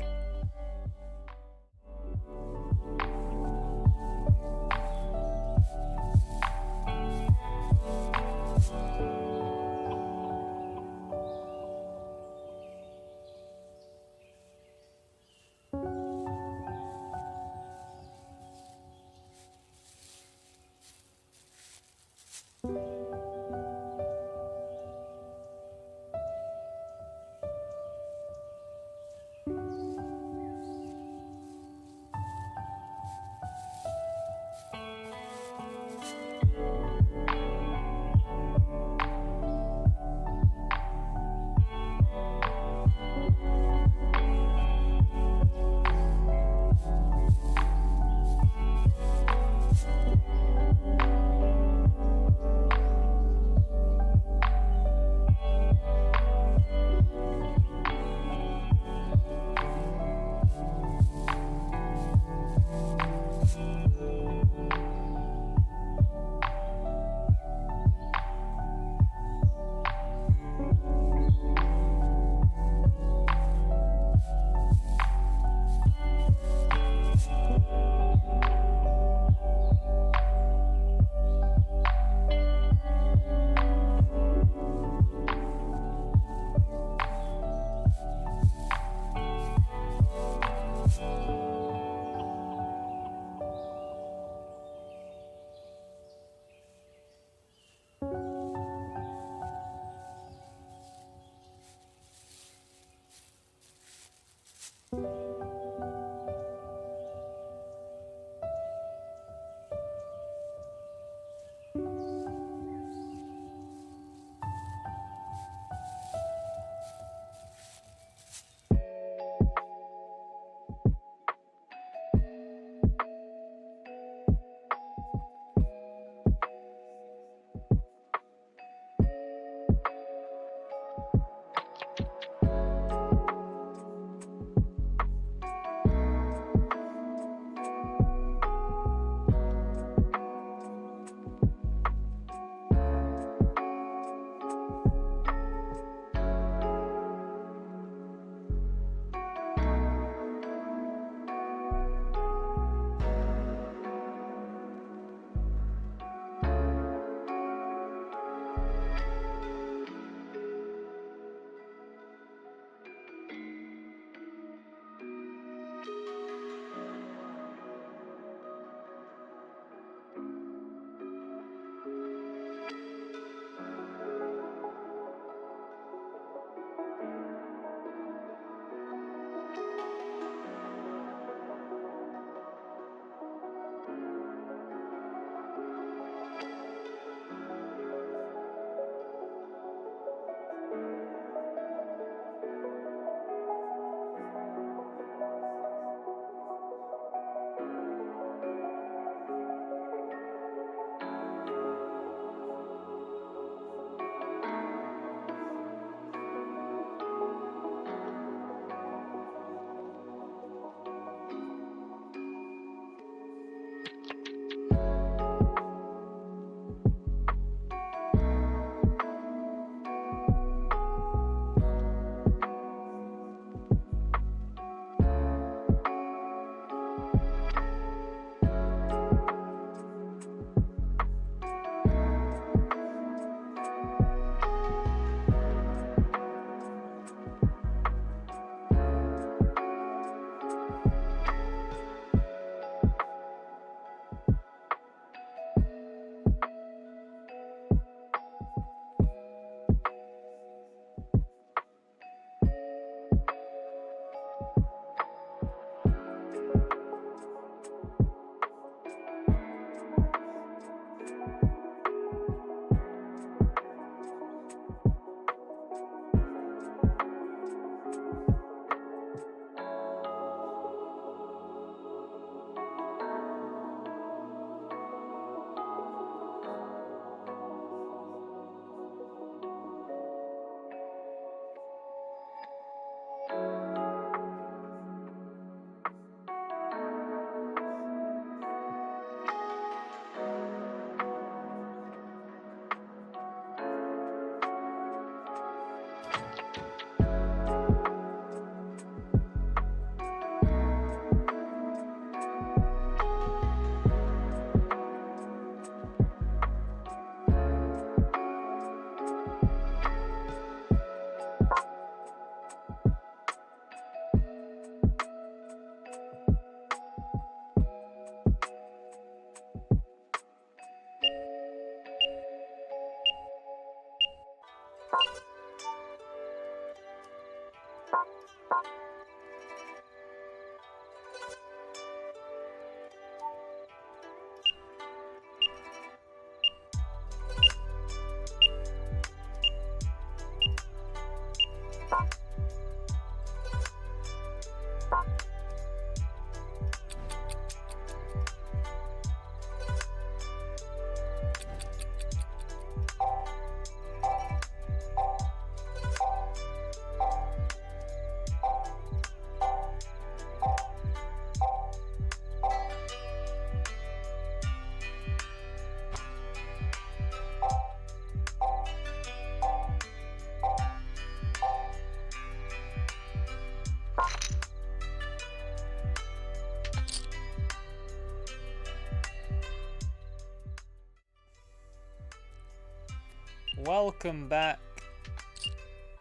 Welcome back,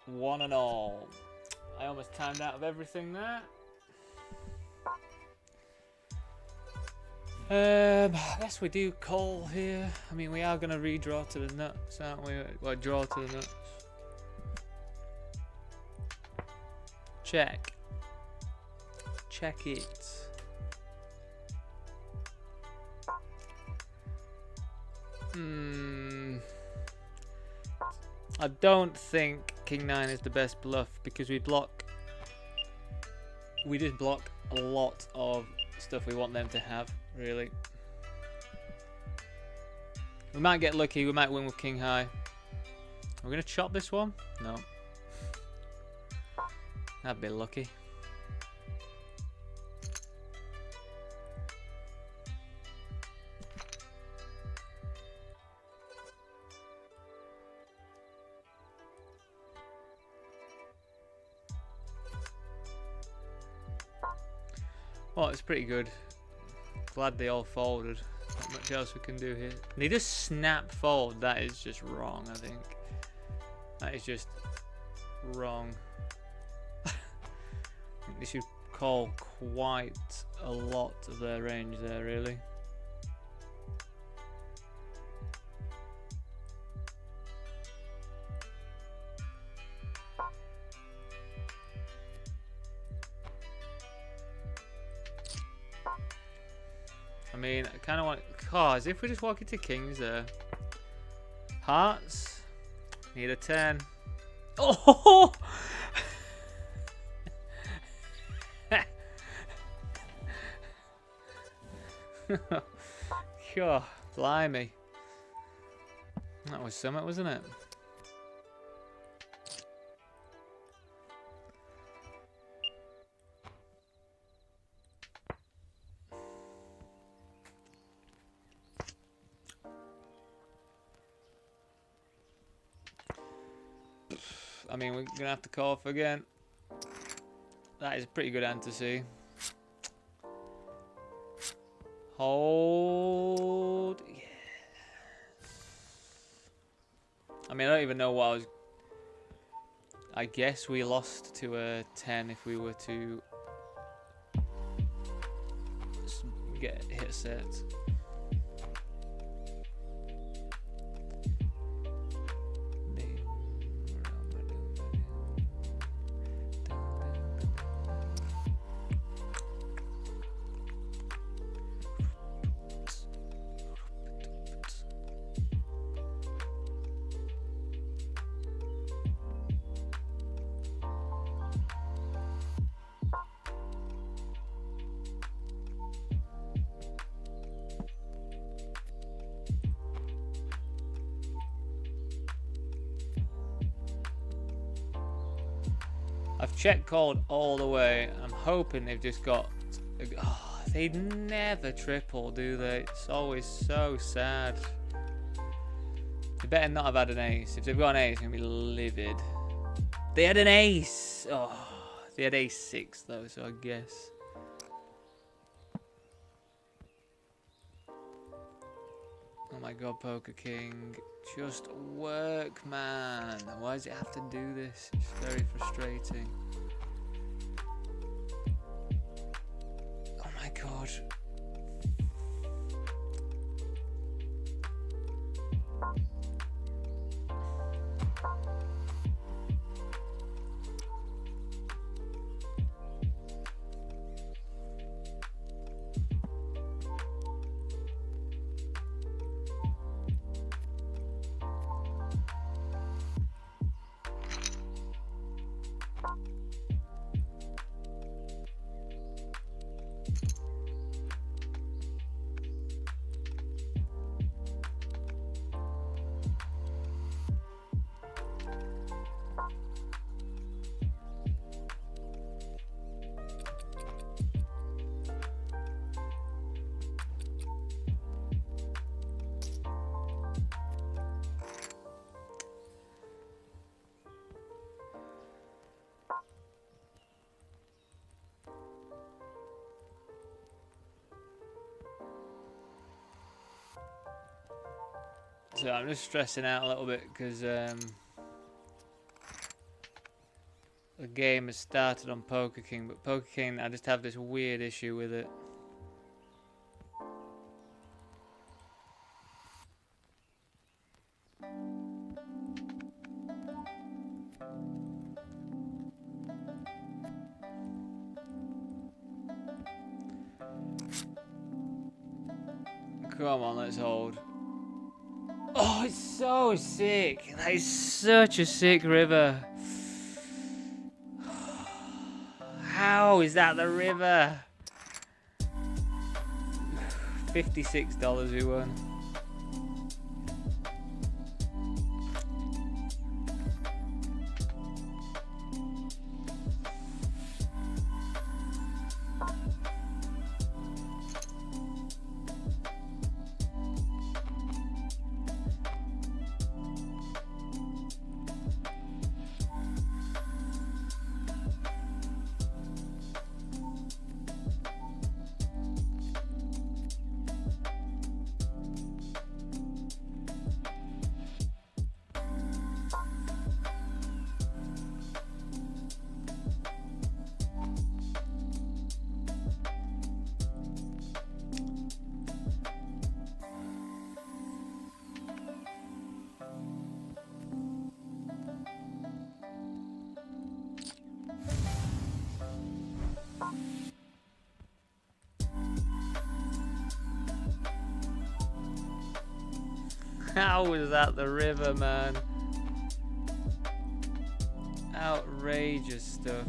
one and all. I almost timed out of everything there. I guess we do call here. I mean, we are going to redraw to the nuts, aren't we? Well, draw to the nuts. Check. Check it. I don't think King 9 is the best bluff because we just block a lot of stuff we want them to have, really. We might get lucky, we might win with King High. We're gonna chop this one? No. That'd be lucky. Well, it's pretty good. Glad they all folded. Not much else we can do here. They just snap fold. That is just wrong, I think. That is just wrong. I think they should call quite a lot of their range there, really. I mean, I kind of want cards. If we just walk into kings there, hearts, need a 10. Oh! God, blimey. That was something, wasn't it? I mean, we're gonna have to call off again. That is a pretty good hand to see. Hold. Yeah. I mean, I don't even know what I was. I guess we lost to a 10 if we were to get hit set. I've check called all the way. I'm hoping they've just got. Oh, they never triple, do they? It's always so sad. They better not have had an ace. If they've got an ace, it's gonna be livid. They had an ace. Oh, they had ace 6 though, so I guess. Oh my god, Poker King. Just work, man. Why does it have to do this? It's very frustrating. Oh my god. So I'm just stressing out a little bit because the game has started on Poker King, but Poker King, I just have this weird issue with it. Come on, let's hold. Oh, it's so sick. That is such a sick river. How is that the river? $56 we won. How is that the river, man? Outrageous stuff.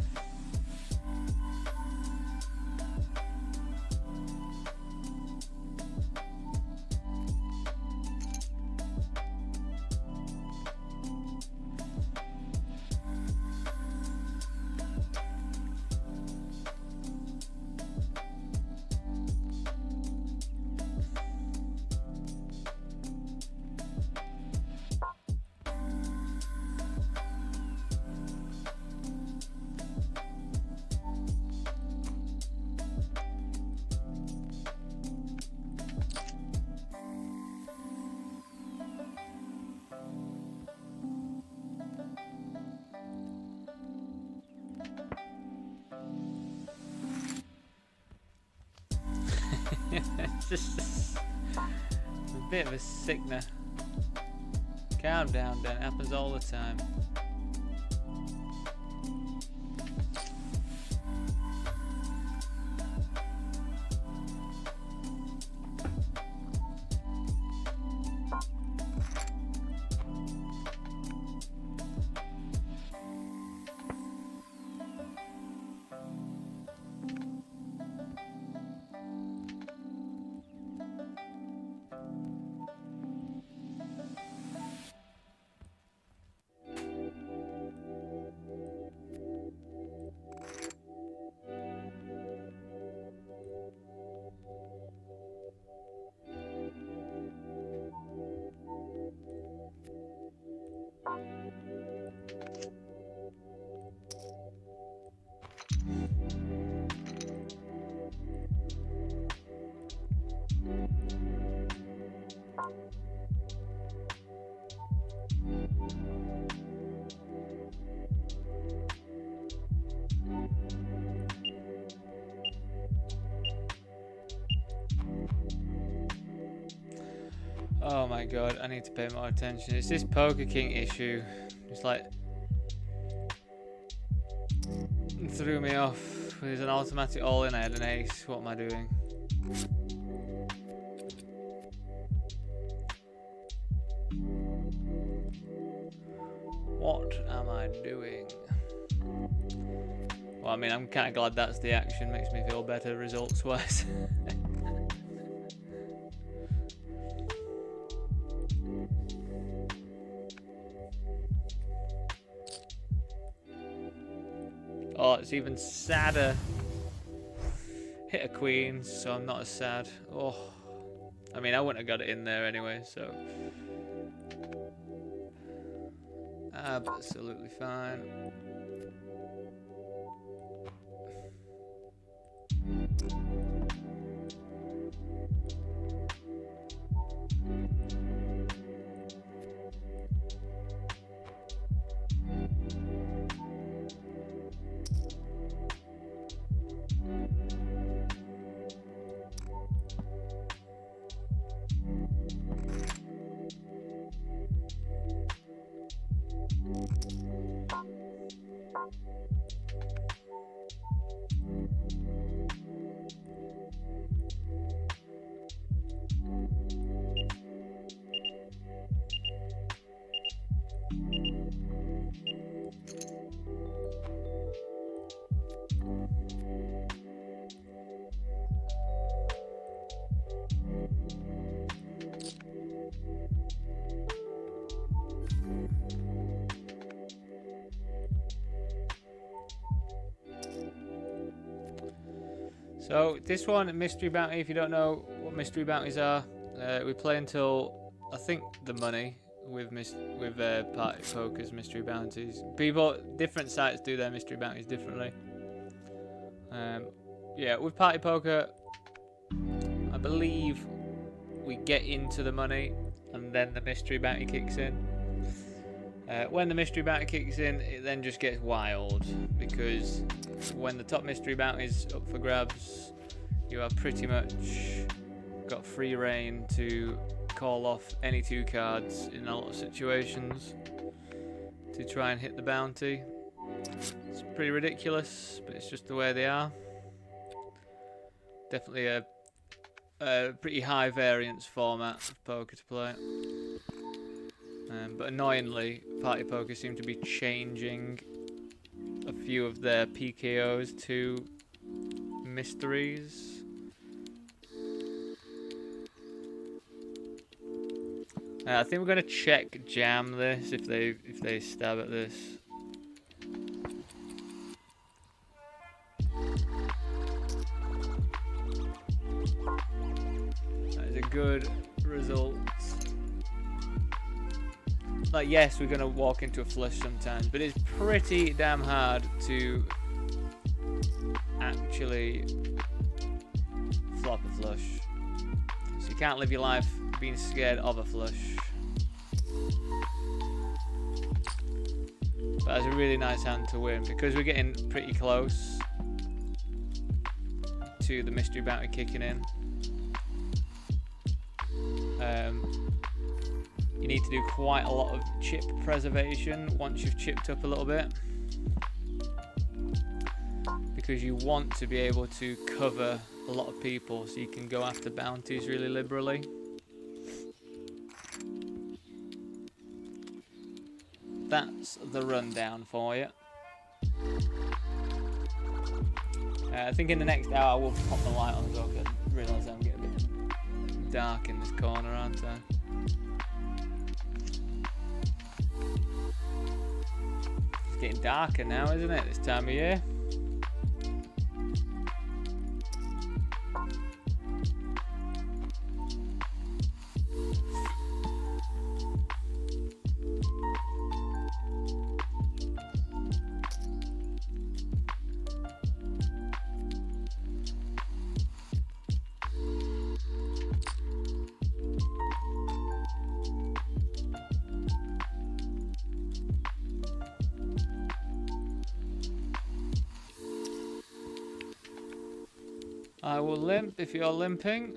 It's just a bit of a sickener. Calm down, Dan. It happens all the time. Oh my god, I need to pay more attention. It's this Poker King issue. It's like it threw me off. There's an automatic all-in, I had an ace. What am I doing? What am I doing? Well, I mean, I'm kind of glad that's the action. Makes me feel better results-wise. Oh, it's even sadder. Hit a queen, so I'm not as sad. Oh, I mean, I wouldn't have got it in there anyway, so absolutely fine. So this one, Mystery Bounty, if you don't know what Mystery Bounties are, we play until, I think, the money with Party Poker's Mystery Bounties. Different sites do their Mystery Bounties differently. Yeah, with Party Poker, I believe we get into the money and then the Mystery Bounty kicks in. When the Mystery Bounty kicks in, it then just gets wild, because when the top Mystery Bounty is up for grabs, you have pretty much got free reign to call off any 2 cards in a lot of situations to try and hit the bounty. It's pretty ridiculous, but it's just the way they are. Definitely a pretty high variance format of poker to play. But annoyingly, Party Poker seem to be changing a few of their PKOs to mysteries. I think we're gonna check jam this if they stab at this. That is a good result. Like, yes, we're gonna walk into a flush sometimes, but it's pretty damn hard to actually flop a flush. So you can't live your life being scared of a flush. But that's a really nice hand to win, because we're getting pretty close to the Mystery Bounty kicking in. You need to do quite a lot of chip preservation once you've chipped up a little bit, because you want to be able to cover a lot of people so you can go after bounties really liberally. That's the rundown for you. I think in the next hour I will pop the light on, so I can realise I'm getting a bit dark in this corner, aren't I? It's getting darker now, isn't it, this time of year? I will limp if you're limping.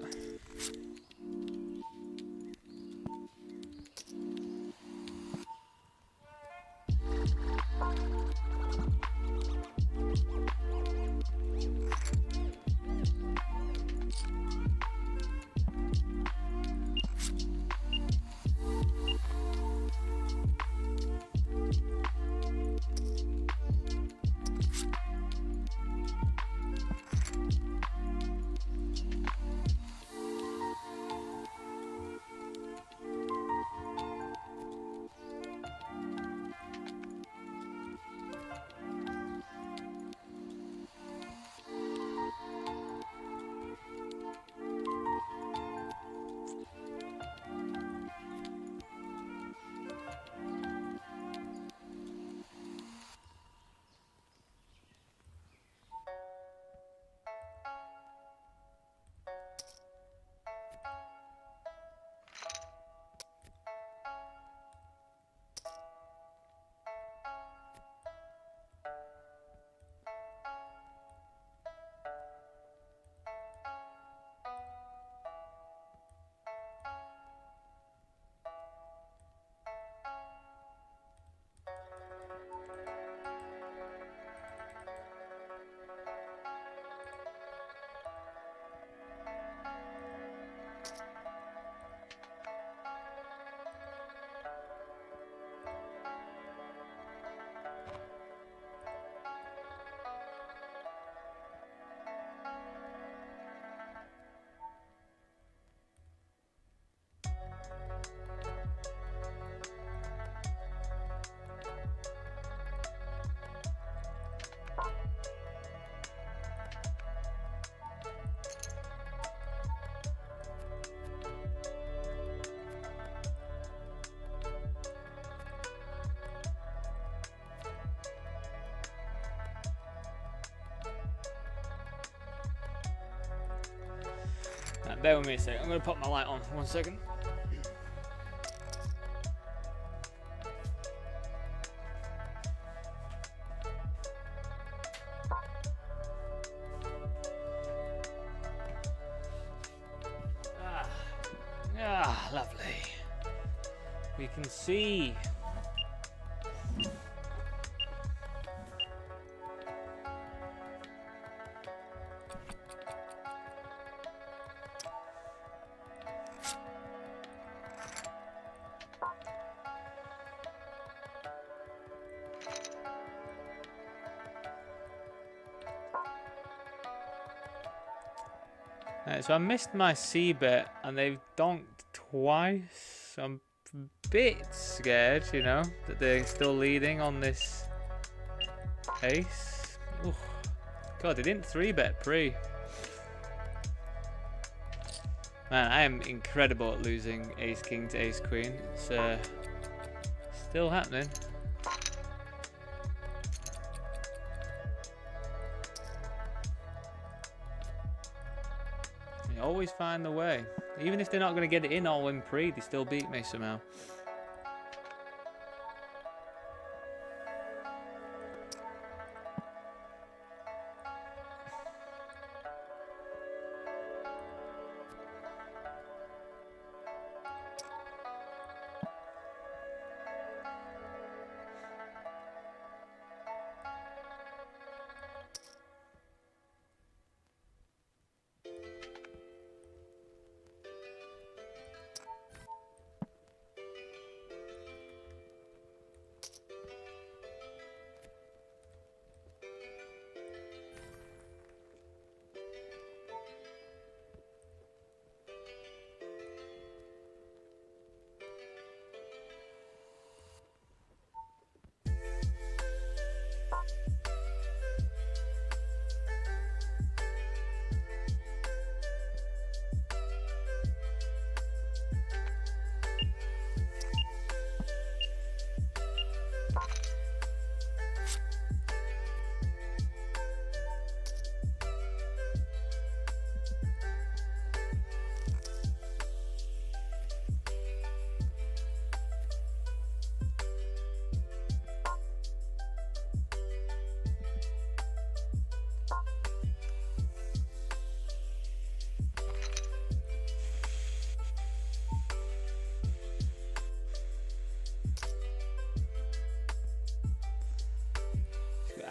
Right, bear with me a second. I'm going to pop my light on. 1 second. Ah, lovely. We can see. So I missed my C bet and they've donked twice. So I'm a bit scared, you know, that they're still leading on this ace. Ooh. God, they didn't 3-bet pre. Man, I am incredible at losing ace king to ace queen. It's still happening. They always find the way. Even if they're not going to get it in all in pre, they still beat me somehow.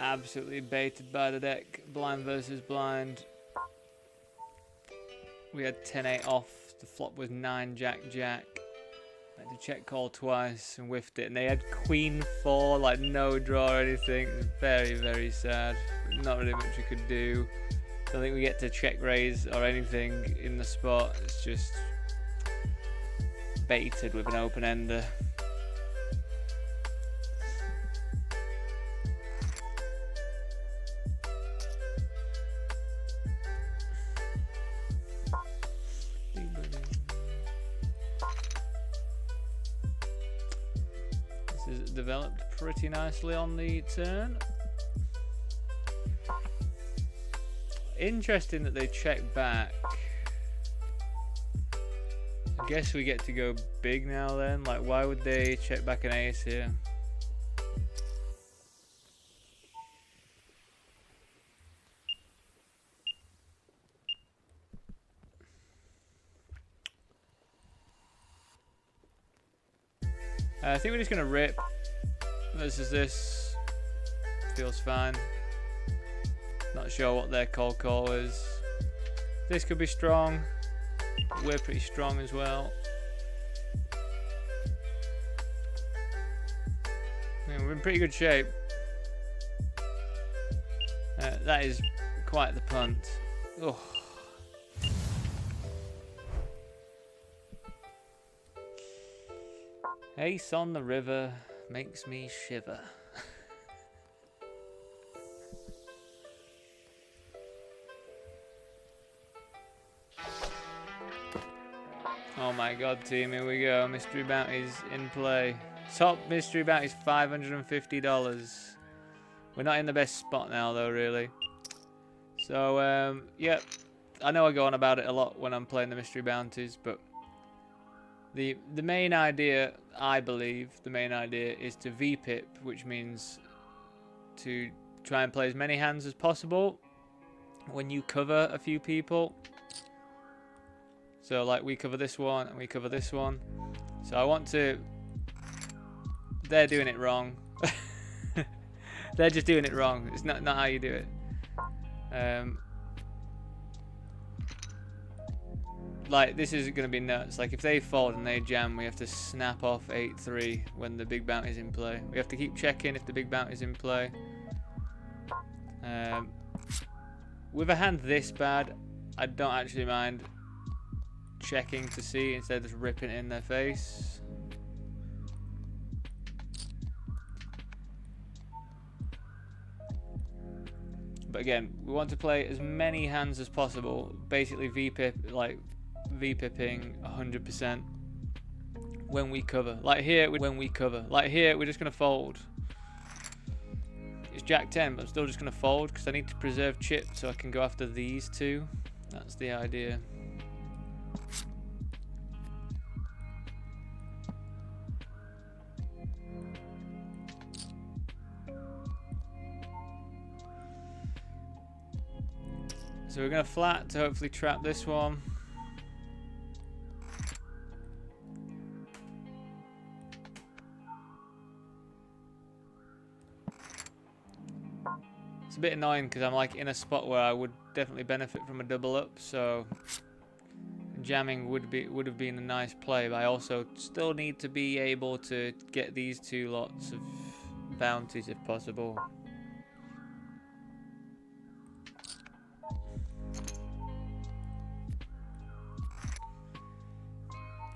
Absolutely baited by the deck. Blind versus blind. We had 10-8 off. The flop was 9-Jack-Jack. I had to check call twice and whiffed it. And they had Queen 4, like no draw or anything. It was very, very sad. Not really much we could do. Don't think we get to check raise or anything in the spot. It's just baited with an open ender. Developed pretty nicely on the turn. Interesting that they check back. I guess we get to go big now then. Like, why would they check back an ace here? I think we're just gonna rip. This feels fine. Not sure what their cold call is. This could be strong. We're pretty strong as well. I mean, we're in pretty good shape. That is quite the punt. Oh. Ace on the river makes me shiver. Oh my god, team, here we go. Mystery bounties in play. Top mystery bounties, $550. We're not in the best spot now though, really. So, yep. I know I go on about it a lot when I'm playing the mystery bounties, but the main idea, I believe, the main idea is to VPip, which means to try and play as many hands as possible when you cover a few people. So like we cover this one and we cover this one. So I want to... They're doing it wrong. They're just doing it wrong. It's not how you do it. Like this is going to be nuts. Like if they fold and they jam, we have to snap off 8-3 when the big bounty's in play. We have to keep checking if the big bounty's in play. With a hand this bad, I don't actually mind checking to see instead of just ripping it in their face. But again, we want to play as many hands as possible. Basically VPip, like VPipping 100% when we cover. Like here, when we cover. Like here, we're just going to fold. It's Jack 10, but I'm still just going to fold because I need to preserve chip so I can go after these two. That's the idea. So we're going to flat to hopefully trap this one. It's a bit annoying because I'm like in a spot where I would definitely benefit from a double up, so jamming would have been a nice play, but I also still need to be able to get these two lots of bounties if possible.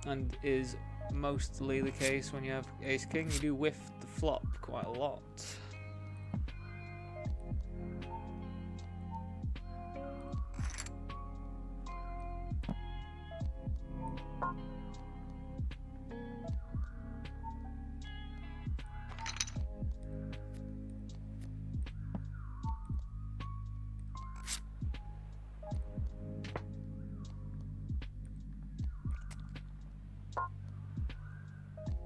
And is mostly the case when you have ace king. You do whiff the flop quite a lot.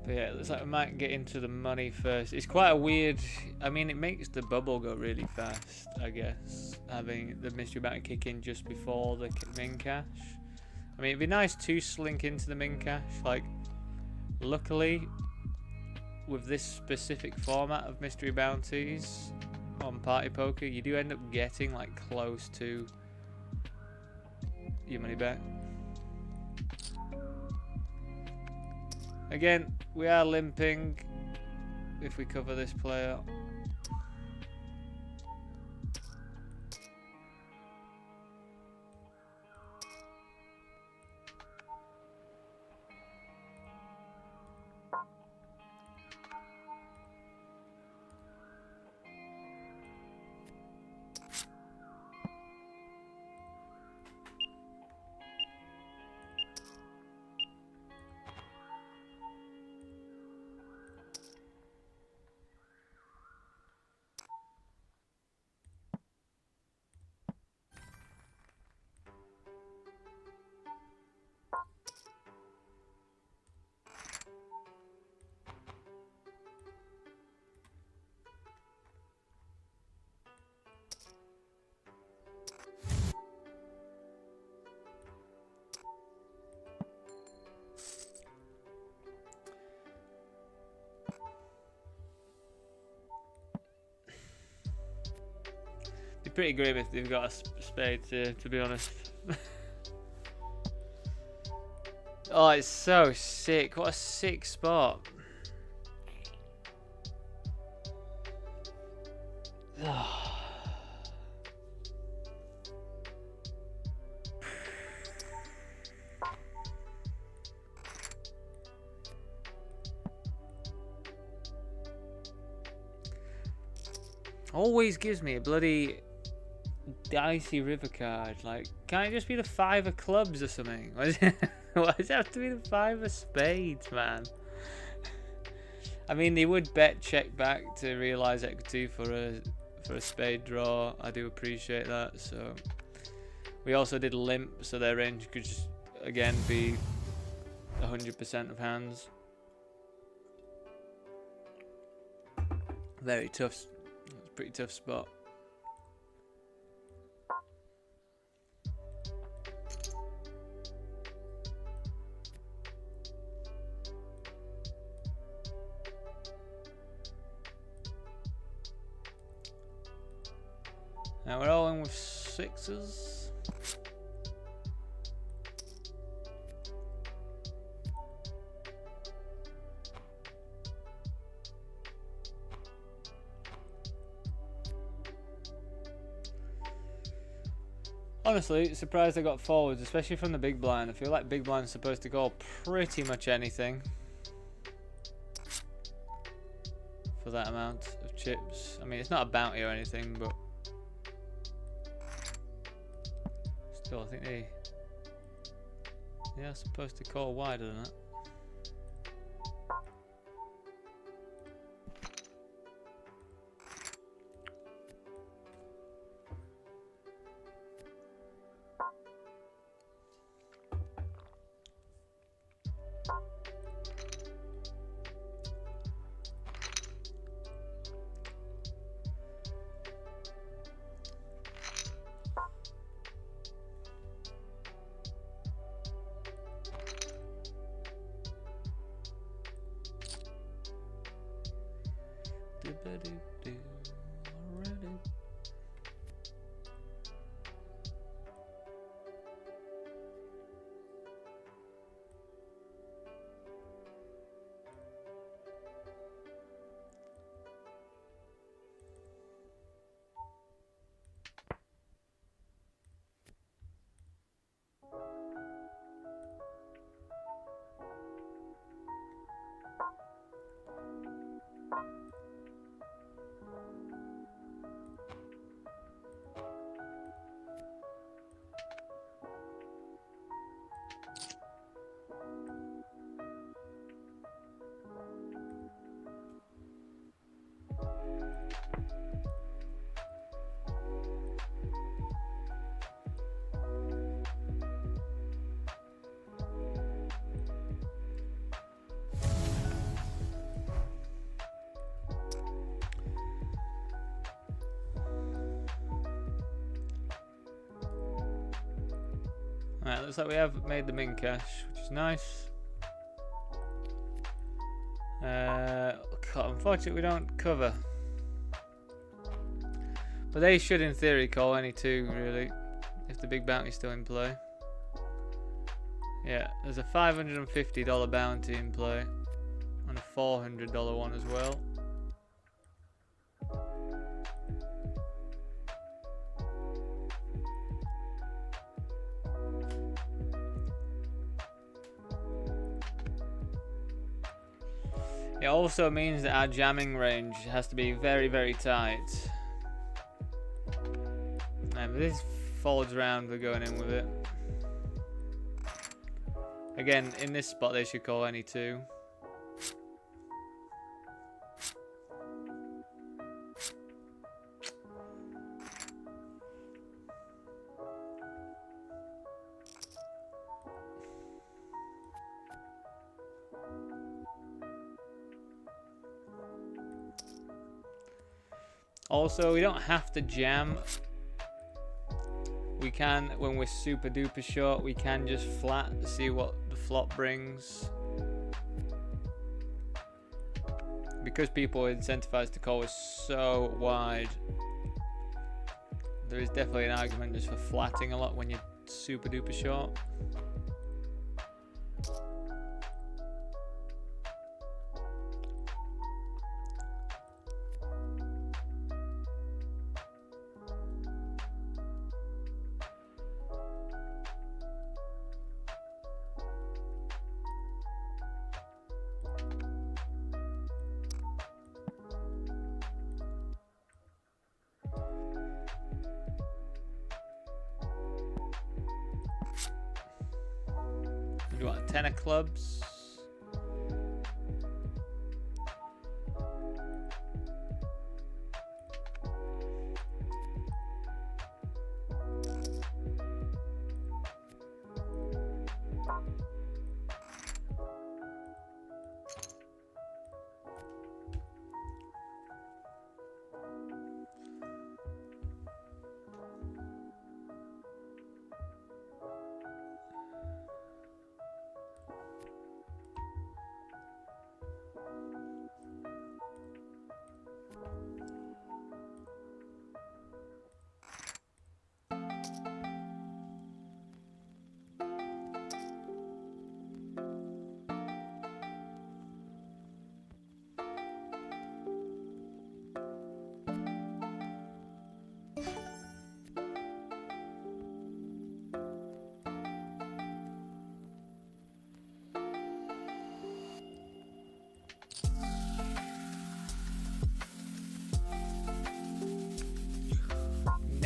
But yeah, it looks like we might get into the money first. It's quite a weird... I mean, it makes the bubble go really fast, I guess. Having the mystery bounty kick in just before the min cash. I mean, it'd be nice to slink into the min cash. Like, luckily, with this specific format of mystery bounties on party poker, you do end up getting, like, close to your money back. Again, we are limping if we cover this player. Pretty grim if they've got a spade, to be honest. Oh, it's so sick. What a sick spot. Always gives me a bloody dicey river card. Like, can't it just be the 5 of clubs or something? Why does it have to be the 5 of spades, man? I mean, they would bet check back to realise equity for a spade draw. I do appreciate that. So We also did limp, so their range could just again be 100% of hands. Very tough. It's a pretty tough spot. Now we're all in with sixes. Honestly, surprised I got forwards, especially from the big blind. I feel like big blind's supposed to call pretty much anything for that amount of chips. I mean, it's not a bounty or anything, but still, I think they are supposed to call wider than that. Already. Alright, looks like we have made the min cash, which is nice. Unfortunately, we don't cover. But they should, in theory, call any two, really, if the big bounty's still in play. Yeah, there's a $550 bounty in play, and a $400 one as well. It also means that our jamming range has to be very, very tight. But this folds round, we're going in with it. Again, in this spot they should call any two. Also, we don't have to jam. We can, when we're super duper short, we can just flat to see what the flop brings. Because people are incentivized to call is so wide, there is definitely an argument just for flatting a lot when you're super duper short. You want a 10 of clubs.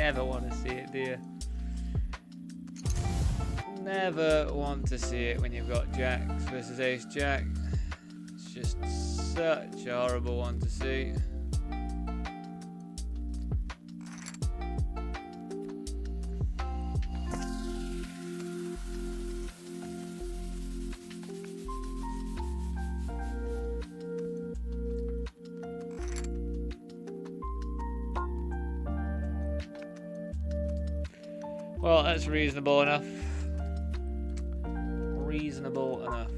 never want to see it, do you? Never want to see it when you've got jacks versus ace jack. It's just such a horrible one to see. Well, that's reasonable enough. Reasonable enough.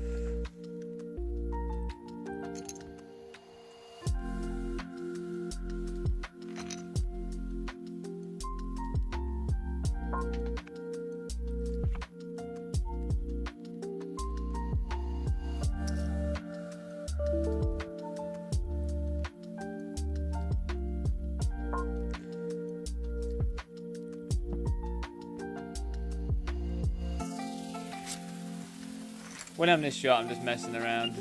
When I'm this short, I'm just messing around.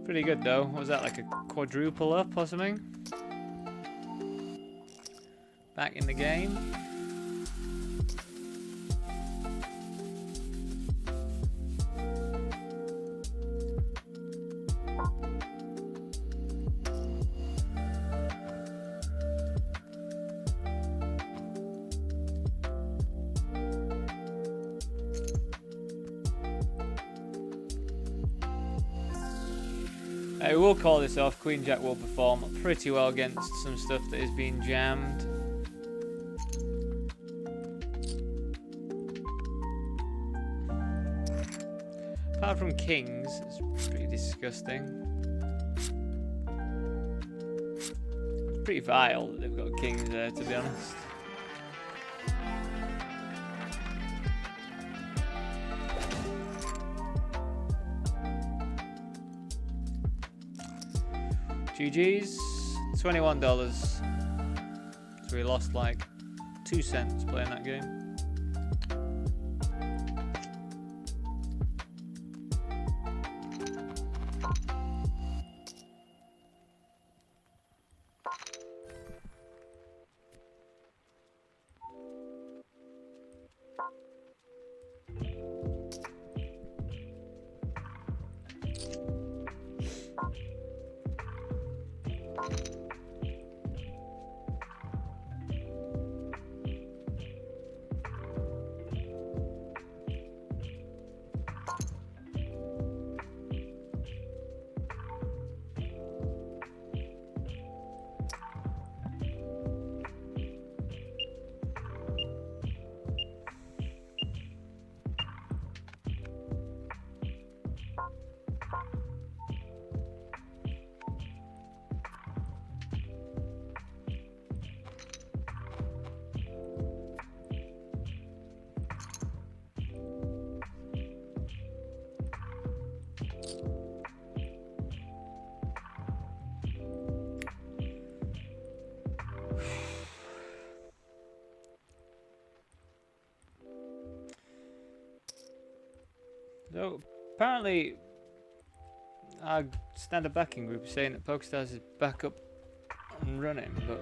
Pretty good though. Was that like a quadruple up or something? Back in the game. I will call this off. Queen Jack will perform pretty well against some stuff that is being jammed. Apart from kings, it's pretty disgusting. It's pretty vile that they've got kings there, to be honest. GG's, $21. So we lost like 2 cents playing that game. So apparently our standard backing group is saying that PokerStars is back up and running, but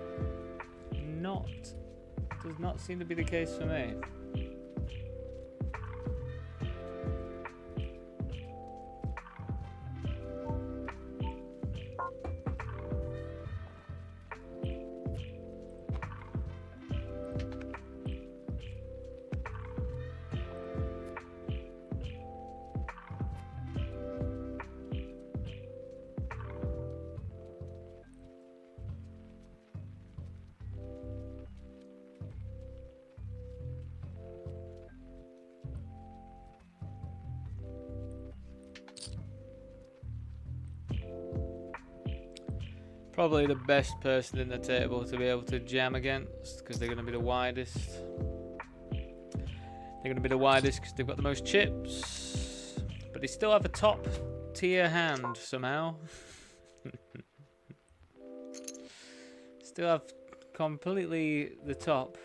does not seem to be the case for me. Probably the best person in the table to be able to jam against, because they're going to be the widest. They're going to be the widest because they've got the most chips. But they still have a top tier hand somehow. Still have completely the top.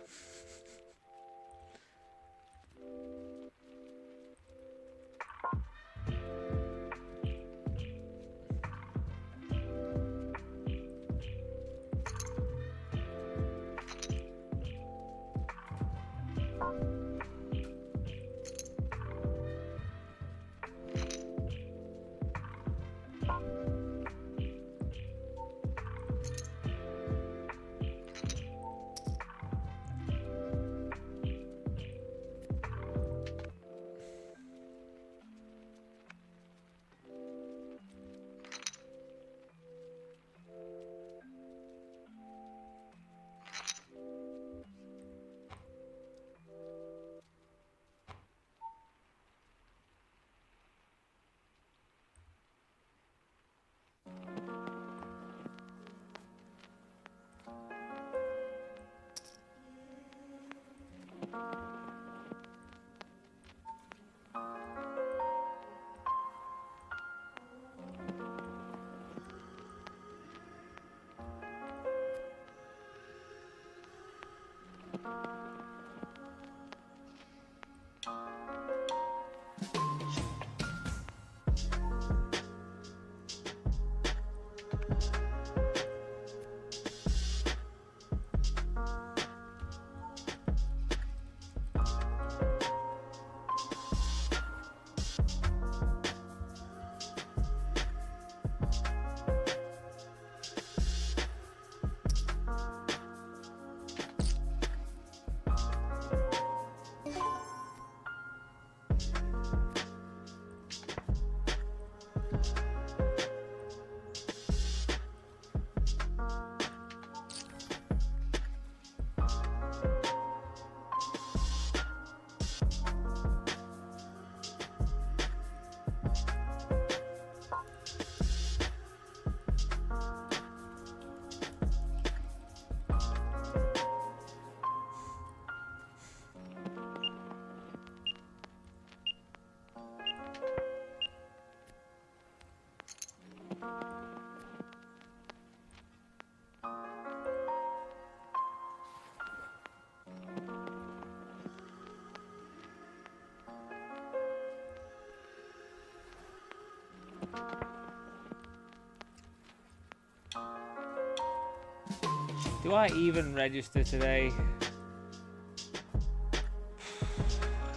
Do I even register today?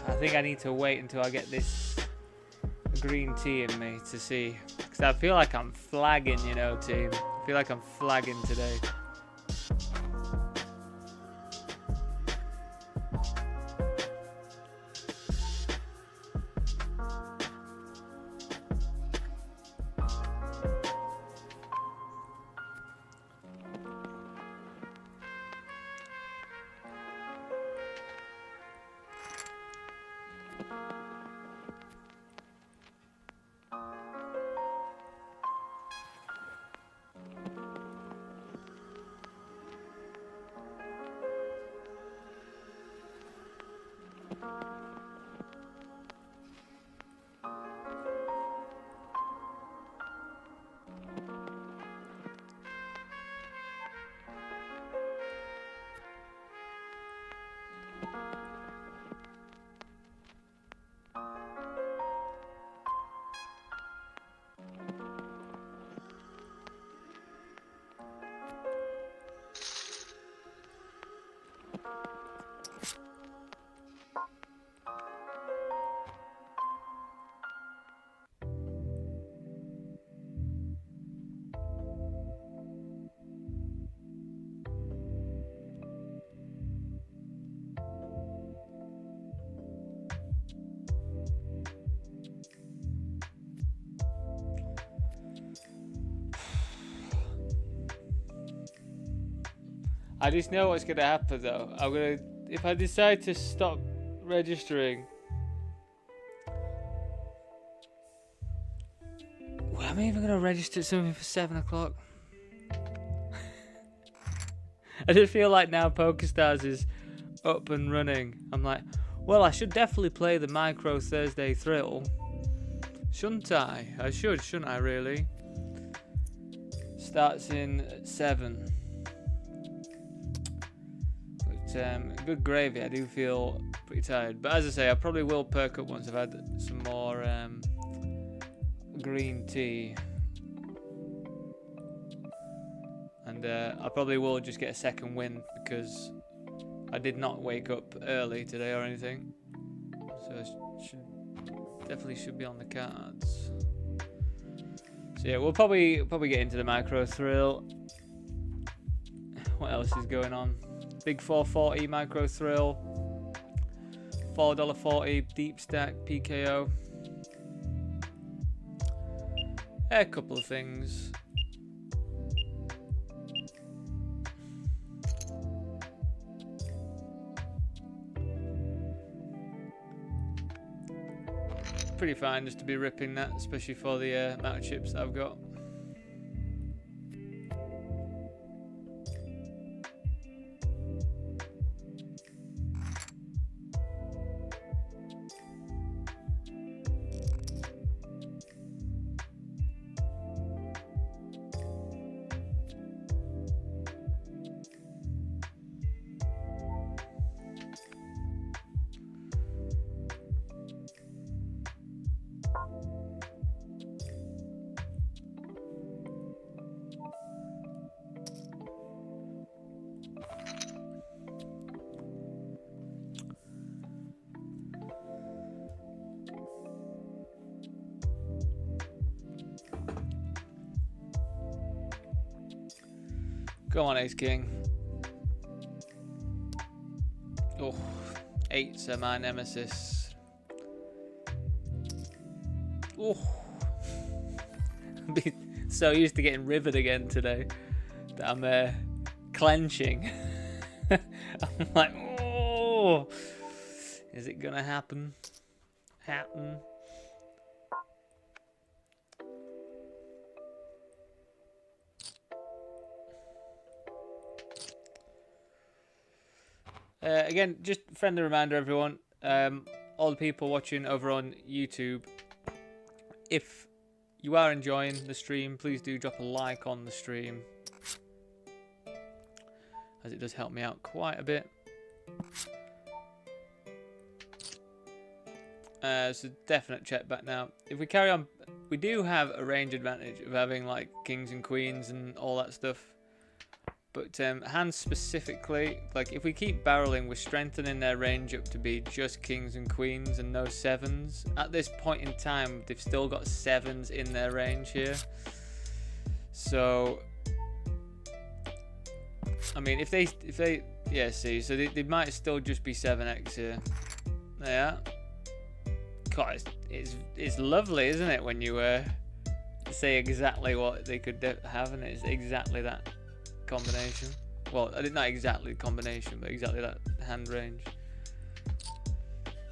I think I need to wait until I get this green tea in me to see. Because I feel like I'm flagging, you know, team. I feel like I'm flagging today. I just know what's gonna happen though. If I decide to stop registering, well, I'm even gonna register something for 7 o'clock. I just feel like now PokerStars is up and running. I'm like, well, I should definitely play the Micro Thursday Thrill, shouldn't I? I should, shouldn't I? Really? Starts in at 7. Good gravy. I do feel pretty tired, but as I say, I probably will perk up once I've had some more green tea, and I probably will just get a second win because I did not wake up early today or anything, so I definitely should be on the cards. So yeah, we'll probably get into the Micro Thrill. What else is going on? Big 440 Micro Thrill, $4.40 Deep Stack PKO. A couple of things. Pretty fine just to be ripping that, especially for the amount of chips that I've got. Go on, Ace King. Oh, 8's are my nemesis. Oh, I'm so used to getting rivered again today that I'm clenching. I'm like, oh, is it gonna happen? Again, just friendly reminder, everyone, all the people watching over on YouTube, if you are enjoying the stream, please do drop a like on the stream, as it does help me out quite a bit. So definite check back now. If we carry on, we do have a range advantage of having like kings and queens and all that stuff, But hands specifically, like if we keep barreling, we're strengthening their range up to be just kings and queens and no sevens. At this point in time, they've still got sevens in their range here. So, I mean, if they, yeah, see, so they might still just be 7x here. Yeah. God, it's lovely, isn't it, when you say exactly what they could have, and it's exactly that combination. Well, not exactly the combination, but exactly that hand range.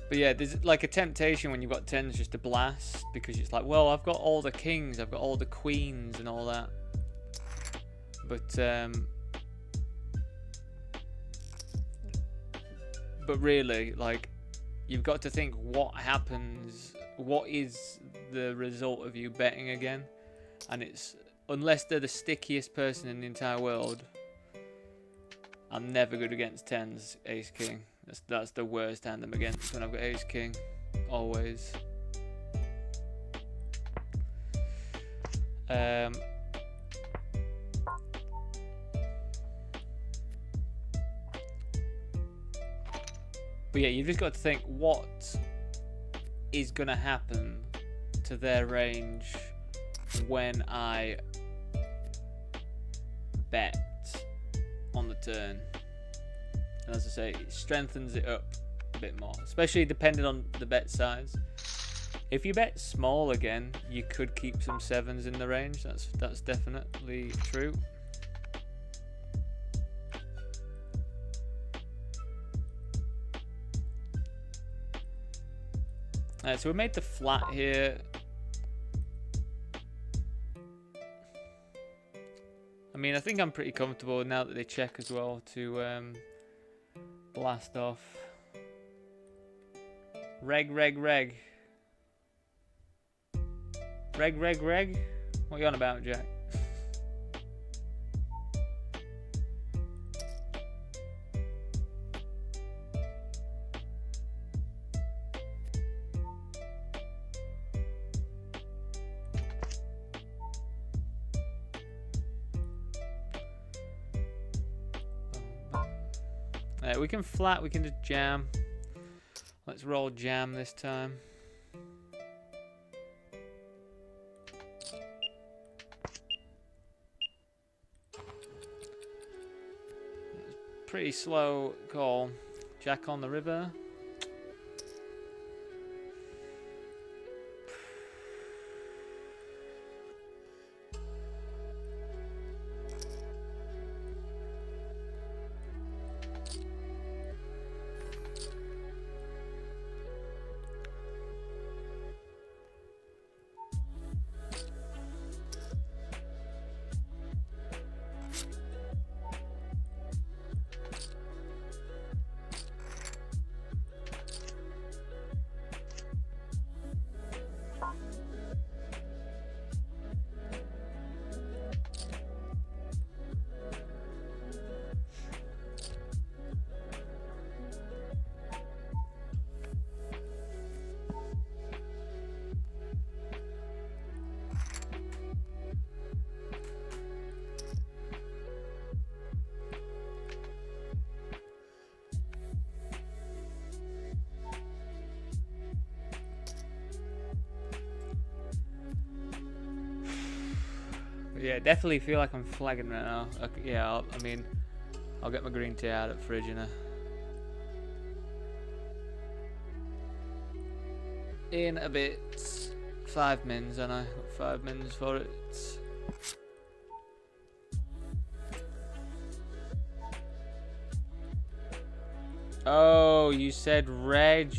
But yeah, there's like a temptation when you've got 10s just to blast, because it's like, well, I've got all the kings, I've got all the queens and all that. But really, like, you've got to think what happens, what is the result of you betting again. And it's, unless they're the stickiest person in the entire world, I'm never good against 10s, ace king. That's the worst hand I'm against when I've got ace king, always. But yeah, you've just got to think what is going to happen to their range when I bet on the turn. And as I say, it strengthens it up a bit more, especially depending on the bet size. If you bet small again, you could keep some sevens in the range. That's definitely true. So we made the flat here. I mean, I think I'm pretty comfortable now that they check as well to blast off. Reg. Reg. What are you on about, Jack? We can flat, we can just jam. Let's roll jam this time. Pretty slow call. Jack on the river. Yeah, definitely feel like I'm flagging right now. Okay, yeah, I mean, I'll get my green tea out of the fridge in a bit. 5 mins, and I got 5 mins for it. Oh, you said reg.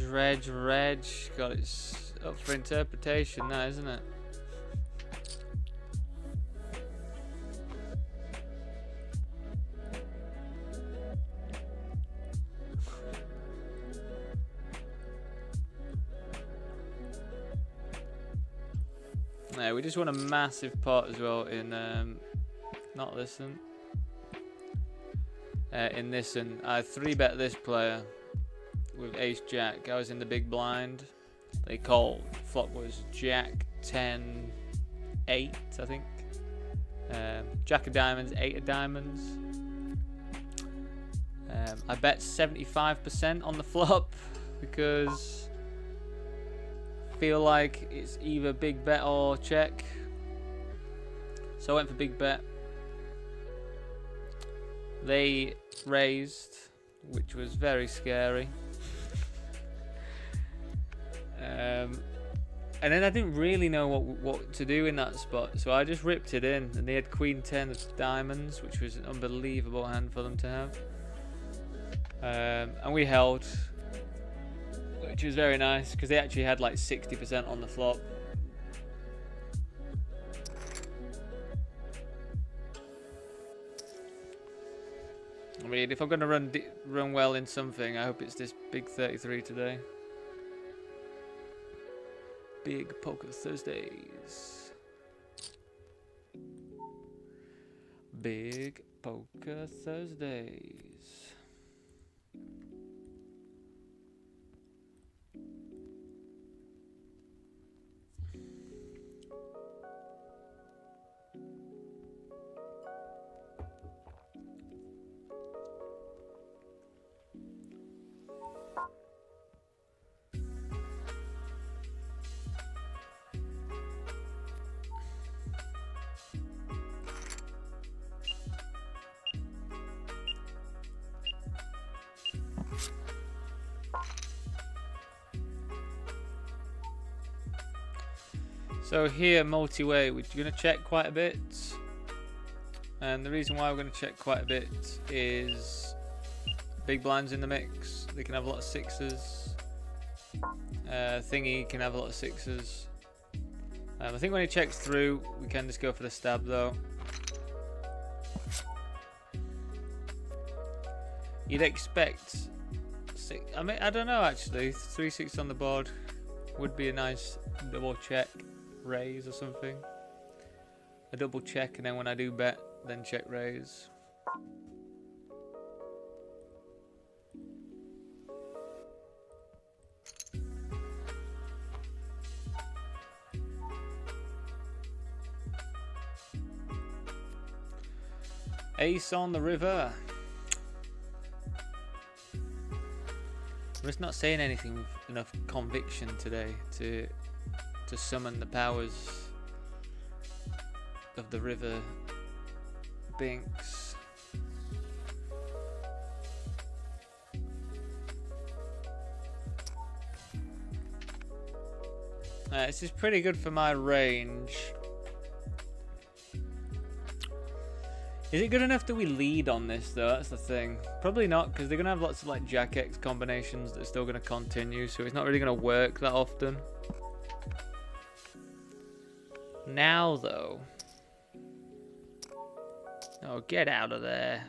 God, it's up for interpretation now, isn't it? Yeah, we just won a massive pot as well in not this one. In this one, I 3-bet this player with Ace Jack. I was in the big blind. They called. Flop was Jack 10 8, I think. Jack of diamonds, 8 of diamonds. I bet 75% on the flop because I feel like it's either big bet or check. So I went for big bet. They raised, which was very scary. And then I didn't really know what to do in that spot, so I just ripped it in, and they had Queen 10 of diamonds, which was an unbelievable hand for them to have. And we held, which was very nice, because they actually had like 60% on the flop. I mean, if I'm going to run well in something, I hope it's this big 33 today. Big Poker Thursdays. Big Poker Thursdays. So here, multi-way, we're going to check quite a bit. And the reason why we're going to check quite a bit is big blinds in the mix. They can have a lot of sixes. Thingy can have a lot of sixes. I think when he checks through, we can just go for the stab though. You'd expect I mean, I don't know actually. 3-6 on the board would be a nice double check raise or something. A double check, and then when I do bet, then check raise. Ace on the river. I'm just not saying anything with enough conviction today to summon the powers of the river binks. This is pretty good for my range. Is it good enough that we lead on this though? That's the thing. Probably not, because they're going to have lots of like Jack X combinations that are still going to continue, so it's not really going to work that often. Now though. Oh, get out of there.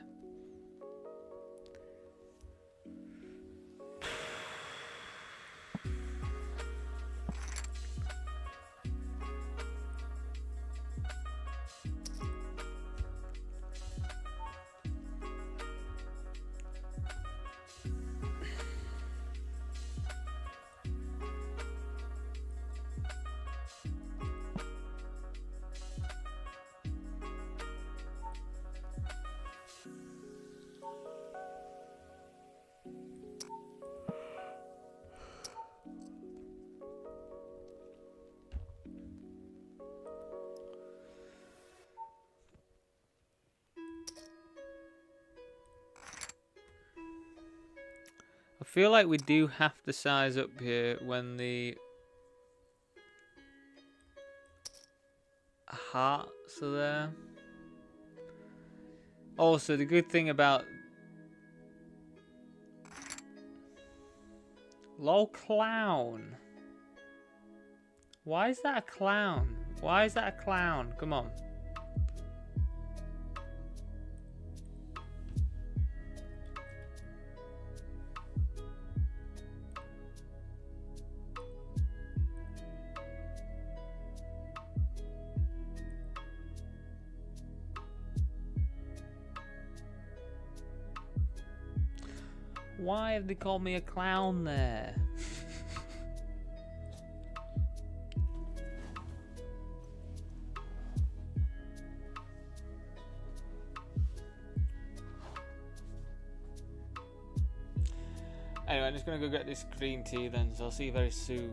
I feel like we do have to size up here when the hearts are there. Also, the good thing about lol clown. Why is that a clown? Why is that a clown? Come on. Why have they called me a clown there? Anyway, I'm just gonna go get this green tea then, so I'll see you very soon.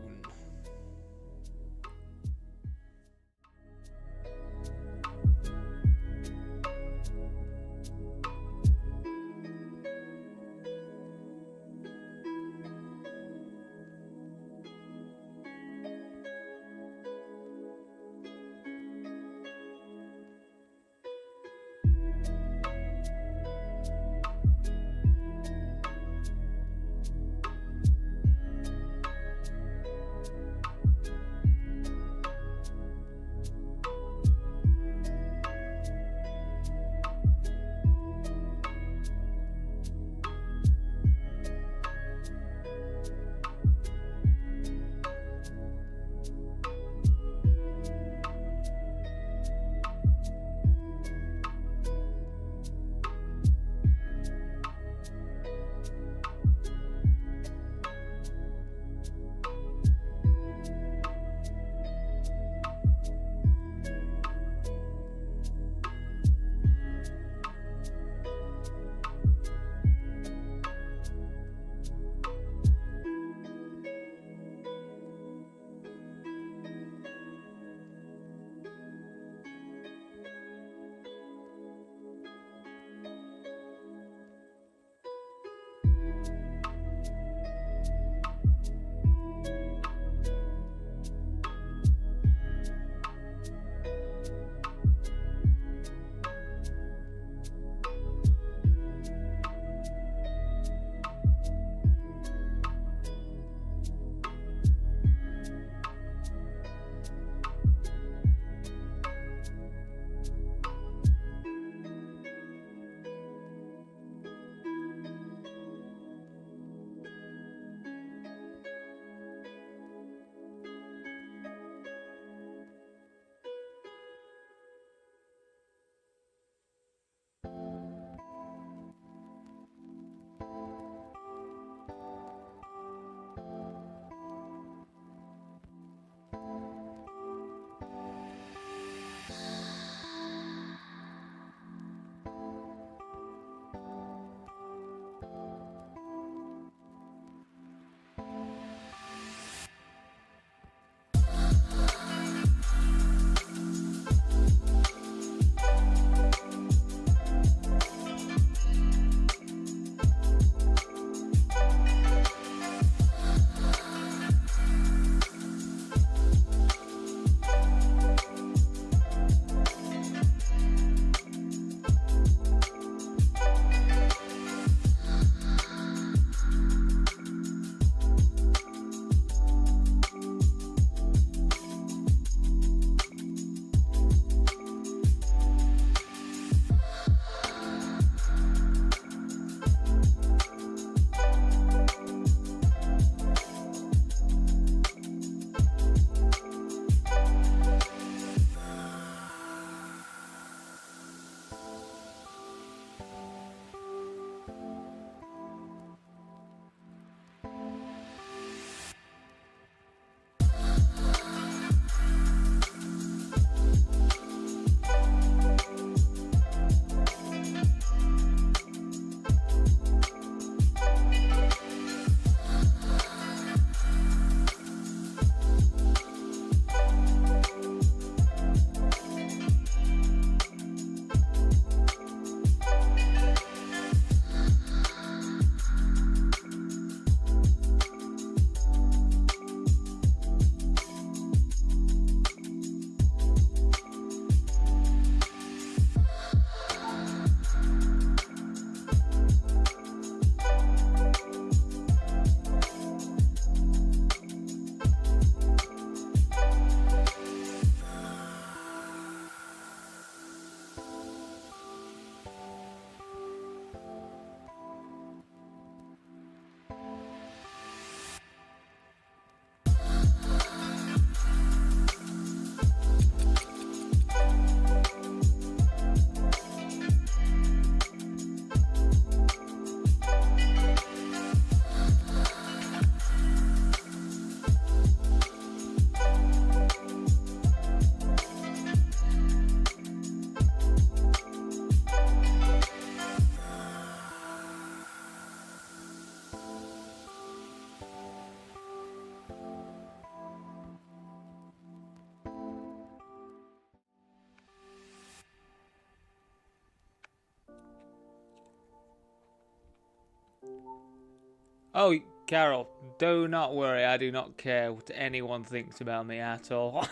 Oh, Carol, do not worry. I do not care what anyone thinks about me at all.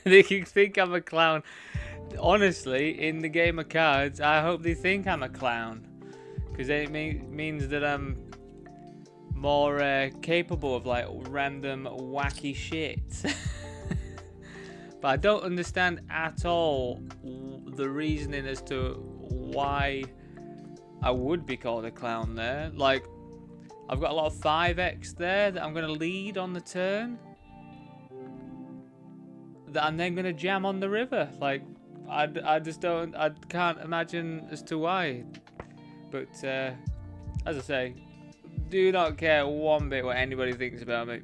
They can think I'm a clown. Honestly, in the game of cards, I hope they think I'm a clown. Because it means that I'm more capable of like random wacky shit. But I don't understand at all the reasoning as to why I would be called a clown there. Like, I've got a lot of 5x there that I'm going to lead on the turn. That I'm then going to jam on the river. Like, I just don't, I can't imagine as to why. But, as I say, do not care one bit what anybody thinks about me.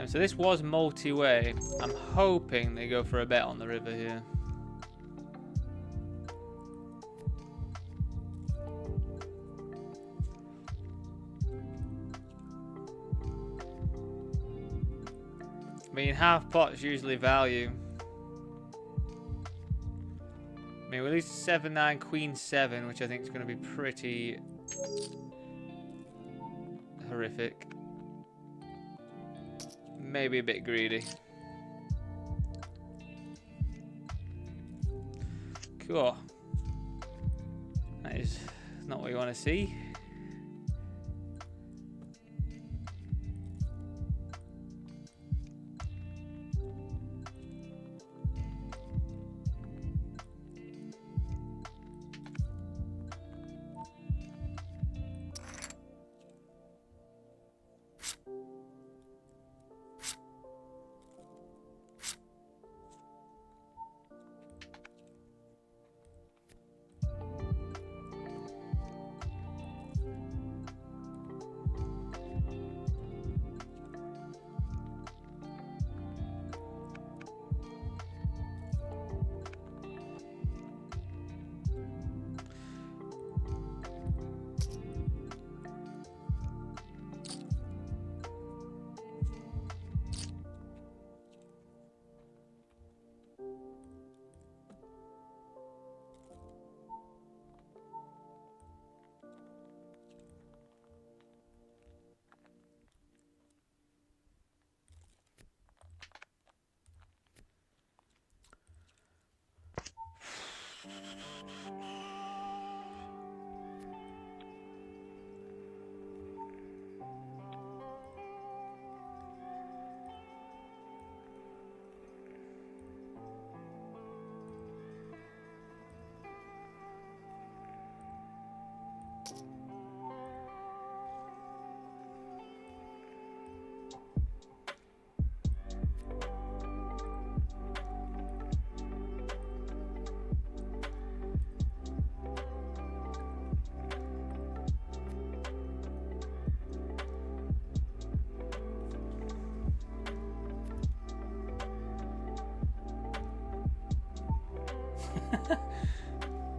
So this was multi-way. I'm hoping they go for a bet on the river here. I mean, half pot's usually value. I mean, we lose 7-9, Queen 7, which I think is going to be pretty horrific. Maybe a bit greedy. Cool. That is not what you want to see.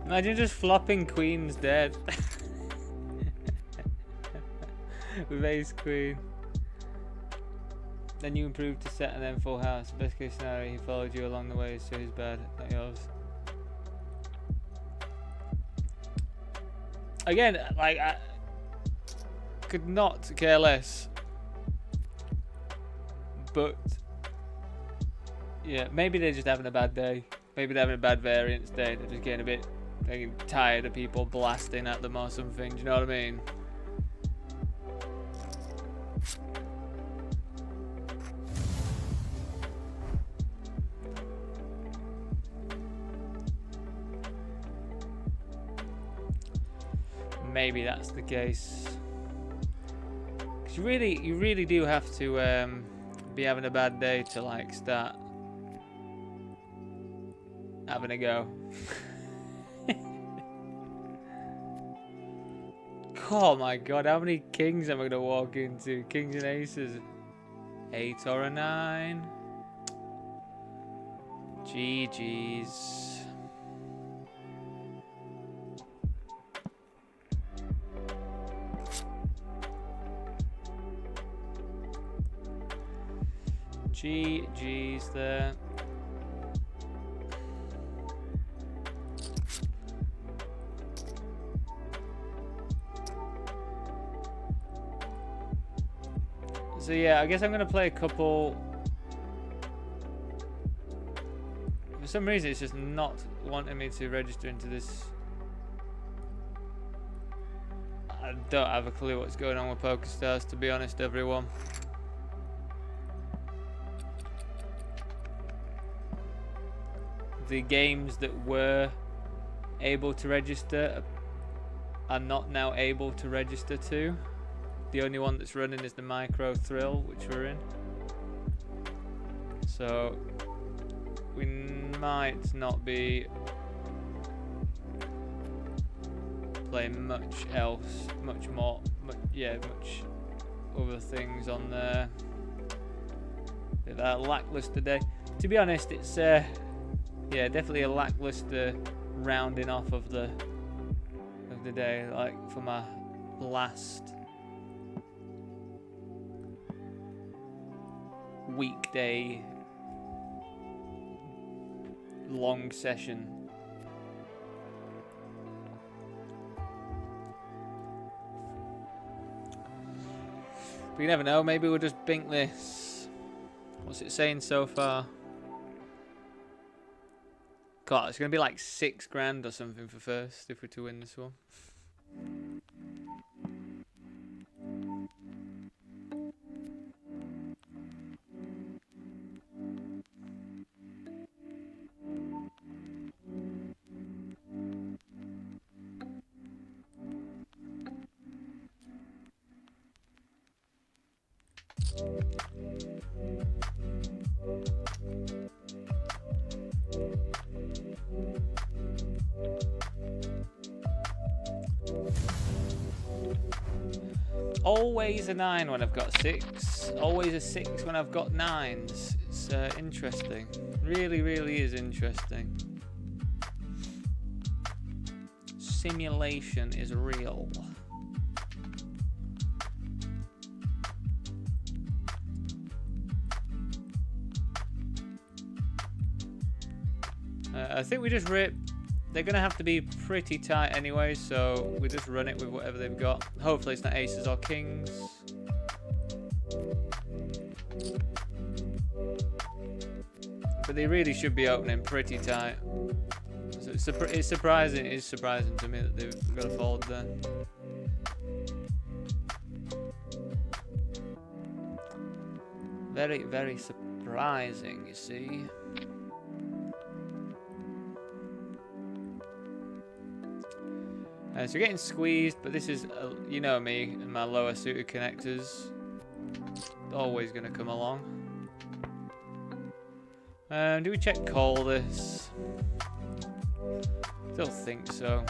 Imagine just flopping queens dead. With ace queen. Then you improve to set and then full house. Best case scenario, he followed you along the way, so he's bad, not yours. Again, like, I could not care less. But yeah, maybe they're just having a bad day. Maybe they're having a bad variance day. They're just getting a bit tired of people blasting at them or something. Do you know what I mean? Maybe that's the case. 'Cause you really do have to be having a bad day to like start having a go. Oh my god, how many kings am I going to walk into? Kings and aces. 8 or a 9. GG's. GG's there. So yeah, I guess I'm gonna play a couple. For some reason, it's just not wanting me to register into this. I don't have a clue what's going on with PokerStars, to be honest, everyone. The games that were able to register are not now able to register to. The only one that's running is the Micro Thrill, which we're in. So we might not be playing much else, much other things on there. Bit of a lackluster day. To be honest, it's yeah, definitely a lackluster rounding off of the day. Like for my last weekday long session. But you never know, maybe we'll just bink this. What's it saying so far? God, it's gonna be like 6 grand or something for first if we're to win this one. Always a 9 when I've got 6. Always a 6 when I've got 9s. It's interesting. Really, really is interesting. Simulation is real. I think we just rip. They're going to have to be pretty tight anyway, so we just run it with whatever they've got. Hopefully it's not aces or kings. But they really should be opening pretty tight. So it's surprising. It is surprising to me that they've got a fold there. Very, very surprising, you see. So we're getting squeezed, but this is, you know me, and my lower suited connectors. Always going to come along. Do we check call this? Still think so.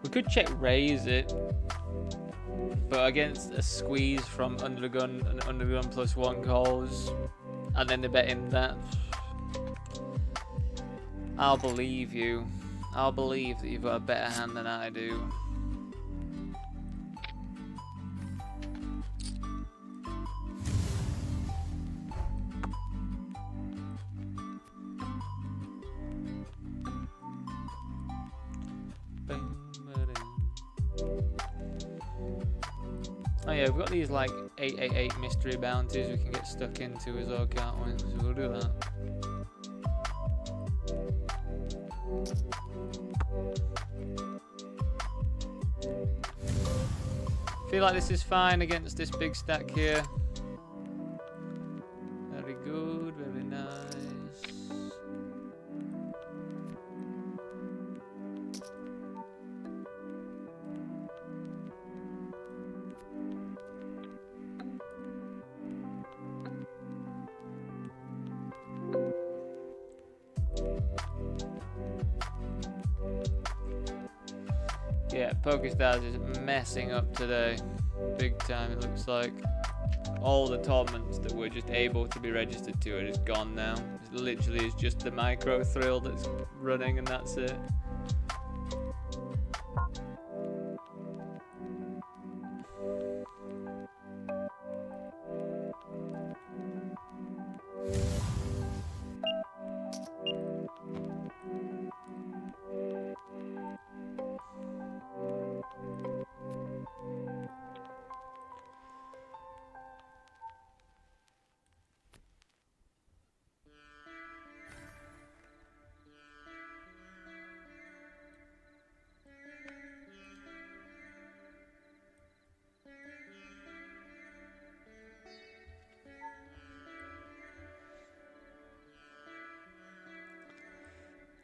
We could check raise it, but against a squeeze from under the gun and under the gun +1 calls, and then they're betting that. I'll believe you. I'll believe that you've got a better hand than I do. Oh yeah, we've got these like 888 mystery bounties we can get stuck into as well, can't we? So we'll do that. Feel like this is fine against this big stack here. Very good, very nice. Yeah, PokeStars is messing up today. Big time, it looks like. All the tournaments that were just able to be registered to are just gone now. It literally is just the micro thrill that's running and that's it.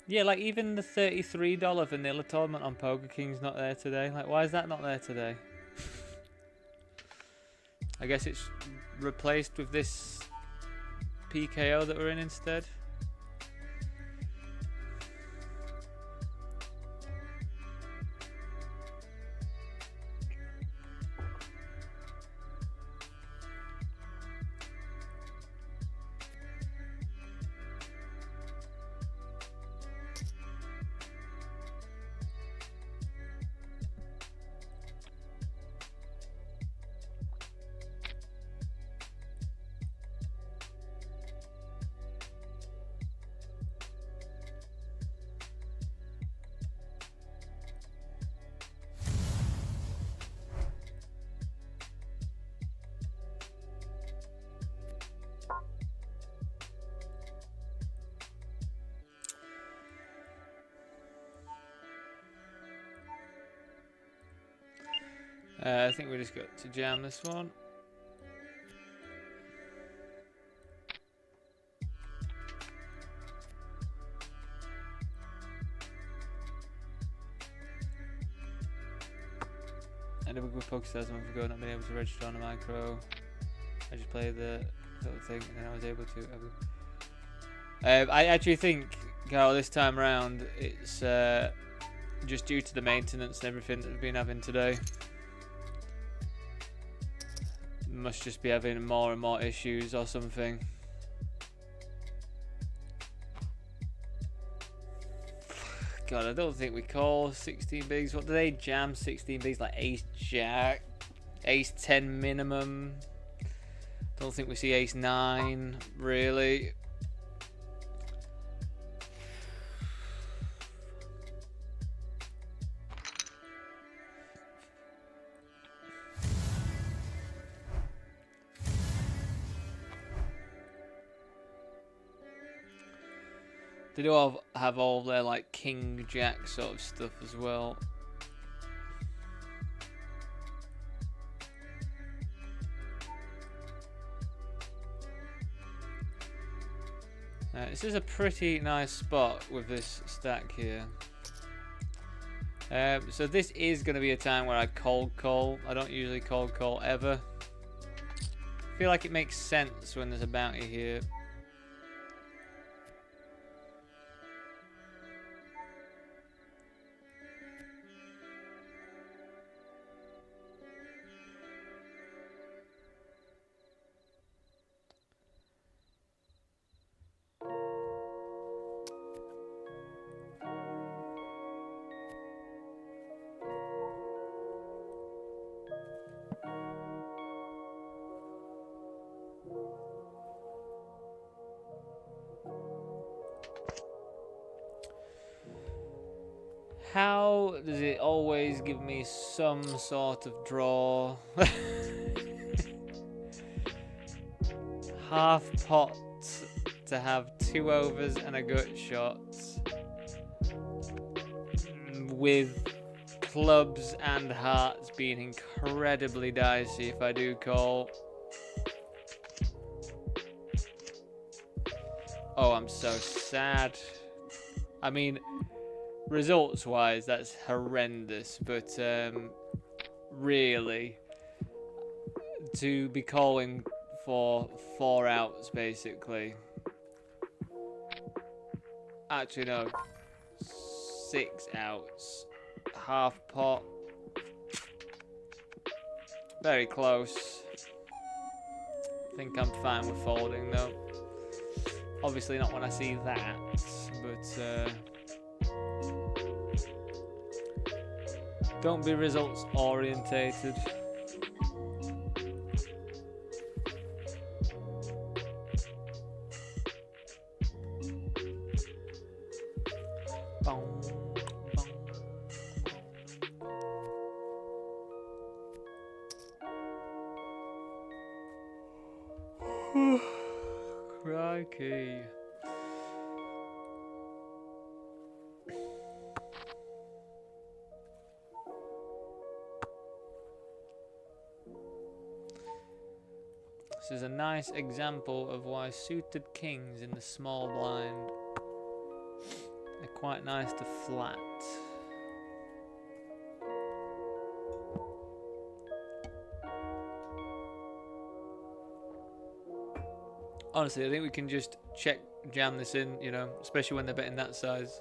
Yeah, like even the $33 vanilla tournament on Poker King's not there today. Like, why is that not there today? I guess it's replaced with this PKO that we're in instead. I think we just got to jam this one. I did a good PokeStars a month ago, not being able to register on a micro. I just played the little thing and then I was able to. I actually think, Carol, this time around, it's just due to the maintenance and everything that we've been having today. Must just be having more and more issues or something. God, I don't think we call 16 bigs. What do they jam 16 bigs? Like ace jack, ace 10 minimum. Don't think we see ace 9 really. They do have all their like king jack sort of stuff as well. This is a pretty nice spot with this stack here. So this is going to be a time where I cold call. I don't usually cold call ever. I feel like it makes sense when there's a bounty here. How does it always give me some sort of draw? Half pot to have 2 overs and a gut shot. With clubs and hearts being incredibly dicey if I do call. Oh, I'm so sad. I mean, results wise that's horrendous, but really to be calling for 4 outs basically, actually no, 6 outs half pot. Very close. I think I'm fine with folding though. Obviously not when I see that, but don't be results orientated. Crikey. This is a nice example of why suited kings in the small blind are quite nice to flat. Honestly, I think we can just jam this in, you know, especially when they're betting that size.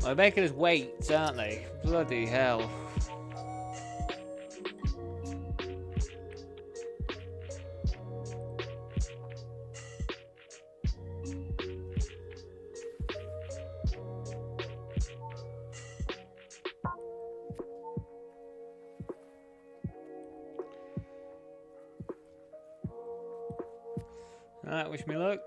They're making us wait, aren't they? Bloody hell. Alright, wish me luck.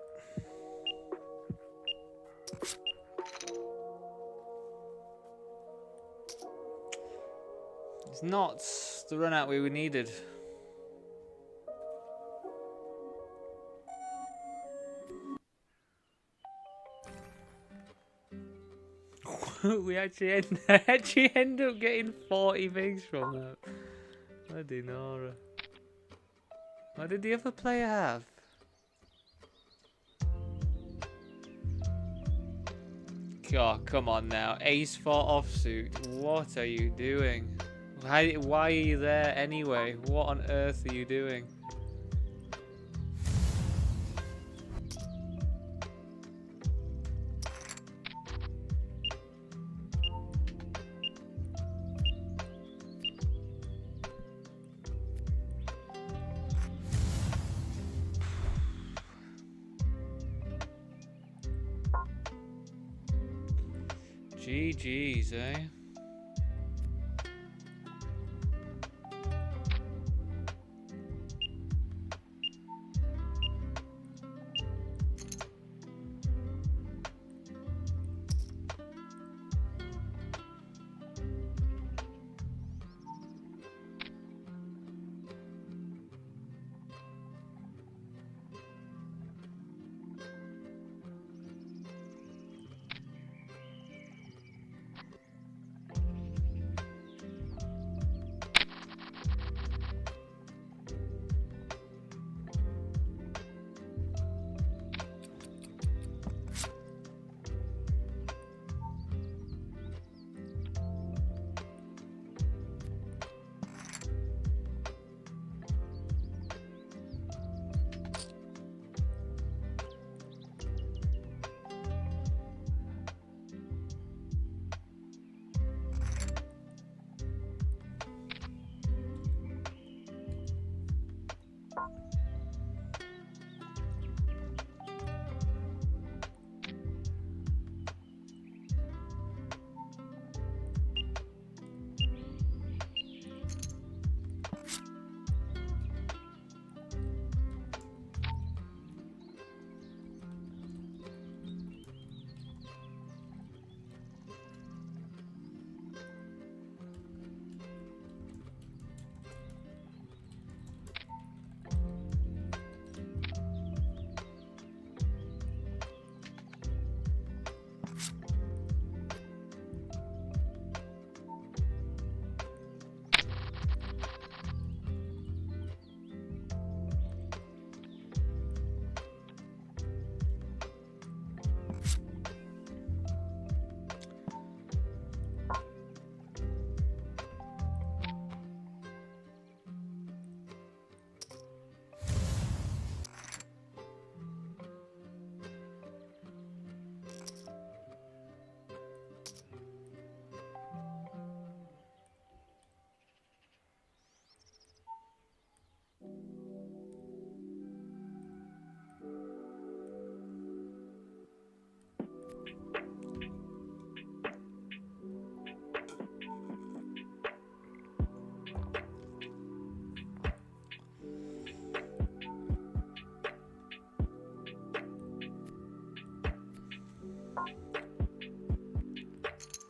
It's not the run out we needed. We actually end up getting 40 bigs from that. Bloody Nora. What did the other player have? God, come on now. Ace 4 offsuit. What are you doing? Why are you there anyway? What on earth are you doing? GG's, eh?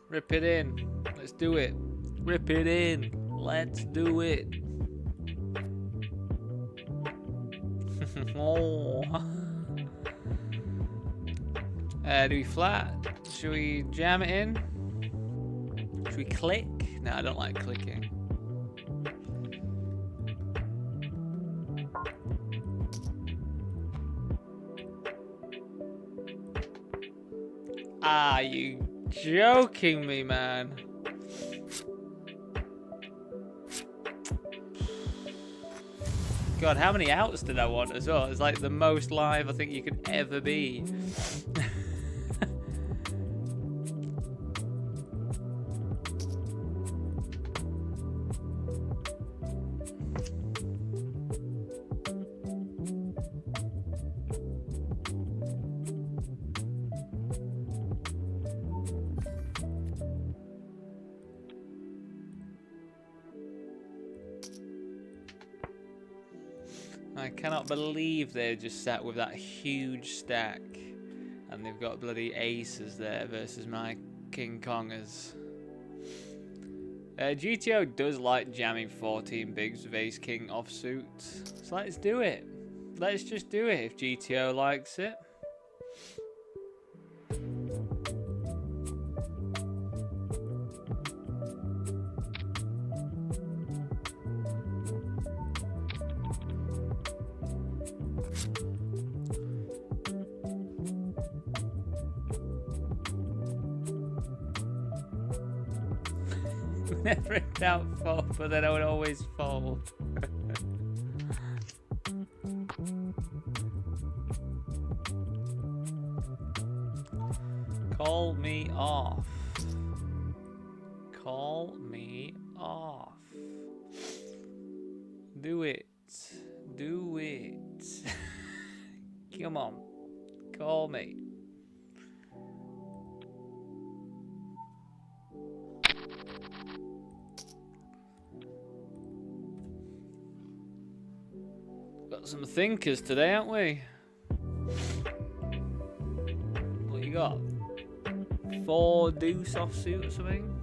Rip it in. Let's do it. Rip it in. Let's do it. Oh. Do we flat? Should we jam it in? Should we click? No, I don't like clicking. Ah, you joking me, man. God, how many outs did I want as well? It's like the most live I think you could ever be. I cannot believe they just sat with that huge stack and they've got bloody aces there versus my King Kongers. GTO does like jamming 14 bigs with ace king offsuit, so let's do it. Let's just do it if GTO likes it. Never in doubt fold, but then I would always fold. Call me off. Call me off. Do it. Do it. Come on. Call me. Got some thinkers today, haven't we? What you got? 4 deuce offsuit or something?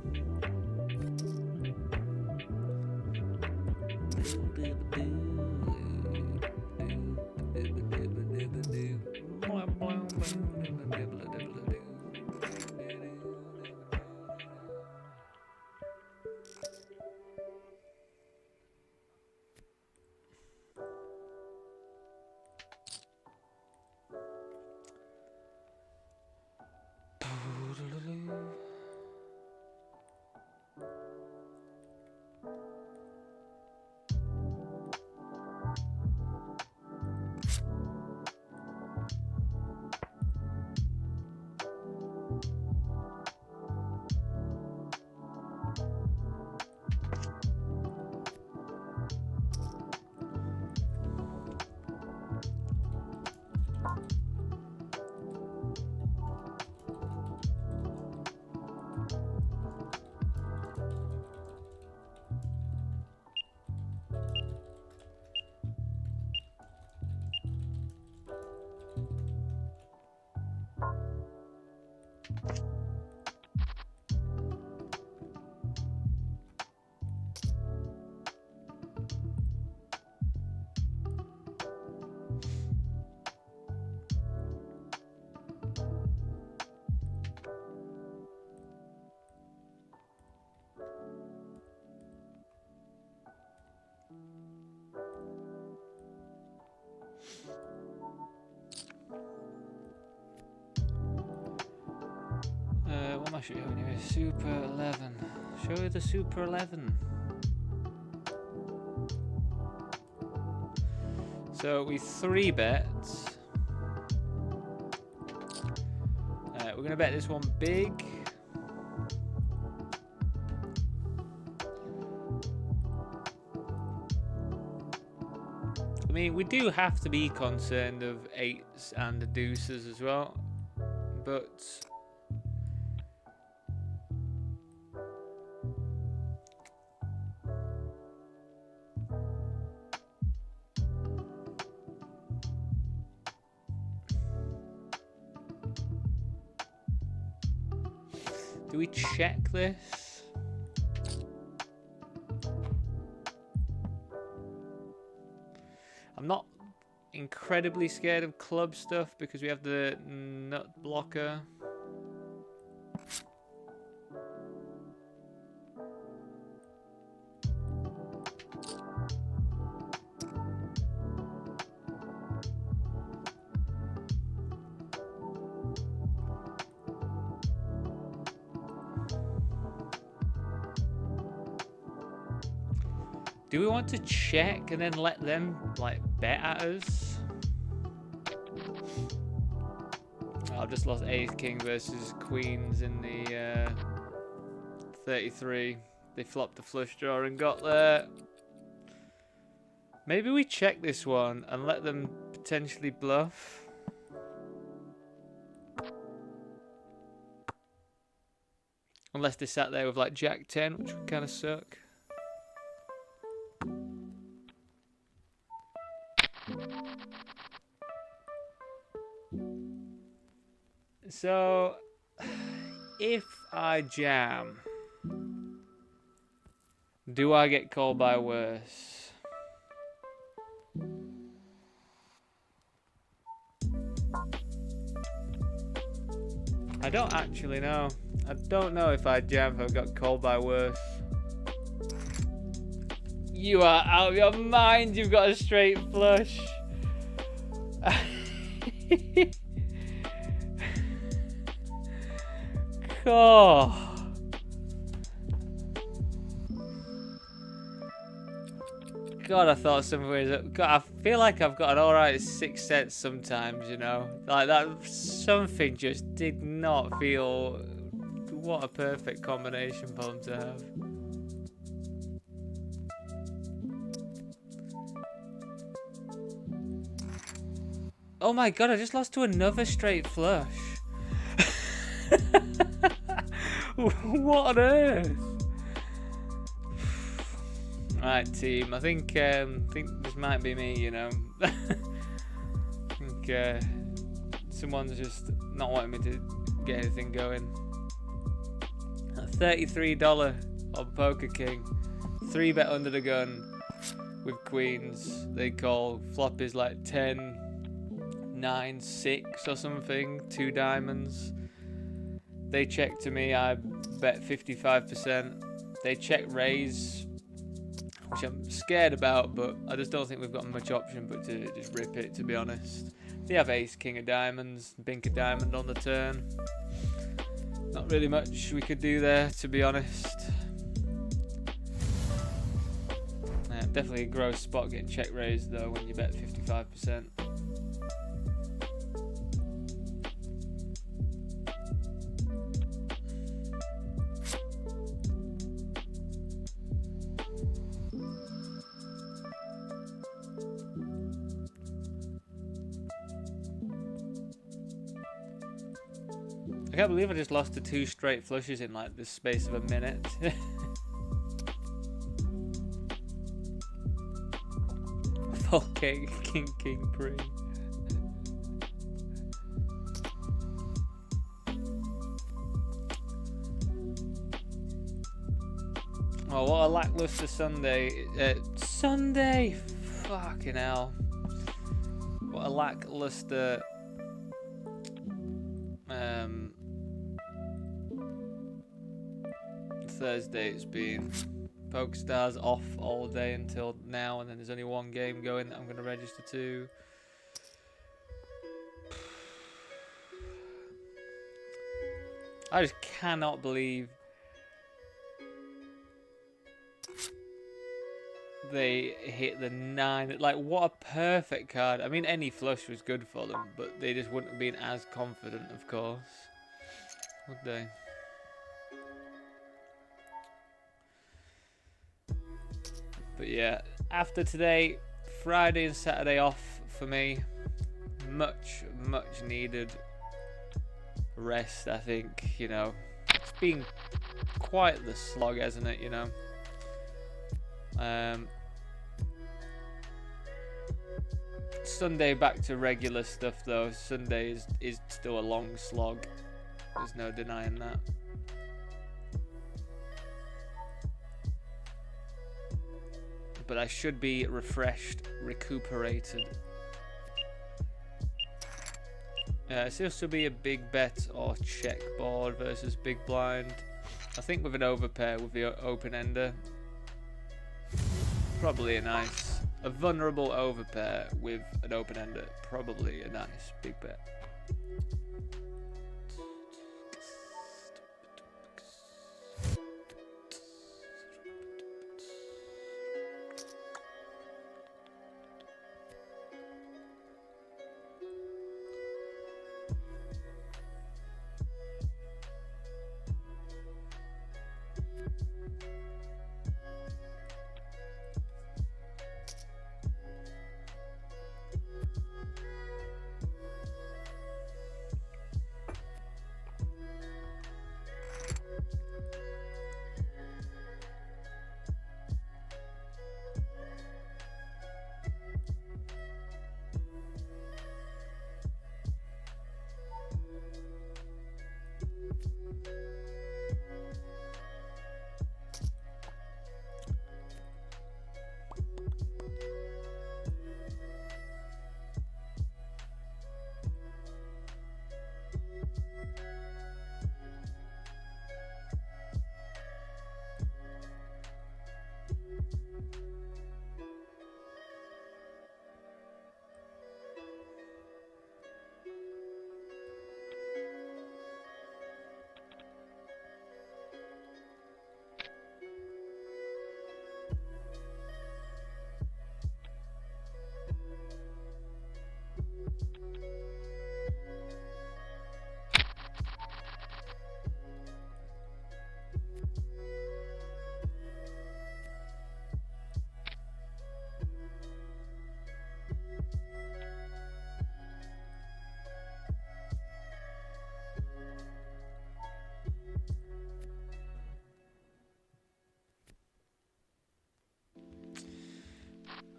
What am I showing you? Super 11. Show you the Super 11. So we 3-bet. We're gonna bet this one big. I mean, we do have to be concerned of 8s and the deuces as well, but Do we check this? I'm not incredibly scared of club stuff because we have the nut blocker. Do we want to check and then let them like bet at us? Oh, I've just lost ace king versus queens in the 33. They flopped the flush draw and got there. Maybe we check this one and let them potentially bluff. Unless they sat there with like jack 10, which would kind of suck. So, if I jam, do I get called by worse? I don't actually know. I don't know if I jam if I got called by worse. You are out of your mind, you've got a straight flush. Oh. God, I thought somewhere. God, I feel like I've got an alright sixth sense sometimes, you know. Like that, something just did not feel. What a perfect combination for them to have. Oh my God, I just lost to another straight flush. What on earth? Right, team. I think this might be me. You know, I think someone's just not wanting me to get anything going. $33 on Poker King. 3-bet under the gun with queens. They call flop is like 10, 9, 6 or something. 2 diamonds. They check to me, I bet 55%. They check raise, which I'm scared about, but I just don't think we've got much option but to just rip it, to be honest. They have ace, king of diamonds, bink of diamond on the turn. Not really much we could do there, to be honest. Definitely a gross spot getting check raised though when you bet 55%. I can't believe I just lost to 2 straight flushes in like the space of a minute. Full king, king pre. Oh, what a lackluster Sunday. Sunday! Fucking hell. What a lackluster Thursday it's been. PokerStars off all day until now, and then there's only one game going that I'm going to register to. I just cannot believe they hit the 9. Like, what a perfect card. I mean, any flush was good for them, but they just wouldn't have been as confident, of course, would they? But yeah, after today, Friday and Saturday off for me. Much needed rest, I think, you know. It's been quite the slog, hasn't it, you know. Sunday back to regular stuff though. Sunday is still a long slog. There's no denying that. but I should be refreshed, recuperated. Seems to be a big bet or check board versus big blind. I think with an overpair with the open ender, probably a vulnerable overpair with an open ender, probably a nice big bet.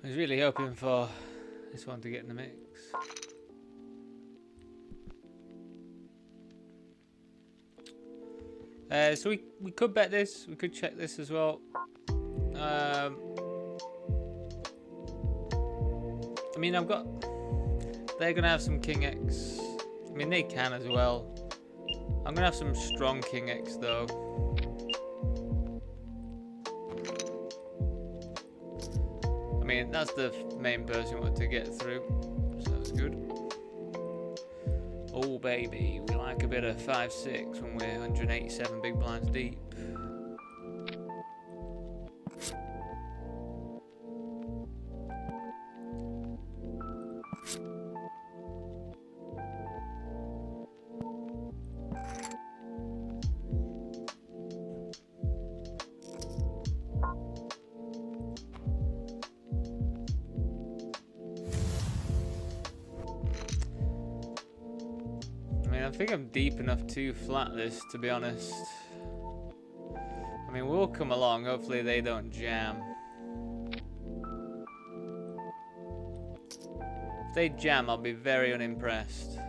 I was really hoping for this one to get in the mix. So we could bet this. We could check this as well. I mean, they're gonna have some King X. I mean, they can as well. I'm gonna have some strong King X though. I mean, that's the main person we want to get through, so that's good. Oh baby, we like a bit of 5-6 when we're 187 big blinds deep. I think I'm deep enough to flat this, to be honest. I mean, we'll come along. Hopefully they don't jam. If they jam, I'll be very unimpressed.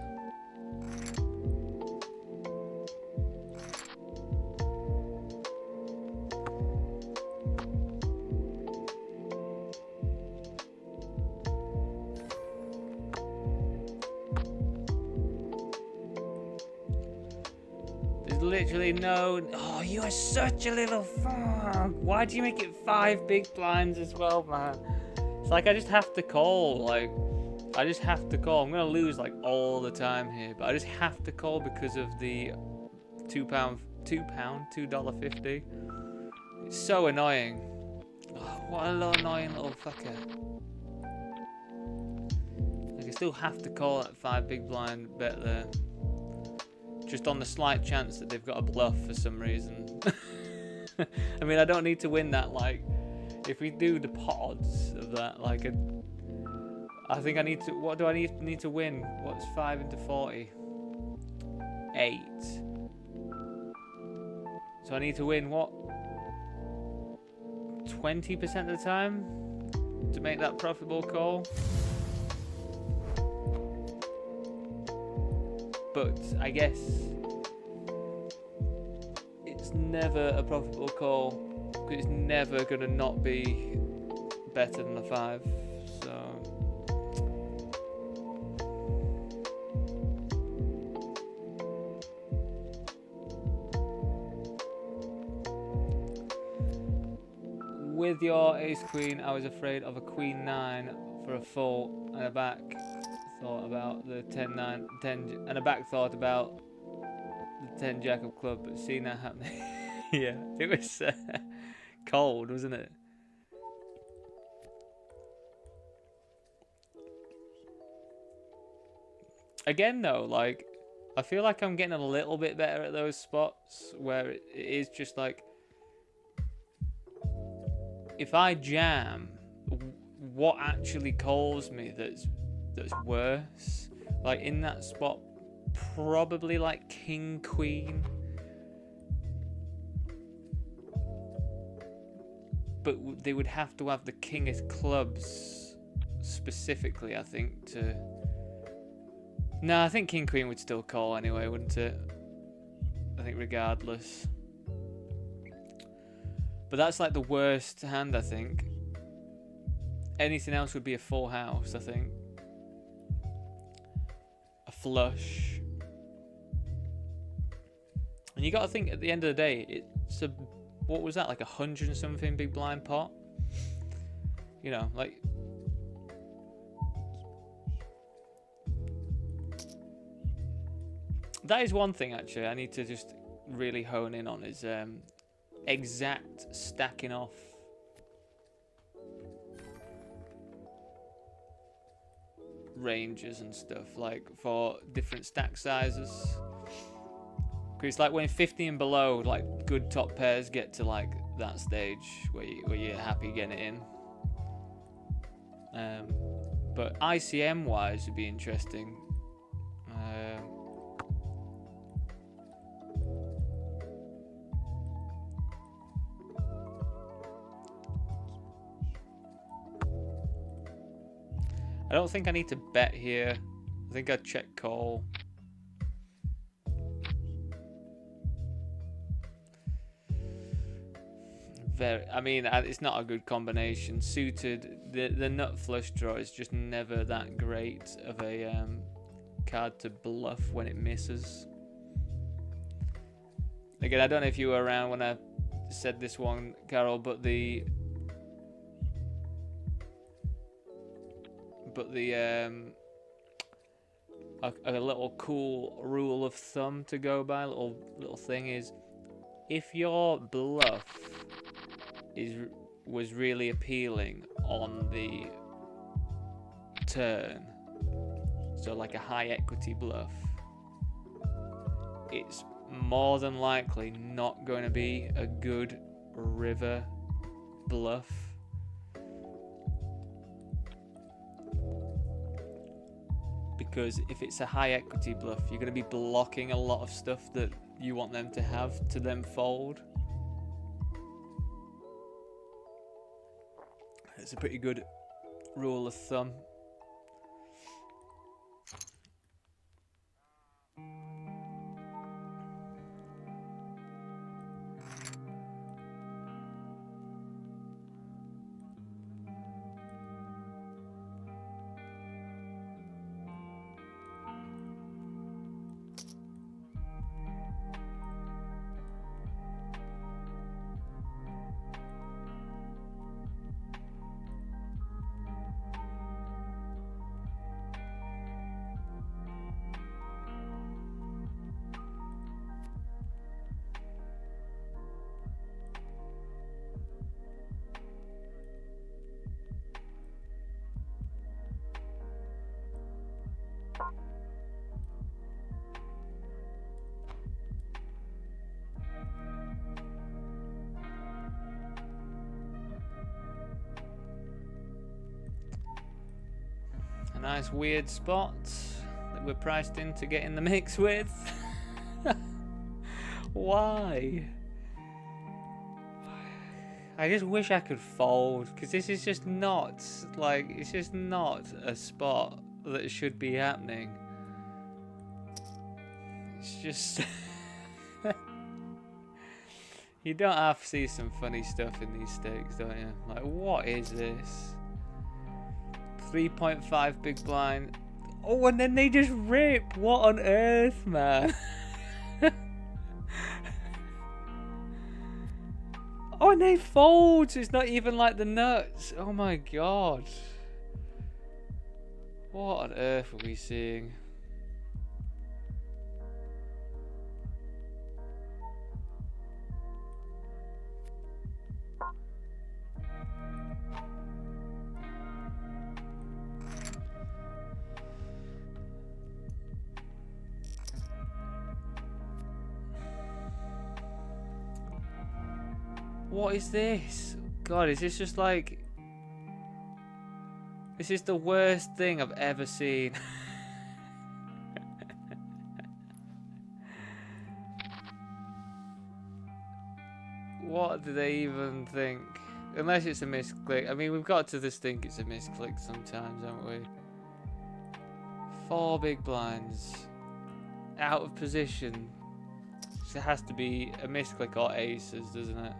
Literally no. Oh, you are such a little fuck. Why do you make it 5 big blinds as well, man? It's like I just have to call. Like, I just have to call. I'm gonna lose like all the time here, but I just have to call because of the $2.50. It's so annoying. Oh, what a little annoying little fucker. Like, I still have to call that 5 big blind bet there. Just on the slight chance that they've got a bluff for some reason. I mean, I don't need to win that. Like, if we do the pot odds of that, like, I think I need to. What do I need to win? What's 5 into 40? 8. So I need to win what? 20% of the time to make that profitable call. But I guess it's never a profitable call because it's never going to not be better than the 5. So with your ace queen, I was afraid of a queen 9 for a full, and a back thought about the 10-9, 10, and a back thought about the 10 jack of club, but seeing that happening, yeah, it was cold, wasn't it? Again, though, like, I feel like I'm getting a little bit better at those spots where it is just like, if I jam, what actually calls me that's worse? Like, in that spot, probably like king queen, but they would have to have the king of clubs specifically, I think, to... No, I think king queen would still call anyway, wouldn't it? I think regardless. But that's like the worst hand, I think. Anything else would be a full house, I think. A flush. And you got to think, at the end of the day, it's a... What was that, like 100 and something big blind pot? You know, like... That is one thing, actually, I need to just really hone in on, is exact stacking off. Ranges and stuff, like for different stack sizes. Because it's like when 50 and below, like good top pairs get to like that stage where you're happy getting it in. But ICM wise would be interesting. I don't think I need to bet here. I think I'd check call. I mean, it's not a good combination. Suited, the nut flush draw is just never that great of a card to bluff when it misses. Again, I don't know if you were around when I said this one, Carol, but a little cool rule of thumb to go by, little thing is, if your bluff was really appealing on the turn, so like a high equity bluff, it's more than likely not going to be a good river bluff. Because if it's a high equity bluff, you're going to be blocking a lot of stuff that you want them to have to then fold. It's a pretty good rule of thumb. A nice weird spot that we're priced in to get in the mix with. Why? I just wish I could fold, because this is just not, like, it's just not a spot that should be happening. It's just... You don't have to see some funny stuff in these stakes, don't you? Like, what is this? 3.5 big blind. Oh, and then they just rip. What on earth, man? Oh, and they fold. So it's not even like the nuts. Oh my god. What on earth are we seeing? What is this? God, is this just like... This is the worst thing I've ever seen. What do they even think? Unless it's a misclick. I mean, we've got to just think it's a misclick sometimes, haven't we? 4 big blinds. Out of position. So it has to be a misclick or aces, doesn't it?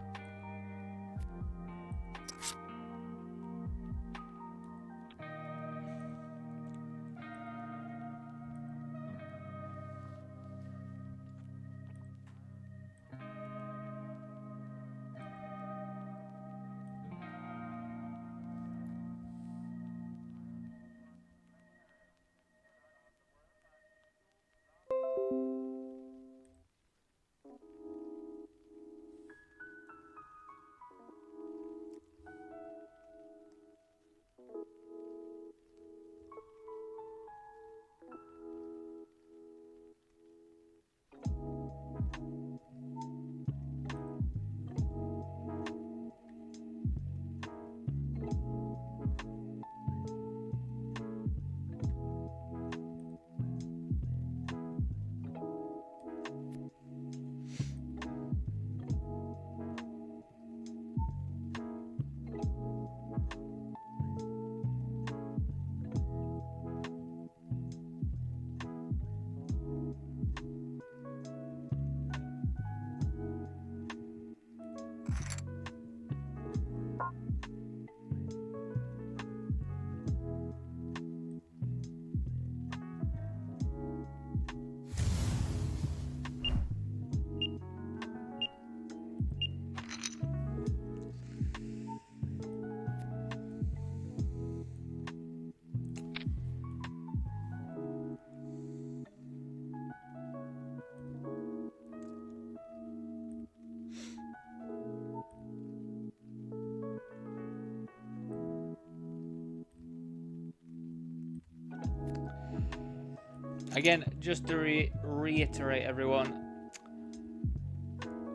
Again, just to reiterate, everyone,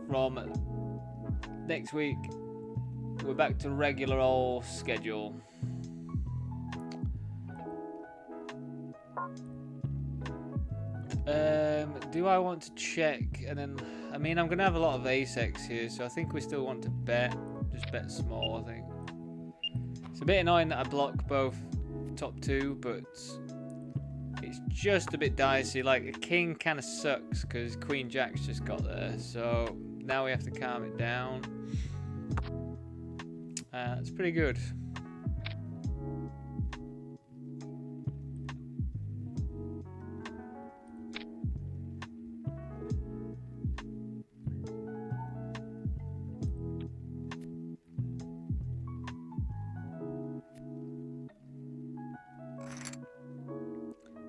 from next week, we're back to regular old schedule. Do I want to check? And then, I mean, I'm going to have a lot of ace-x here, so I think we still want to bet. Just bet small, I think. It's a bit annoying that I block both top two, but it's just a bit dicey. Like, a king kind of sucks because Queen Jack's just got there. So now we have to calm it down. It's pretty good.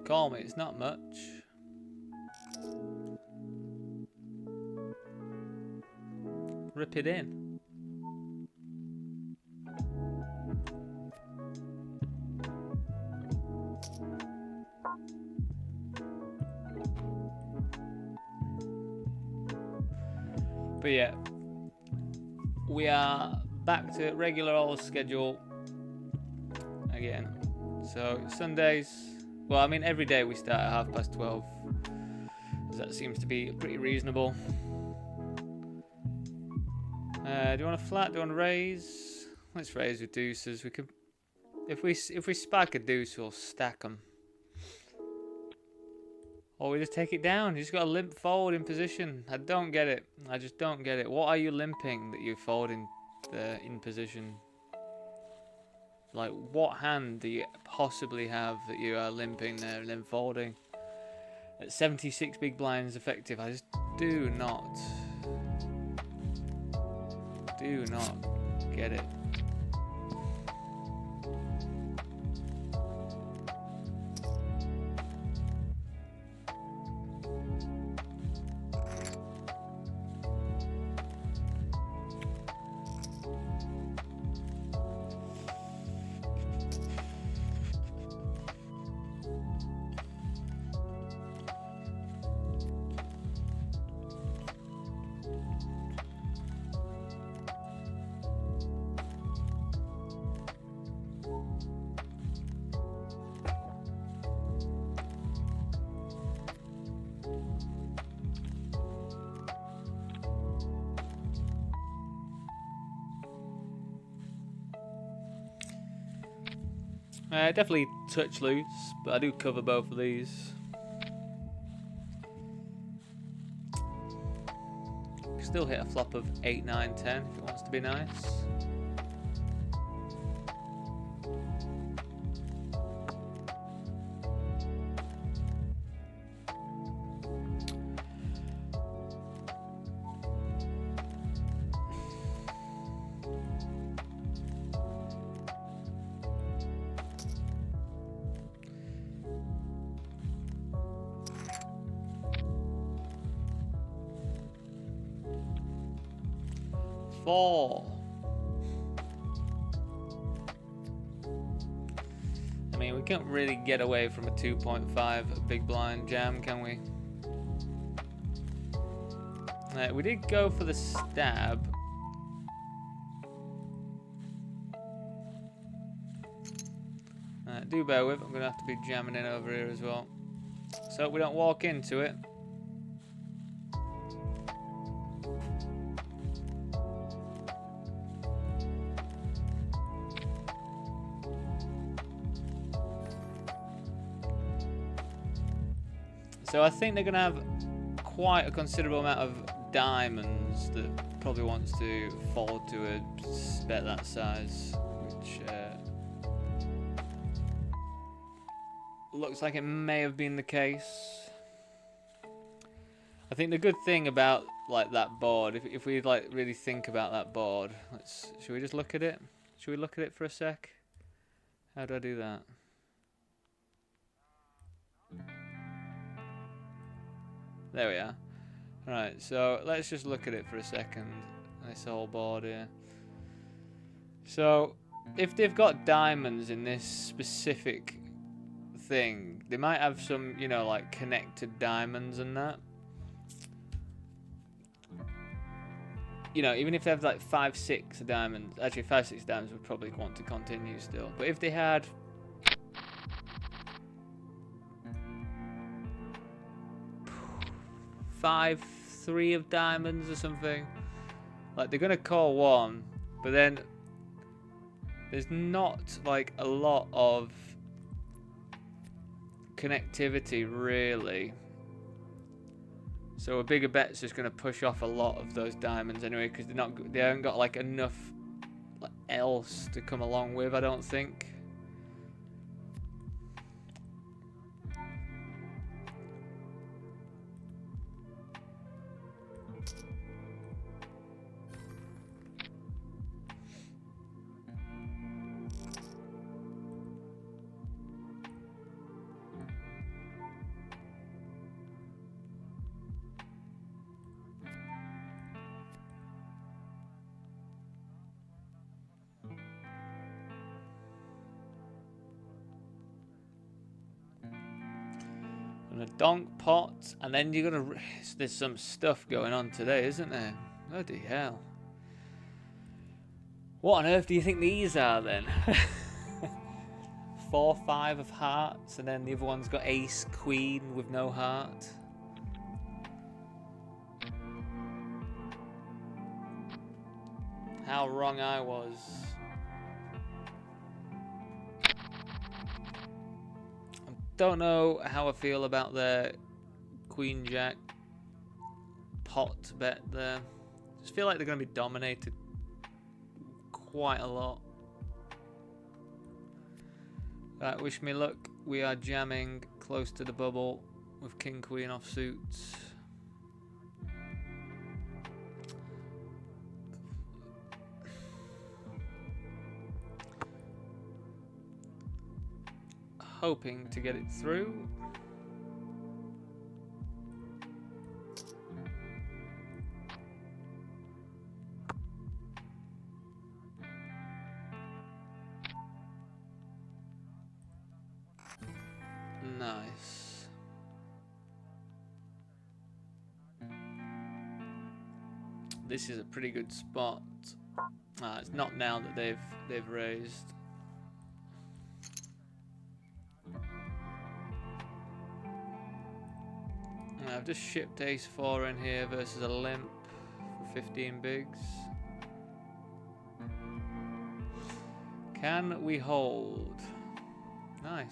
Call me, it's not much. Rip it in. But yeah, we are back to regular old schedule again. So Sundays, well, I mean, every day we start at 12:30. That seems to be pretty reasonable. Do you want a flat? Do you want to raise? Let's raise with deuces. We could, if we spike a deuce, we'll stack them. Or we just take it down. You just got to limp forward in position. I don't get it. I just don't get it. What are you limping that you forward in position? Like, what hand do you possibly have that you are limping there and then folding? At 76 big blinds effective, I just do not get it. Definitely touch loose, but I do cover both of these. Still hit a flop of 8, 9, 10 if it wants to be nice. Four. I mean, we can't really get away from a 2.5 big blind jam, can we? We did go for the stab. Do bear with, I'm going to have to be jamming in over here as well. So we don't walk into it. So I think they're going to have quite a considerable amount of diamonds that probably wants to fold to a bet that size, which looks like it may have been the case. I think the good thing about like that board, if we like really think about that board, should we just look at it? Should we look at it for a sec? How do I do that? There we are. Right, so let's just look at it for a second. This whole board here. So, if they've got diamonds in this specific thing, they might have some, you know, like connected diamonds and that. You know, even if they have like 5, 6 diamonds, actually 5, 6 diamonds would probably want to continue still. But if they had 5, 3 of diamonds or something, like they're gonna call one, but then there's not like a lot of connectivity really, so a bigger bet's just gonna push off a lot of those diamonds anyway, because they haven't got like enough else to come along with, I don't think. And a donk pot, and then you're gonna. There's some stuff going on today, isn't there? Bloody hell! What on earth do you think these are then? 4, 5 of hearts, and then the other one's got ace, queen with no heart. How wrong I was. Don't know how I feel about their Queen Jack pot bet there. Just feel like they're going to be dominated quite a lot. Right, wish me luck. We are jamming close to the bubble with King Queen off suits. Hoping to get it through. Nice. This is a pretty good spot. It's not now that they've raised. I've just shipped ace 4 in here versus a limp for 15 bigs. Can we hold? Nice.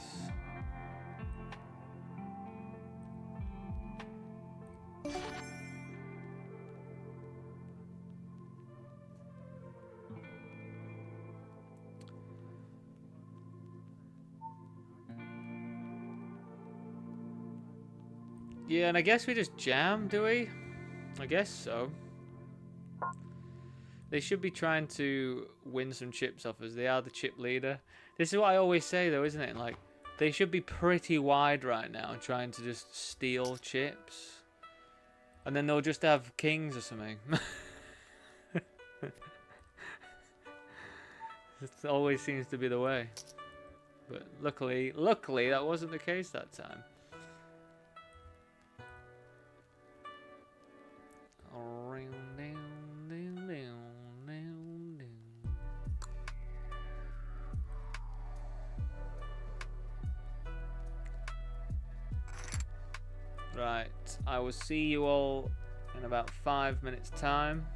Yeah, and I guess we just jam, do we? I guess so. They should be trying to win some chips off us. They are the chip leader. This is what I always say, though, isn't it? Like, they should be pretty wide right now, trying to just steal chips. And then they'll just have kings or something. It always seems to be the way. But luckily that wasn't the case that time. Right, I will see you all in about 5 minutes' time.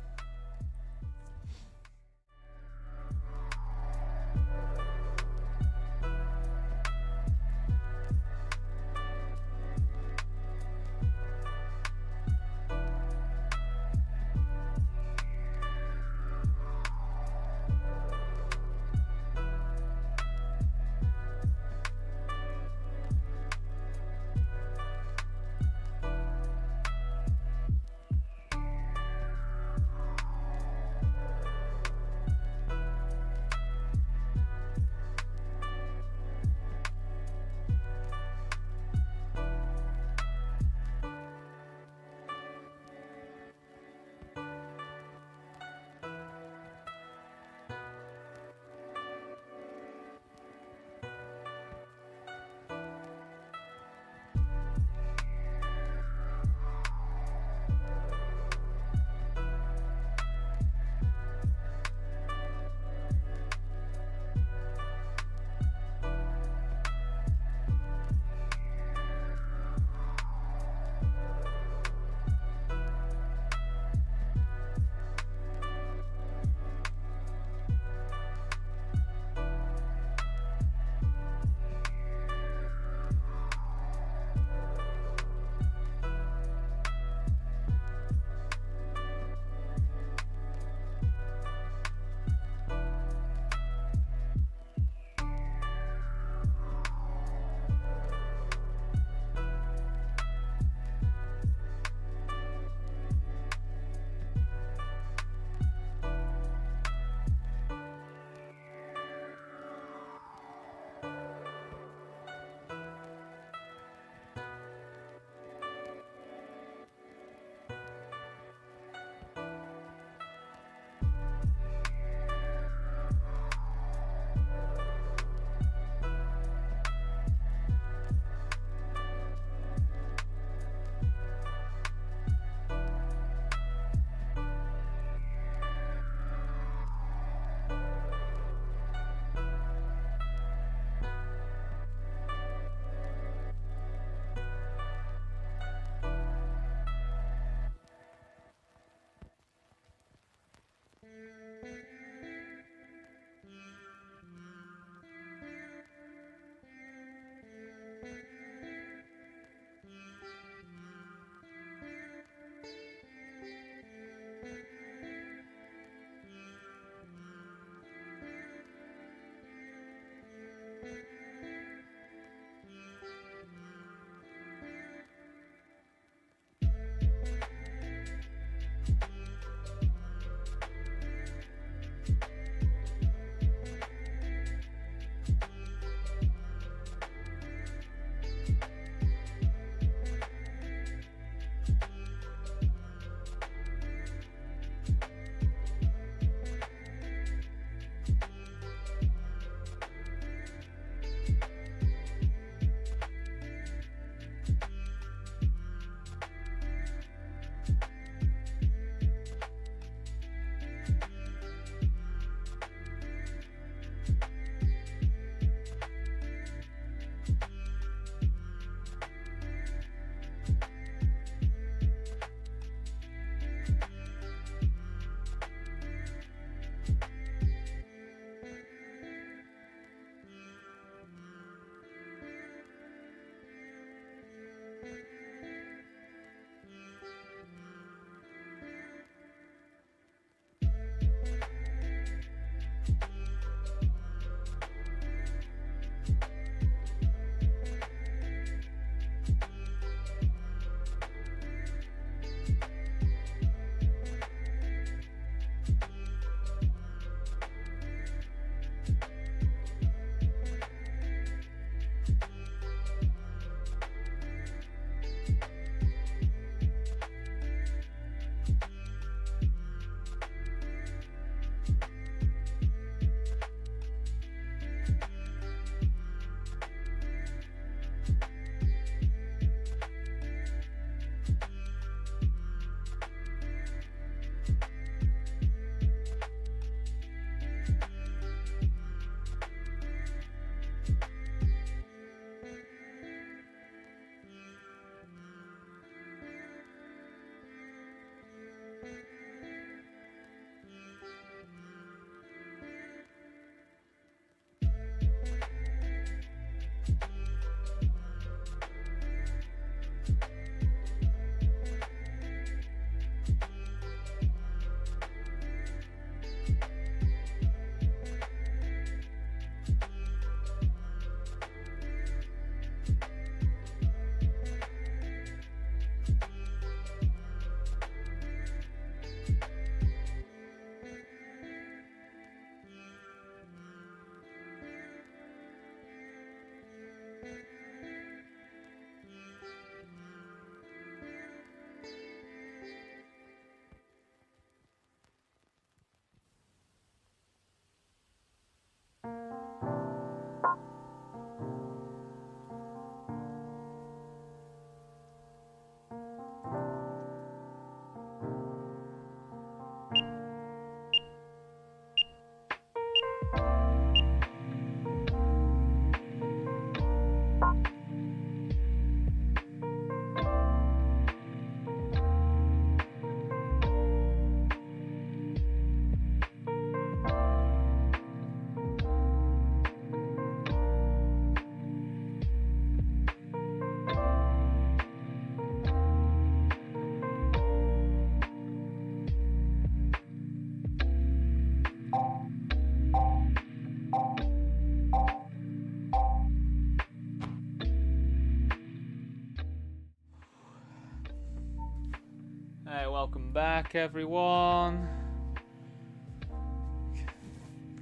back, everyone.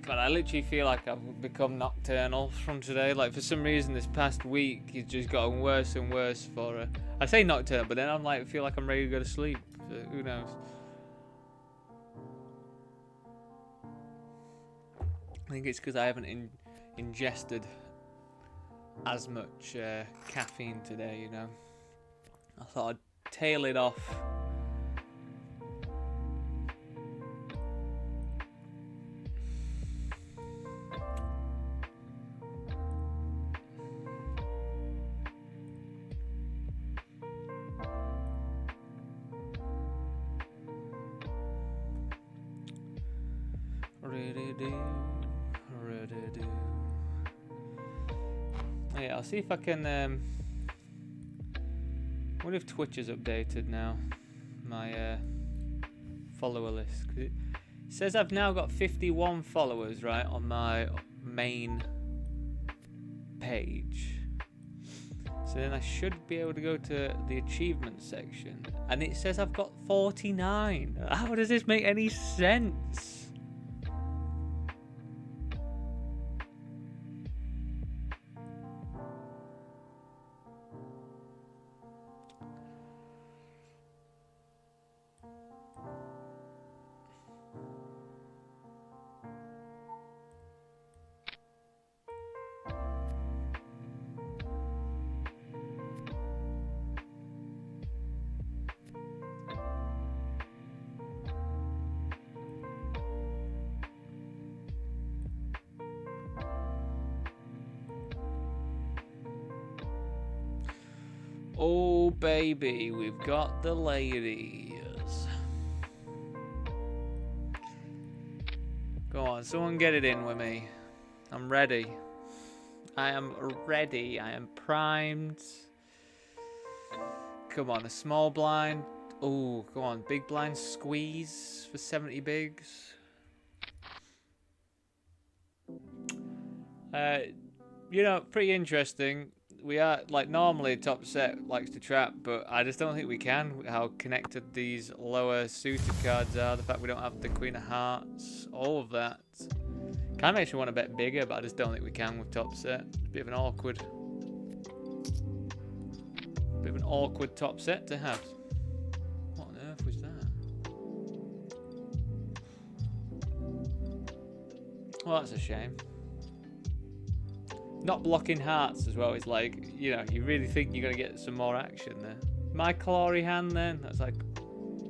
God, I literally feel like I've become nocturnal from today. Like, for some reason, this past week, it's just gotten worse and worse for her. I say nocturnal, but then I'm like, feel like I'm ready to go to sleep. So who knows? I think it's because I haven't ingested as much caffeine today, you know. I thought I'd tail it off. Yeah, I'll see if I can. I wonder if Twitch is updated now. My follower list. 'Cause it says I've now got 51 followers, right, on my main page. So then I should be able to go to the achievements section, and it says I've got 49. How does this make any sense? Oh baby, we've got the ladies. Go on, someone get it in with me. I'm ready. I am ready. I am primed. Come on, a small blind. Oh, go on, big blind squeeze for 70 bigs. You know, pretty interesting. We are, like, normally top set likes to trap, but I just don't think we can. How connected these lower suited cards are, the fact we don't have the Queen of Hearts, all of that. Kind of makes me want to bet bigger, but I just don't think we can with top set. It's a bit of an awkward top set to have. What on earth was that? Well, that's a shame. Not blocking hearts as well is like, you know, you really think you're going to get some more action there. My Glory hand then, that's like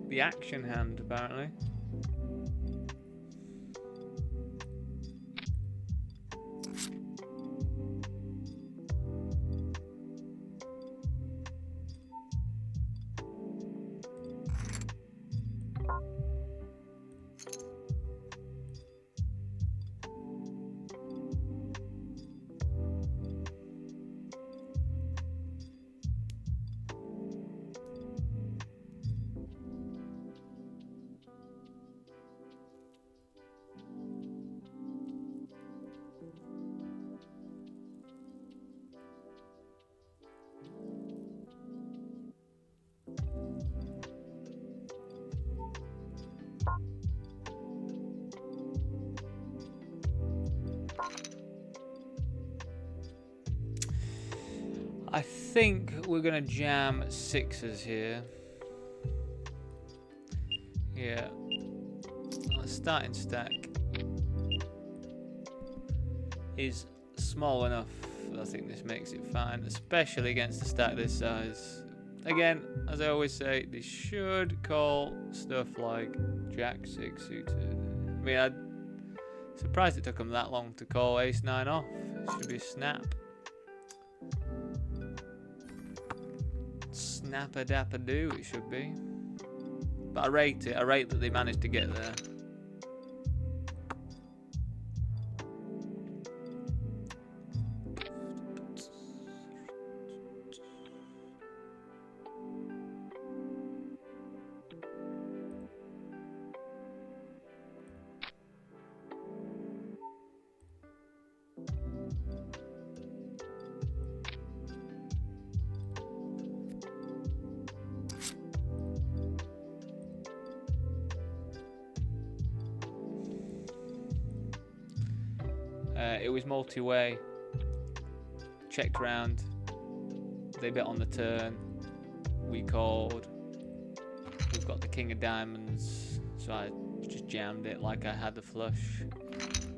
the action hand apparently. I think we're gonna jam sixes here. Yeah. Our starting stack is small enough. I think this makes it fine, especially against a stack this size. Again, as I always say, this should call stuff like Jack 6 suited. I mean, I'm surprised it took them that long to call Ace 9 off. It should be a snap. Snap-a-dap-a-doo, it should be. But I rate it. I rate that they managed to get there. It was multi-way. Checked round. They bet on the turn. We called. We've got the king of diamonds, so I just jammed it like I had the flush.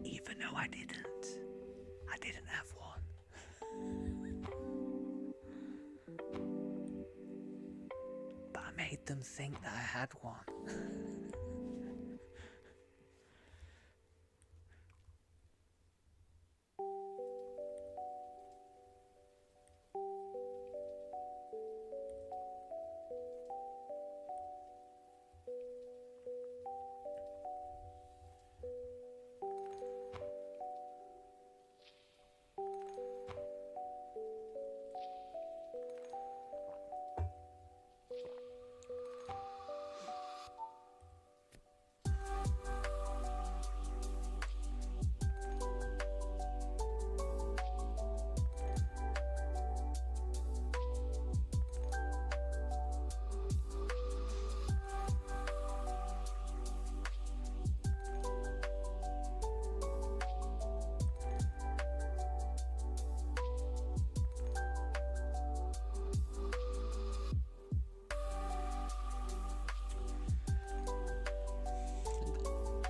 Even though I didn't. I didn't have one. But I made them think that I had one.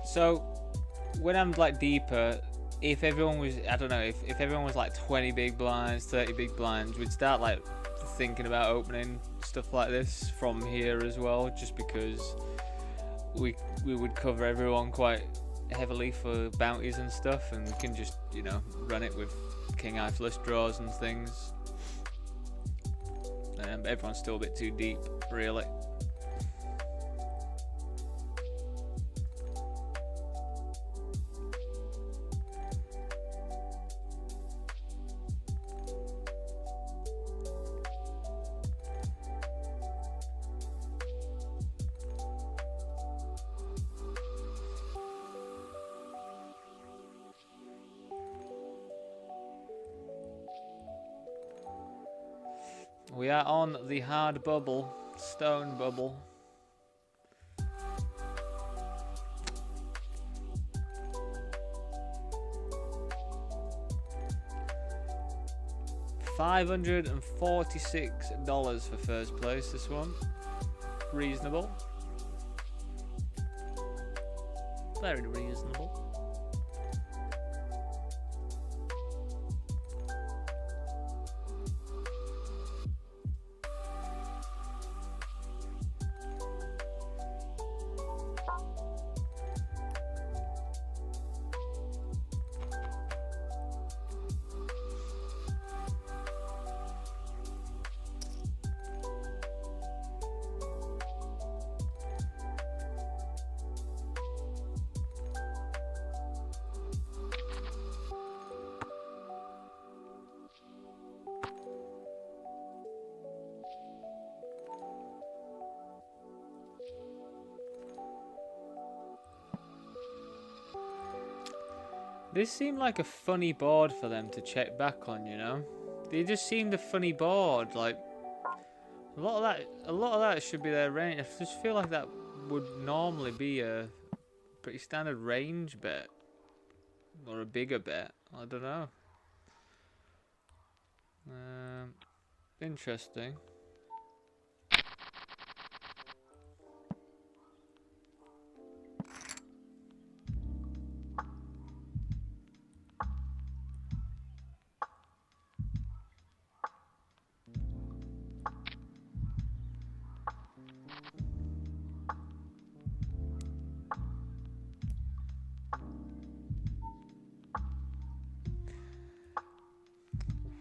So, when I'm like deeper, if everyone was, I don't know, if everyone was like 20 big blinds, 30 big blinds, we'd start like thinking about opening stuff like this from here as well, just because we would cover everyone quite heavily for bounties and stuff, and we can just, you know, run it with king eye flush draws and things. But everyone's still a bit too deep, really. We are on the hard bubble, stone bubble. $546 for first place, this one. Reasonable. Very reasonable. This seemed like a funny board for them to check back on, you know? They just seemed a funny board, like a lot of that should be their range. I just feel like that would normally be a pretty standard range bet. Or a bigger bet. I don't know. Interesting.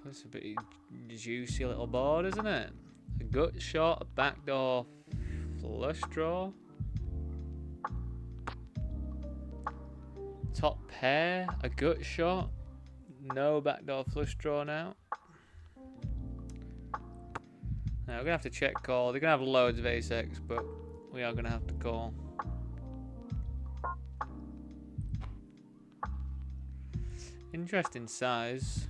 That's a bit juicy little board, isn't it? A gut shot, a backdoor flush draw. Top pair, a gut shot. No backdoor flush draw now. Now we're gonna have to check call. They're gonna have loads of ace-x, but we are gonna have to call. Interesting size.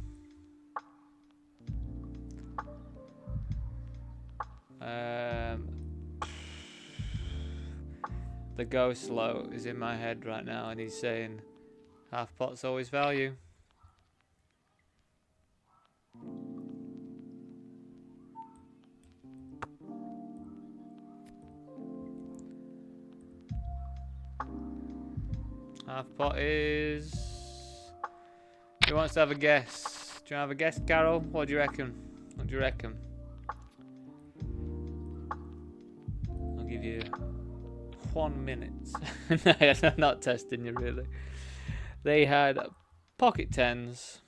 The go slow is in my head right now, and he's saying half pot's always value. Half pot is... Who wants to have a guess? Do you have a guess, Carol? What do you reckon? What do you reckon? I'll give you 1 minute. No, I'm not testing you, really. They had pocket tens.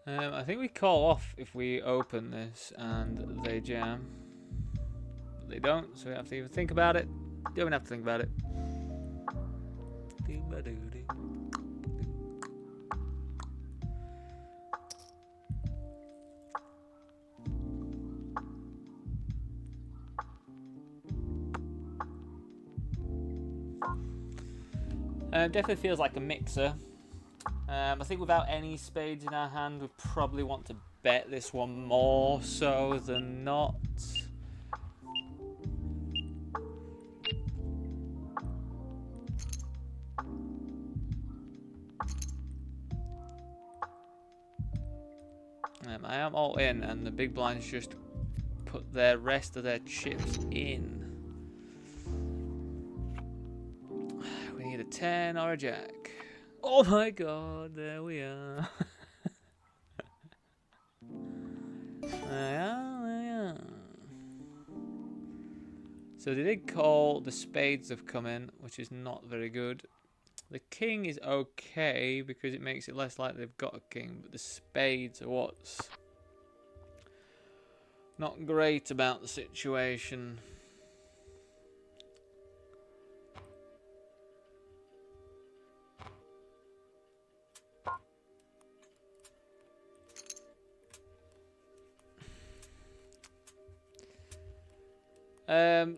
I think we call off if we open this and they jam. But they don't, so we have to even think about it. Don't even have to think about it. Definitely feels like a mixer. I think without any spades in our hand, we probably want to bet this one more so than not. I am all in, and the big blinds just put their rest of their chips in. We need a 10 or a jack. Oh my god, there we are. So they did call, the spades have come in, which is not very good. The king is okay because it makes it less likely they've got a king, but the spades are what's not great about the situation.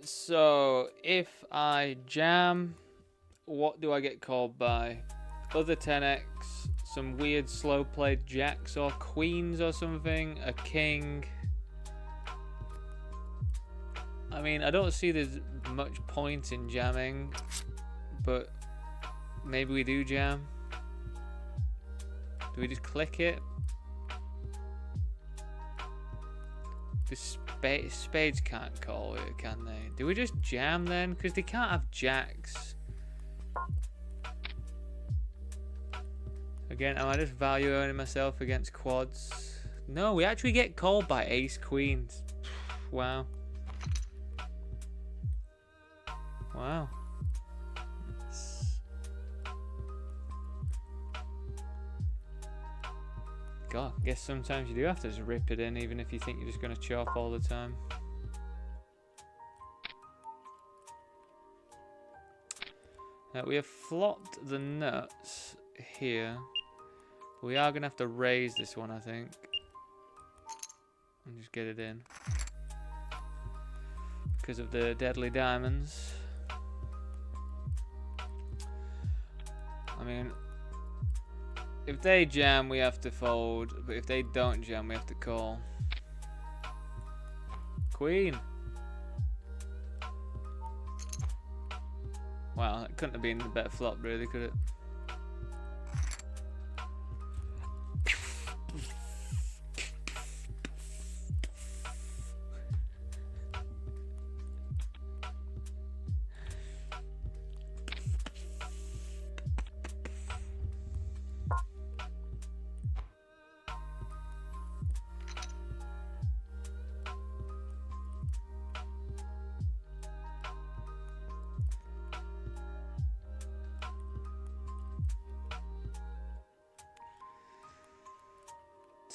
So if I jam, what do I get called by? Other 10x, some weird slow played jacks or queens or something, a king. I mean, I don't see there's much point in jamming, but maybe we do jam. Do we just click it? The spades can't call it, can they? Do we just jam then? Because they can't have jacks. Again, am I just valuing myself against quads? No, we actually get called by ace queens. Wow. Wow. God, I guess sometimes you do have to just rip it in, even if you think you're just going to chop all the time. We have flopped the nuts here. We are going to have to raise this one, I think. And just get it in. Because of the deadly diamonds. I mean, if they jam, we have to fold. But if they don't jam, we have to call. Queen. Wow, that couldn't have been a better flop, really, could it?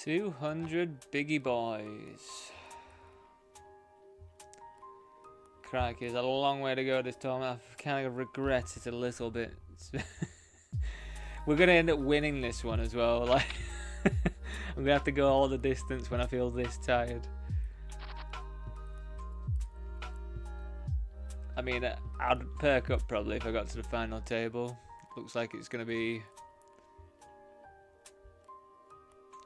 200 biggie boys. Crikey, there's a long way to go this time. I kind of regret it a little bit. We're going to end up winning this one as well. Like, I'm going to have to go all the distance when I feel this tired. I mean, I'd perk up probably if I got to the final table. Looks like it's going to be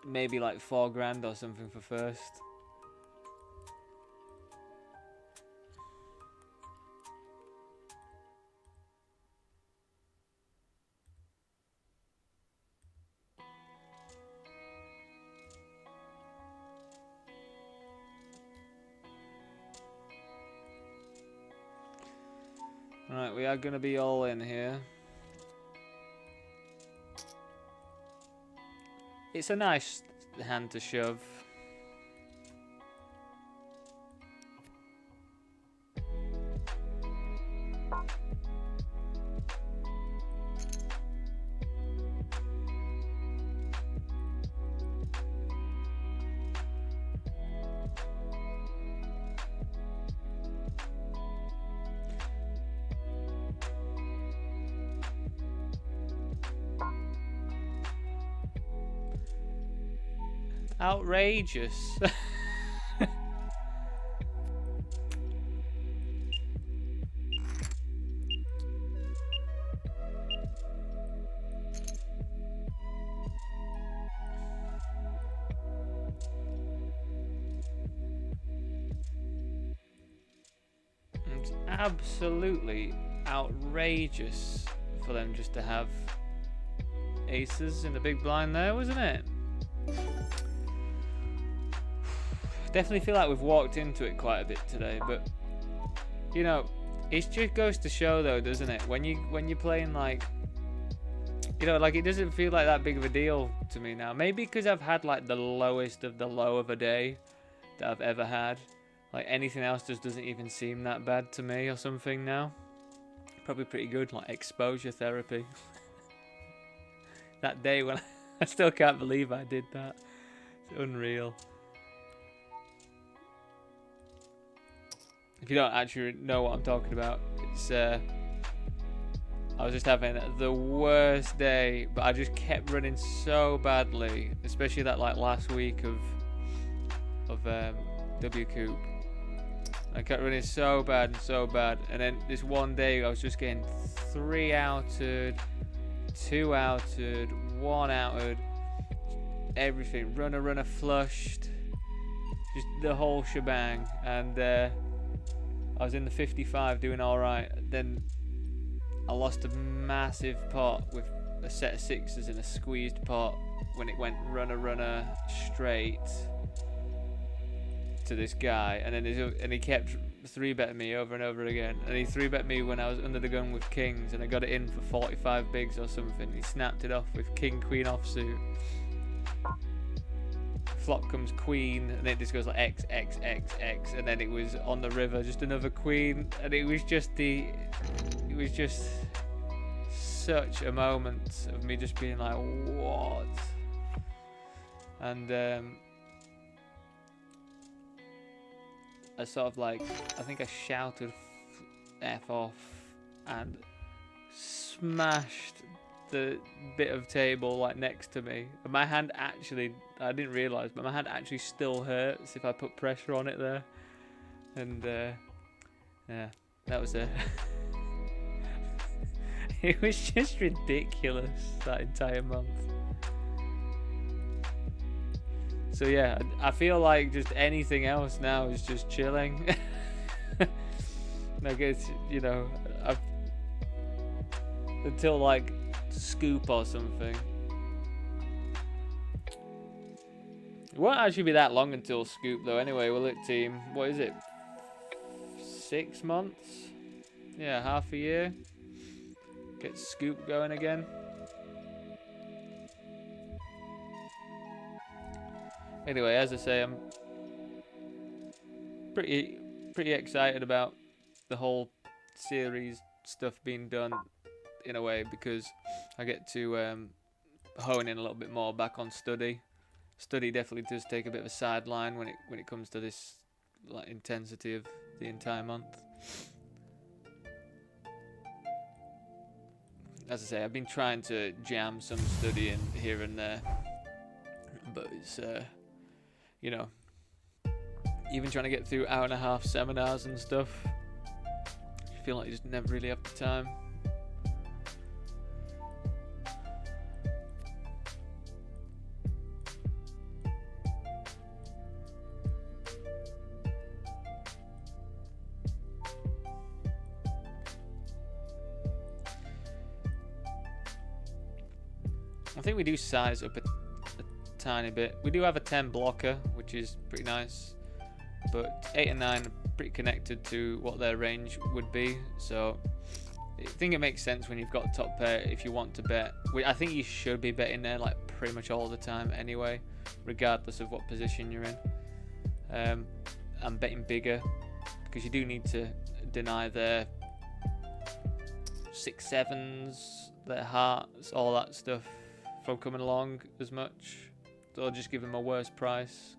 maybe like 4 grand or something for first. Alright, we are going to be all in here. It's a nice hand to shove. Outrageous. It's absolutely outrageous for them just to have aces in the big blind there, wasn't it? Definitely feel like we've walked into it quite a bit today, but you know, it just goes to show though, doesn't it? When you're playing, like, you know, like, it doesn't feel like that big of a deal to me now. Maybe because I've had like the lowest of the low of a day that I've ever had. Like, anything else just doesn't even seem that bad to me or something now. Probably pretty good, like exposure therapy. That day when I still can't believe I did that. It's unreal. If you don't actually know what I'm talking about, it's I was just having the worst day, but I just kept running so badly, especially that like last week of W Coop. I kept running so bad, and then this one day I was just getting 3 outed, 2 outed, 1 outed, everything, runner flushed, just the whole shebang, and I was in the 55 doing alright. Then I lost a massive pot with a set of 6s in a squeezed pot when it went runner straight to this guy, and then he kept 3-betting me over and over again, and he 3-bet me when I was under the gun with kings, and I got it in for 45 bigs or something. He snapped it off with king queen offsuit. Flop comes queen, and it just goes like X, and then it was on the river, just another queen, and it was just such a moment of me just being like, what? And I sort of like, I think I shouted F off and smashed the bit of table like next to me, and my hand actually, I didn't realise, but my hand actually still hurts if I put pressure on it there. And yeah, that was it. It was just ridiculous, that entire month. So yeah, I feel like just anything else now is just chilling. Like, it's, you know, until like Scoop or something. It won't actually be that long until Scoop though anyway, will it, team? What is it? 6 months? Yeah, half a year. Get Scoop going again. Anyway, as I say, I'm pretty excited about the whole series stuff being done in a way, because I get to hone in a little bit more back on study study definitely does take a bit of a sideline when it comes to this like intensity of the entire month. As I say, I've been trying to jam some study in here and there, but it's you know, even trying to get through hour-and-a-half seminars and stuff, I feel like you just never really have the time. I think we do size up a tiny bit. We do have a 10 blocker, which is pretty nice, but 8 and 9 are pretty connected to what their range would be, so I think it makes sense when you've got top pair if you want to bet. I think you should be betting there like pretty much all the time anyway, regardless of what position you're in. I'm betting bigger because you do need to deny their 6-7s, their hearts, all that stuff from coming along as much. So I'll just give them a worse price.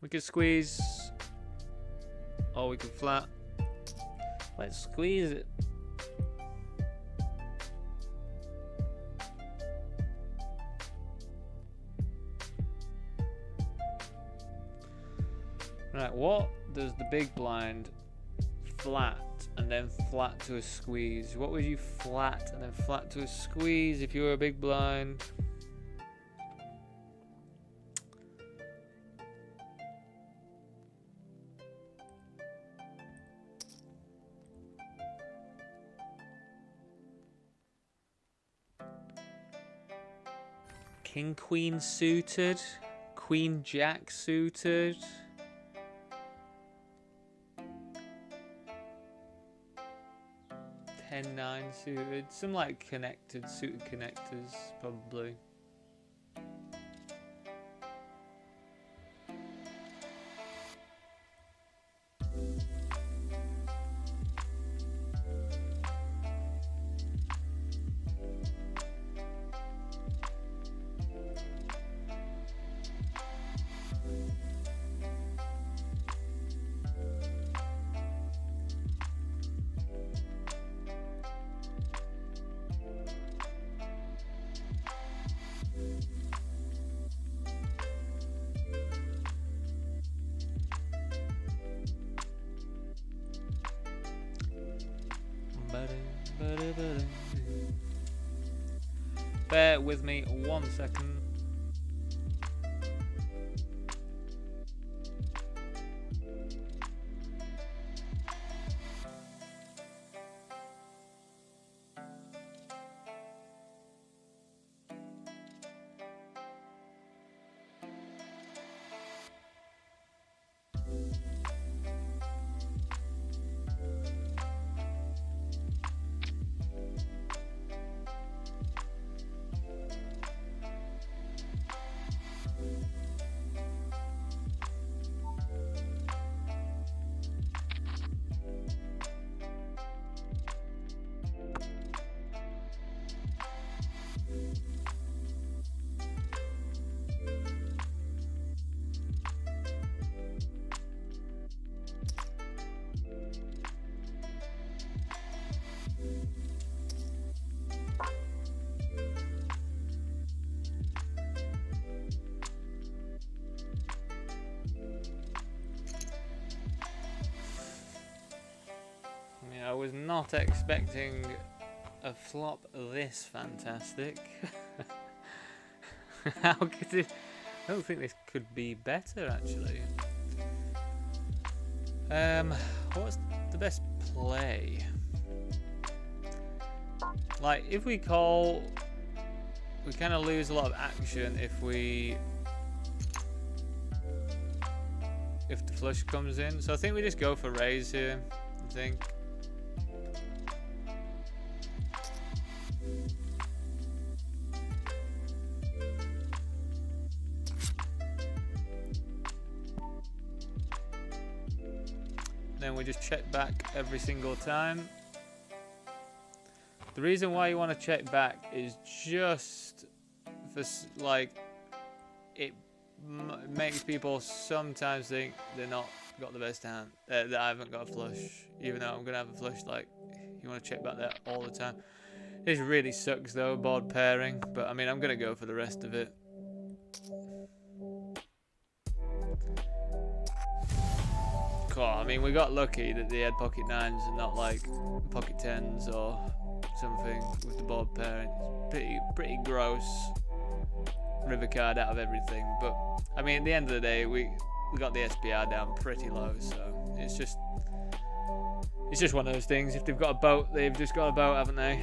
We could squeeze, or we could flat. Let's squeeze it. Right, what does the big blind flat and then flat to a squeeze? What would you flat and then flat to a squeeze if you were a big blind? King Queen suited, Queen Jack suited. Ten 9 suited, some like connected, suited connectors probably. Bear with me 1 second. I was not expecting a flop this fantastic. How could it? I don't think this could be better, actually. What's the best play? Like, if we call, we kind of lose a lot of action if the flush comes in. So I think we just go for raise here, I think. Then we just check back every single time. The reason why you want to check back is just for, like, it makes people sometimes think they're not got the best hand, that I haven't got a flush, even though I'm gonna have a flush. Like, you want to check back there all the time. This really sucks though, board pairing, but I mean, I'm gonna go for the rest of it. Cool. I mean, we got lucky that they had pocket nines and not like pocket tens or something with the board pairing. It's pretty gross river card out of everything, but I mean, at the end of the day, we got the SPR down pretty low, so it's just one of those things. If they've got a boat, they've just got a boat, haven't they?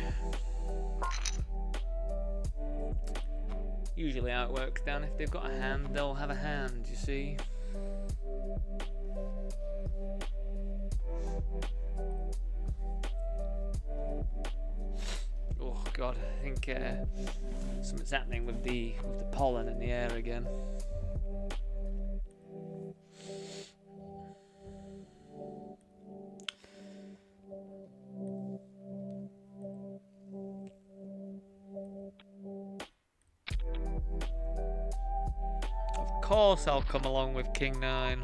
Usually how it works down. If they've got a hand, they'll have a hand, you see. Oh god, I think something's happening with the pollen in the air again. Of course I'll come along with King 9.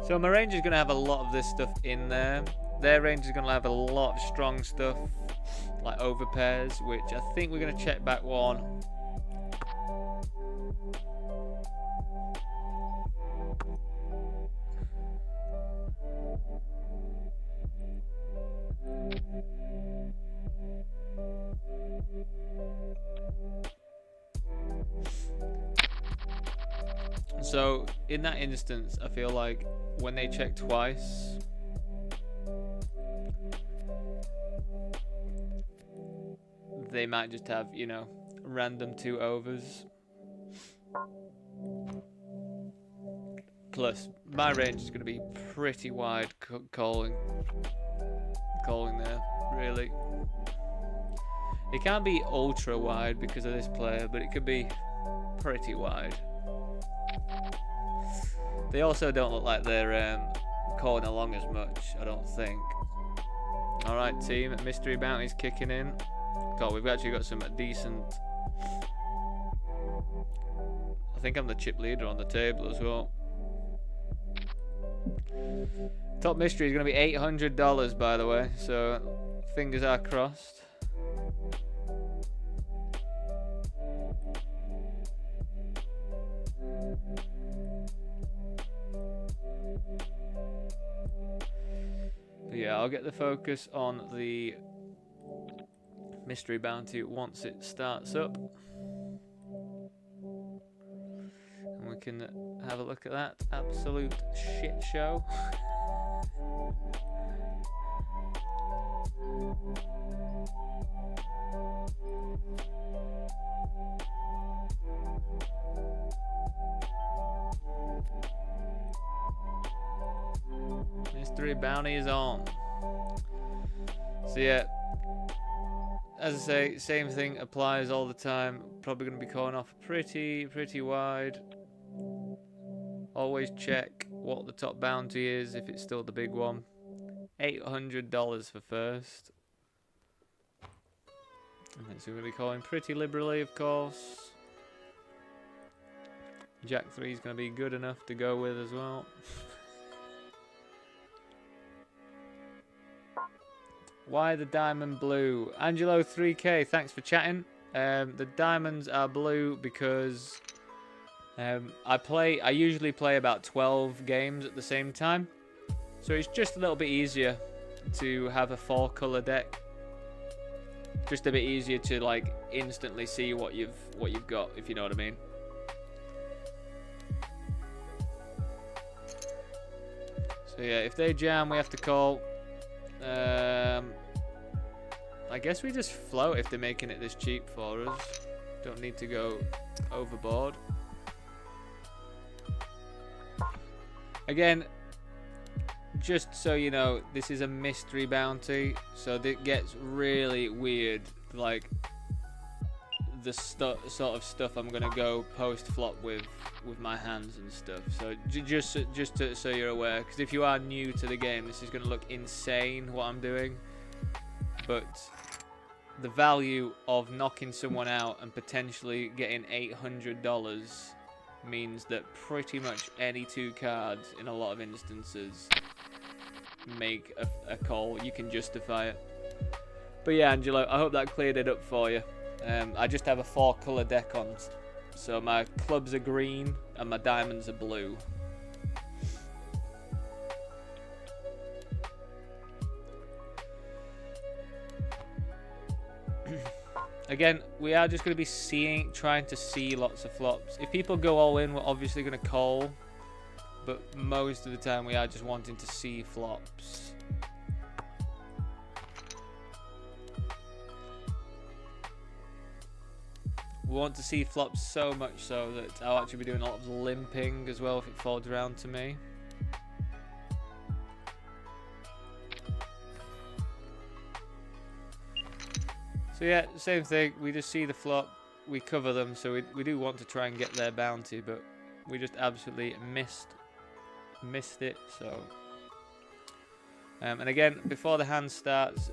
So my range is going to have a lot of this stuff in there. Their range is going to have a lot of strong stuff, like overpairs, which I think we're going to check back one. So in that instance, I feel like when they check twice, they might just have, you know, random 2 overs. Plus, my range is going to be pretty wide calling there, really. It can't be ultra wide because of this player, but it could be pretty wide. They also don't look like they're calling along as much, I don't think. Alright team, Mystery Bounty's kicking in. God, we've actually got some decent... I think I'm the chip leader on the table as well. Top mystery is going to be $800, by the way, so fingers are crossed. But yeah, I'll get the focus on the mystery bounty once it starts up. And we can have a look at that absolute shit show. Mystery bounty is on. So yeah, as I say, same thing applies all the time. Probably going to be calling off pretty wide. Always check what the top bounty is if it's still the big one. $800 for first. And so we're going to be calling pretty liberally, of course. Jack 3 is going to be good enough to go with as well. Why the diamond blue? Angelo 3K, thanks for chatting. The diamonds are blue because I usually play about 12 games at the same time, so it's just a little bit easier to have a 4-color deck. Just a bit easier to like instantly see what you've got, if you know what I mean. So yeah, if they jam, we have to call. I guess we just float if they're making it this cheap for us. Don't need to go overboard. Again, just so you know, this is a mystery bounty, so it gets really weird. Like the sort of stuff I'm gonna go post flop with my hands and stuff. So so you're aware, because if you are new to the game, this is gonna look insane what I'm doing. But the value of knocking someone out and potentially getting $800 means that pretty much any 2 cards in a lot of instances make a call. You can justify it. But yeah, Angelo, I hope that cleared it up for you. I just have a 4-color deck on, so my clubs are green and my diamonds are blue. Again, we are just going to be trying to see lots of flops. If people go all in, we're obviously going to call, but most of the time we are just wanting to see flops. We want to see flops so much so that I'll actually be doing a lot of limping as well if it falls around to me. So yeah, same thing, we just see the flop, we cover them, so we do want to try and get their bounty, but we just absolutely missed it, so... and again, before the hand starts,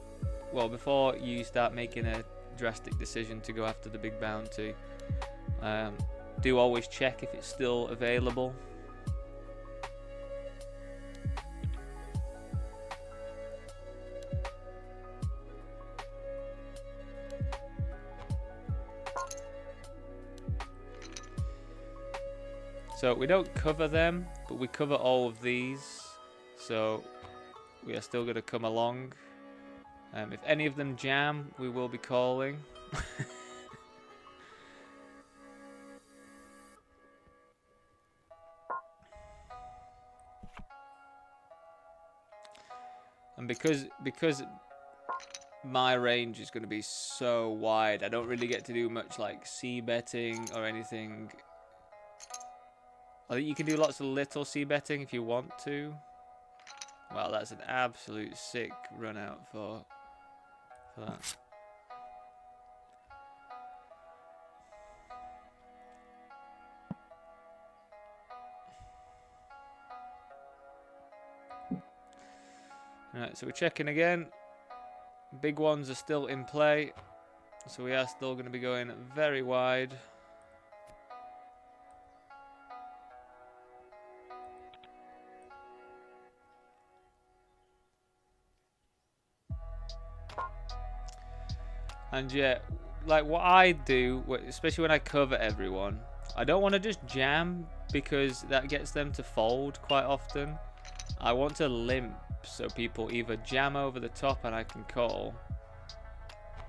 well, before you start making a drastic decision to go after the big bounty, do always check if it's still available. So we don't cover them, but we cover all of these, so we are still going to come along. If any of them jam, we will be calling. And because my range is going to be so wide, I don't really get to do much like C betting or anything. I think you can do lots of little C betting if you want to. Wow, that's an absolute sick run out for that. Alright, so we're checking again. Big ones are still in play, so we are still going to be going very wide. And yeah, like what I do, especially when I cover everyone, I don't want to just jam because that gets them to fold quite often. I want to limp so people either jam over the top and I can call,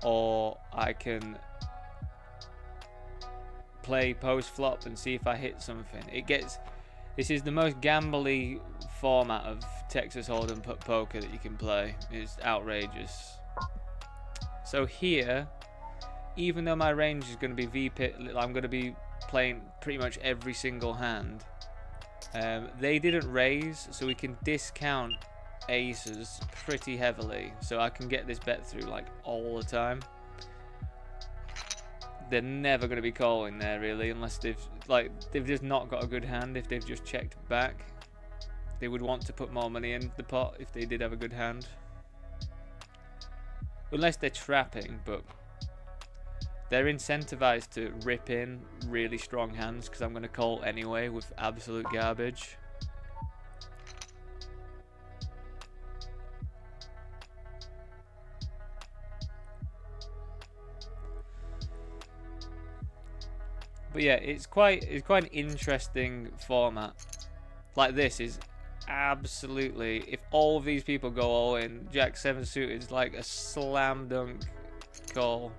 or I can play post flop and see if I hit something. This is the most gambly format of Texas Hold'em poker that you can play. It's outrageous. So here, even though my range is going to be VP, I'm going to be playing pretty much every single hand. They didn't raise, so we can discount aces pretty heavily. So I can get this bet through like all the time. They're never going to be calling there really, unless they've just not got a good hand. If they've just checked back, they would want to put more money in the pot if they did have a good hand. Unless they're trapping, but they're incentivized to rip in really strong hands because I'm going to call anyway with absolute garbage. But yeah, it's quite an interesting format. Like this is absolutely, if all of these people go all in, Jack 7 suited is like a slam dunk call.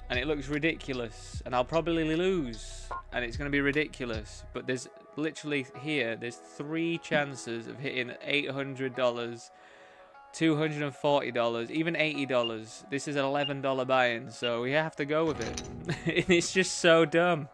And it looks ridiculous, and I'll probably lose, and it's going to be ridiculous. But there's literally here, there's 3 chances of hitting $800, $240, even $80. This is an $11 buy-in, so we have to go with it. It's just so dumb.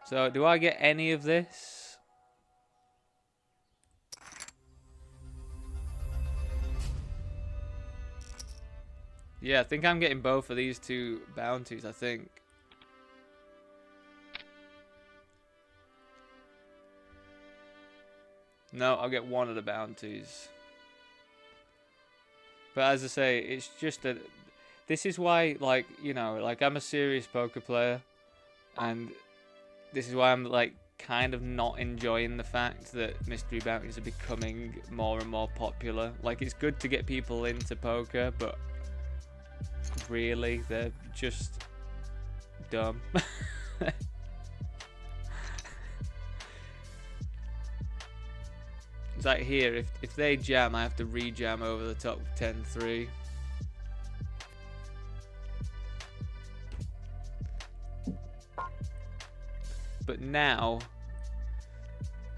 So, do I get any of this? Yeah, I think I'm getting both of these 2 bounties, I think. No, I'll get one of the bounties. But as I say, it's just that... This is why, like, you know, like, I'm a serious poker player. And... this is why I'm like kind of not enjoying the fact that mystery bounties are becoming more and more popular. Like, it's good to get people into poker, but really they're just dumb. It's like here, if they jam, I have to re-jam over the top 10-3. But now,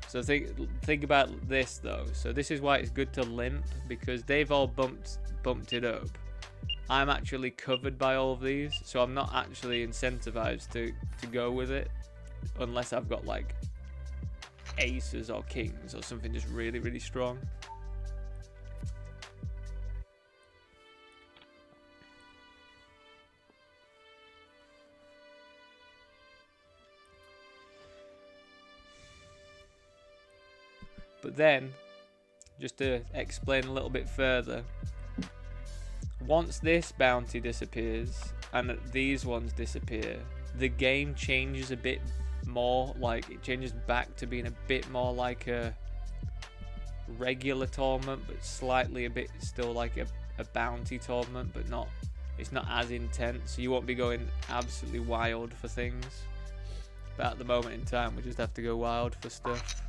so think about this though. So this is why it's good to limp, because they've all bumped it up. I'm actually covered by all of these, so I'm not actually incentivized to go with it unless I've got like aces or kings or something just really, really strong. But then, just to explain a little bit further, once this bounty disappears and these ones disappear, the game changes a bit more. Like, it changes back to being a bit more like a regular tournament, but slightly a bit still like a bounty tournament, but not, it's not as intense. So you won't be going absolutely wild for things. But at the moment in time, we just have to go wild for stuff.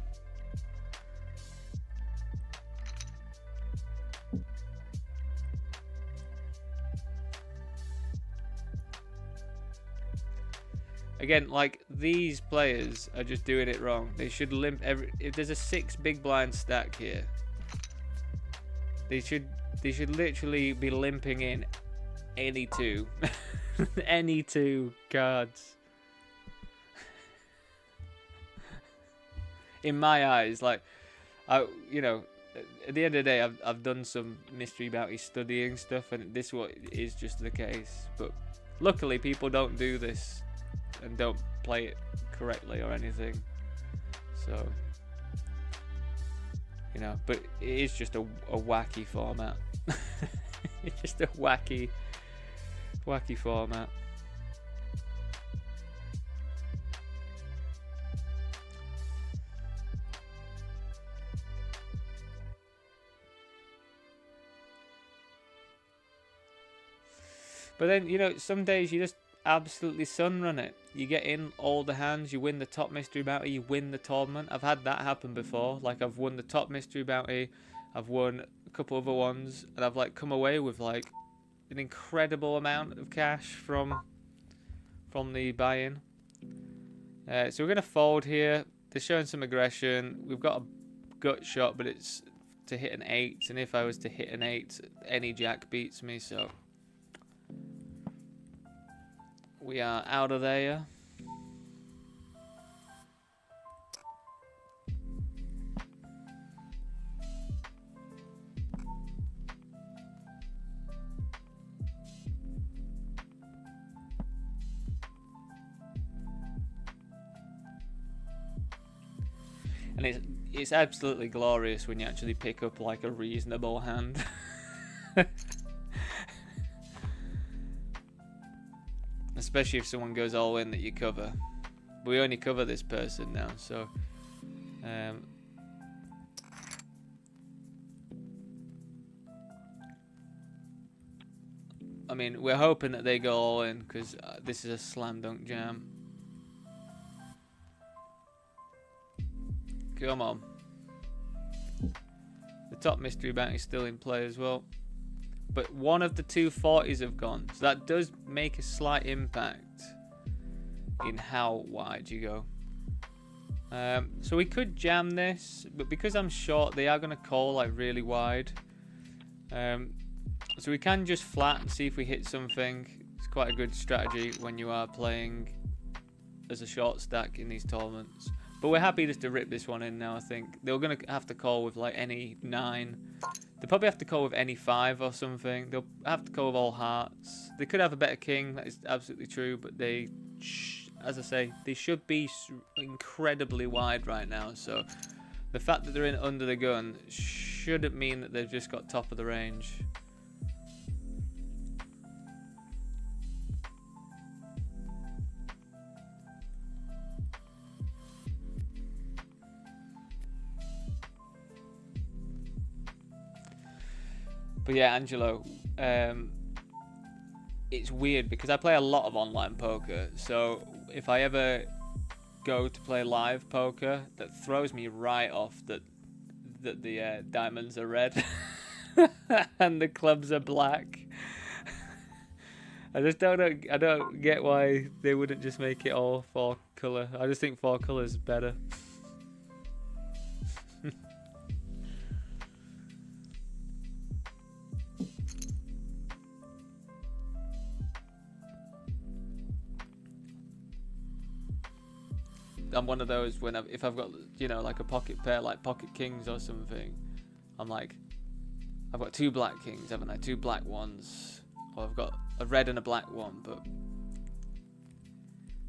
Again, like, these players are just doing it wrong. They should limp every... If there's a 6 big blind stack here, they should literally be limping in any 2. Any 2 cards. In my eyes, like, you know, at the end of the day, I've done some mystery bounty studying stuff, and this what is just the case. But luckily, people don't do this and don't play it correctly or anything, so you know. But it is just a wacky format. It's just a wacky format. But then, you know, some days you just absolutely sunrun it. You get in all the hands, you win the top mystery bounty, you win the tournament. I've had that happen before. Like, I've won the top mystery bounty, I've won a couple other ones, and I've like come away with like an incredible amount of cash from the buy-in. So we're gonna fold here. They're showing some aggression. We've got a gut shot, but it's to hit an 8, and if I was to hit an 8, any jack beats me, so we are out of there. And it's absolutely glorious when you actually pick up like a reasonable hand. Especially if someone goes all in that you cover. we only cover this person now, so I mean, we're hoping that they go all in, because this is a slam dunk jam. Come on. The top mystery bounty is still in play as well. But one of the 240s have gone. So that does make a slight impact in how wide you go. So we could jam this. But because I'm short, they are going to call like really wide. So we can just flat and see if we hit something. It's quite a good strategy when you are playing as a short stack in these tournaments. But we're happy just to rip this one in now, I think. They're going to have to call with like any 9. They'll probably have to call with any 5 or something. They'll have to call with all hearts. They could have a better king, that is absolutely true. But they, as I say, they should be incredibly wide right now. So the fact that they're in under the gun shouldn't mean that they've just got top of the range. But yeah, Angelo, it's weird because I play a lot of online poker. So if I ever go to play live poker, that throws me right off that the diamonds are red and the clubs are black. I just I don't get why they wouldn't just make it all 4 color. I just think 4 colors is better. I'm one of those when if I've got, you know, like a pocket pair, like pocket kings or something, I'm like, I've got 2 black kings, haven't I? 2 black ones, or I've got a red and a black one, but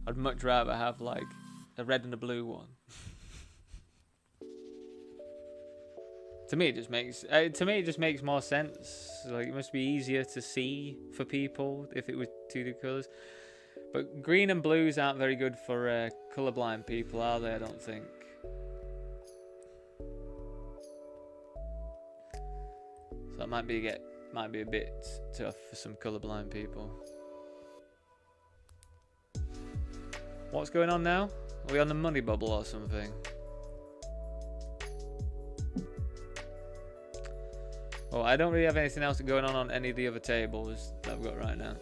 I'd much rather have like a red and a blue one. To me, it just makes more sense. Like, it must be easier to see for people if it was 2 colours. But green and blues aren't very good for colourblind people, are they? I don't think. So that might be a bit tough for some colourblind people. What's going on now? Are we on the money bubble or something? Well, I don't really have anything else going on any of the other tables that I've got right now.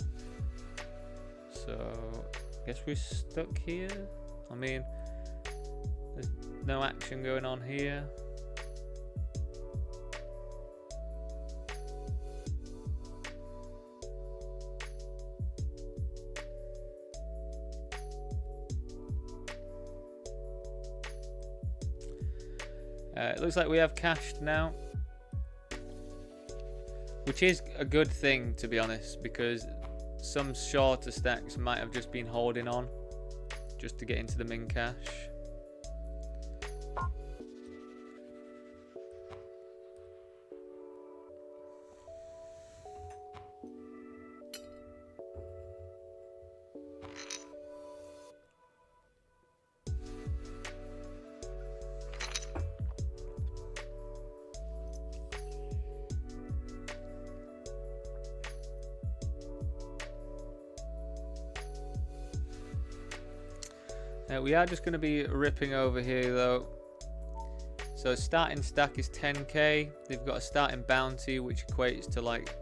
So, I guess we're stuck here. I mean, there's no action going on here. It looks like we have cashed now, which is a good thing, to be honest, because some shorter stacks might have just been holding on just to get into the min cash. We are just going to be ripping over here though. So starting stack is 10k. They've got a starting bounty which equates to like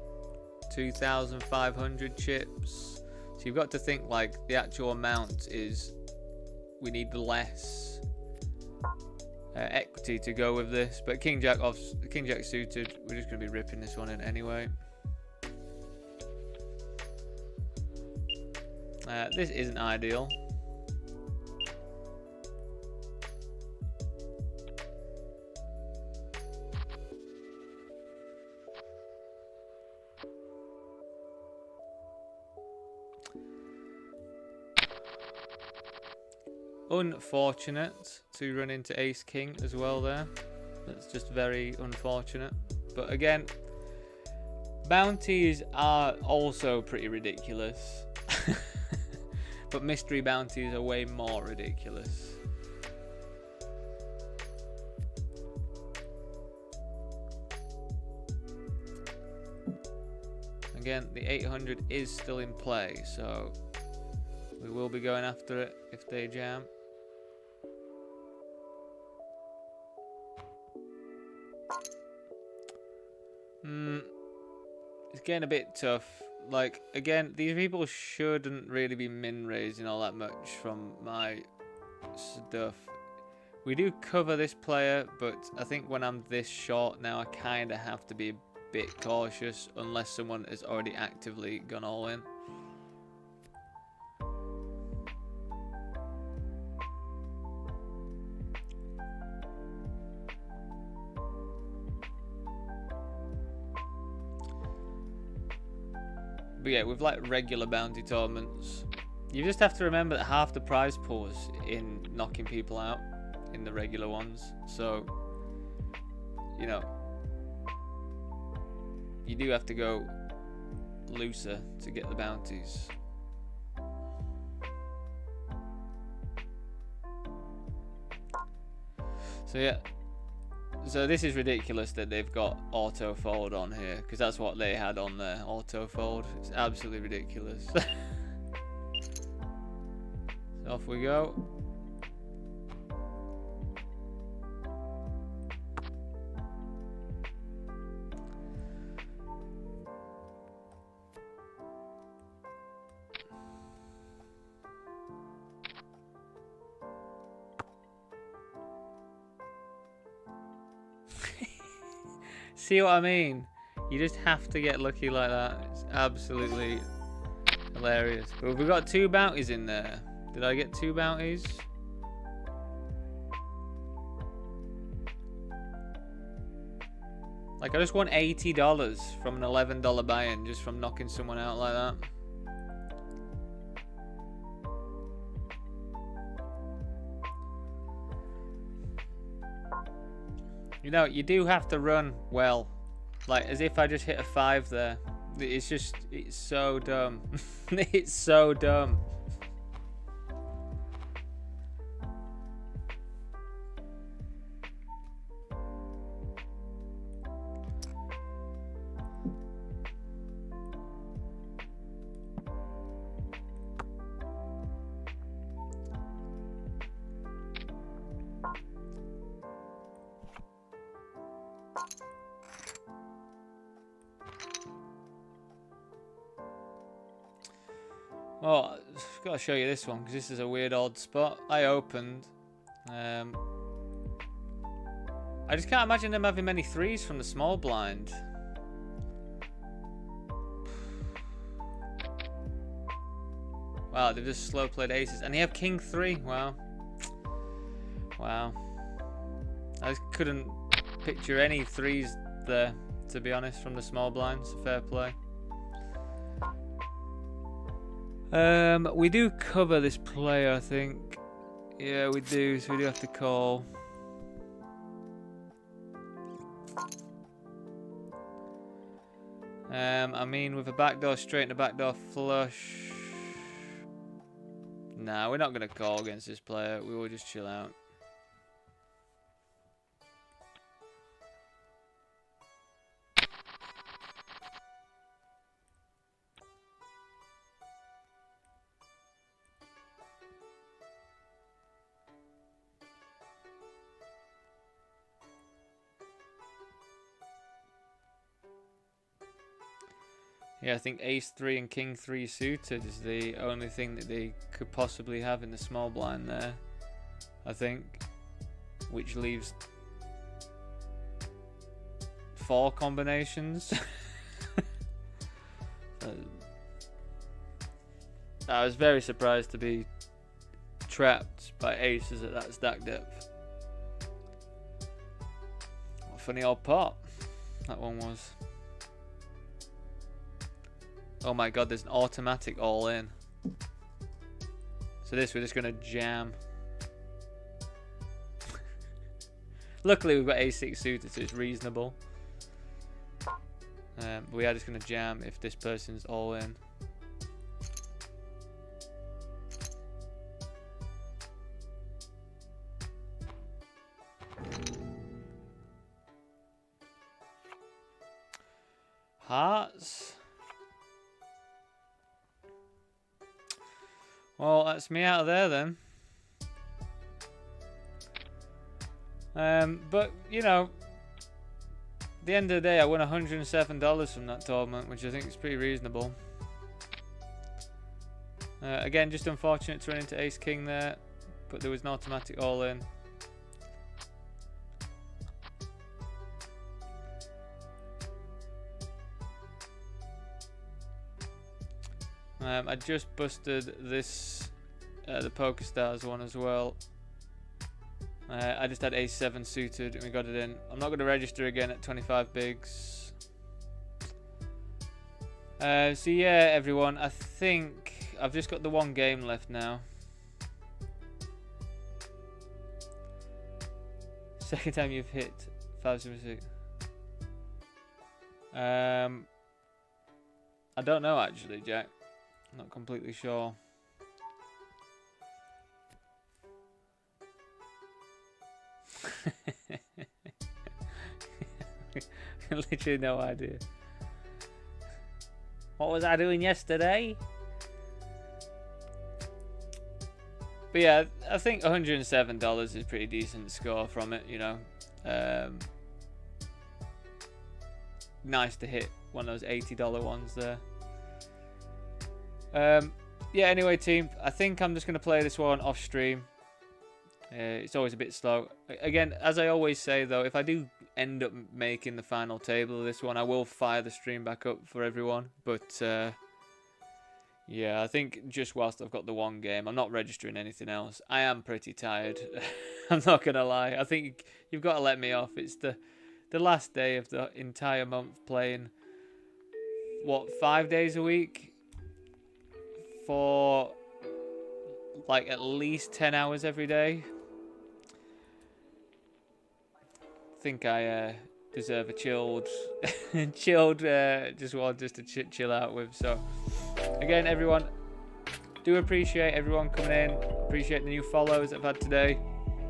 2,500 chips. So you've got to think like the actual amount is, we need less equity to go with this. But King Jack suited, we're just going to be ripping this one in anyway. This isn't ideal. Unfortunate to run into ace king as well there. That's just very unfortunate. But again, bounties are also pretty ridiculous. But mystery bounties are way more ridiculous. Again, the 800 is still in play, so we will be going after it if they jam. It's getting a bit tough. Like, again, these people shouldn't really be min raising all that much from my stuff. We do cover this player, but I think when I'm this short now, I kind of have to be a bit cautious unless someone has already actively gone all in. But yeah, with like regular bounty tournaments, you just have to remember that half the prize pool is in knocking people out in the regular ones. So, you know, you do have to go looser to get the bounties. So yeah. So this is ridiculous that they've got auto fold on here, because that's what they had on there, auto fold. It's absolutely ridiculous. So off we go. See what I mean? You just have to get lucky like that. It's absolutely hilarious. But we've got 2 bounties in there. Did I get 2 bounties? Like, I just won $80 from an $11 buy-in just from knocking someone out like that. You know, you do have to run well. Like, as if I just hit a 5 there. It's just, it's so dumb. It's so dumb. Well, I've got to show you this one because this is a weird odd spot. I opened. I just can't imagine them having many 3s from the small blind. Wow, they've just slow played aces. And they have king 3. Wow. Wow. I just couldn't picture any 3s there, to be honest, from the small blind. So fair play. We do cover this player, I think. Yeah, we do. So we do have to call. I mean, with a backdoor straight and a backdoor flush. Nah, we're not gonna call against this player. We will just chill out. Yeah, I think ace 3 and king 3 suited is the only thing that they could possibly have in the small blind there, I think, which leaves 4 combinations. I was very surprised to be trapped by aces at that stack depth. What a funny old pot that one was. Oh my god, there's an automatic all in. So this, we're just going to jam. Luckily we've got a6 suited, so it's reasonable. But we are just going to jam if this person's all in. Well, that's me out of there then. But, you know, at the end of the day, I won $107 from that tournament, which I think is pretty reasonable. Again, just unfortunate to run into Ace King there, but there was an automatic all-in. I just busted this, the PokerStars one as well. I just had Ace-7 suited and we got it in. I'm not going to register again at 25 bigs. So yeah, everyone, I think I've just got the one game left now. Second time you've hit 576. I don't know actually, Jack. I'm not completely sure. Literally no idea. What was I doing yesterday? But yeah, I think $107 is a pretty decent score from it, you know. Nice to hit one of those $80 ones there. Yeah, anyway, team, I think I'm just going to play this one off stream. It's always a bit slow. Again, as I always say, though, if I do end up making the final table of this one, I will fire the stream back up for everyone. But, yeah, I think just whilst I've got the one game, I'm not registering anything else. I am pretty tired. I'm not going to lie. I think you've got to let me off. It's the last day of the entire month playing, what, 5 days a week? For like at least 10 hours every day. I think I deserve a chilled just one just to chill out with. So again, everyone, do appreciate everyone coming in, appreciate the new follows I've had today,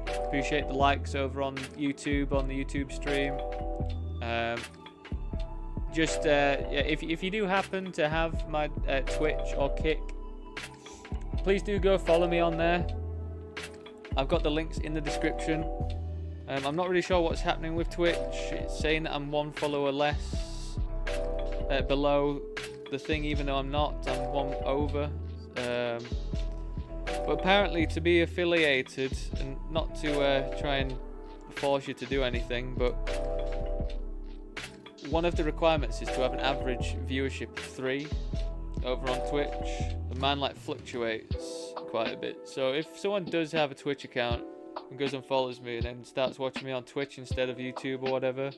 appreciate the likes over on YouTube, on the YouTube stream. Yeah, if you do happen to have my Twitch or Kick, please do go follow me on there. I've got the links in the description. I'm not really sure what's happening with Twitch. It's saying that I'm one follower less below the thing, even though I'm not. I'm one over. But apparently to be affiliated, and not to try and force you to do anything, but one of the requirements is to have an average viewership of 3 over on Twitch. And mine like fluctuates quite a bit. So if someone does have a Twitch account and goes and follows me and then starts watching me on Twitch instead of YouTube or whatever,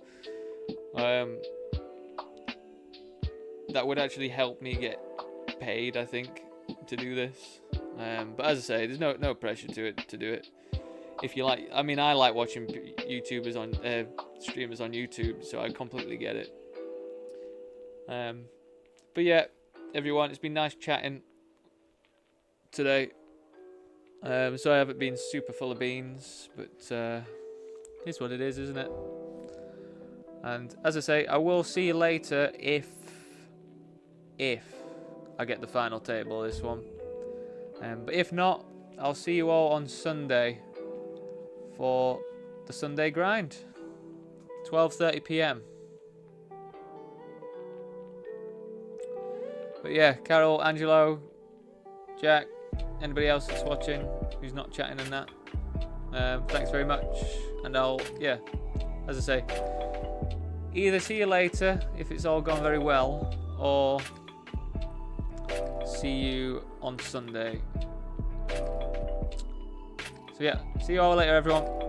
that would actually help me get paid, I think, to do this. But as I say, there's no pressure to do it. If you like, I mean, I like watching YouTubers on streamers on YouTube, so I completely get it. But yeah, everyone, it's been nice chatting today. So I haven't been super full of beans, but it's what it is, isn't it? And as I say, I will see you later if I get the final table of this one. But if not, I'll see you all on Sunday for the Sunday grind, 12:30 PM. But yeah, Carol, Angelo, Jack, anybody else that's watching who's not chatting and that, thanks very much. And I'll, yeah, as I say, either see you later if it's all gone very well, or see you on Sunday. So yeah, see you all later, everyone.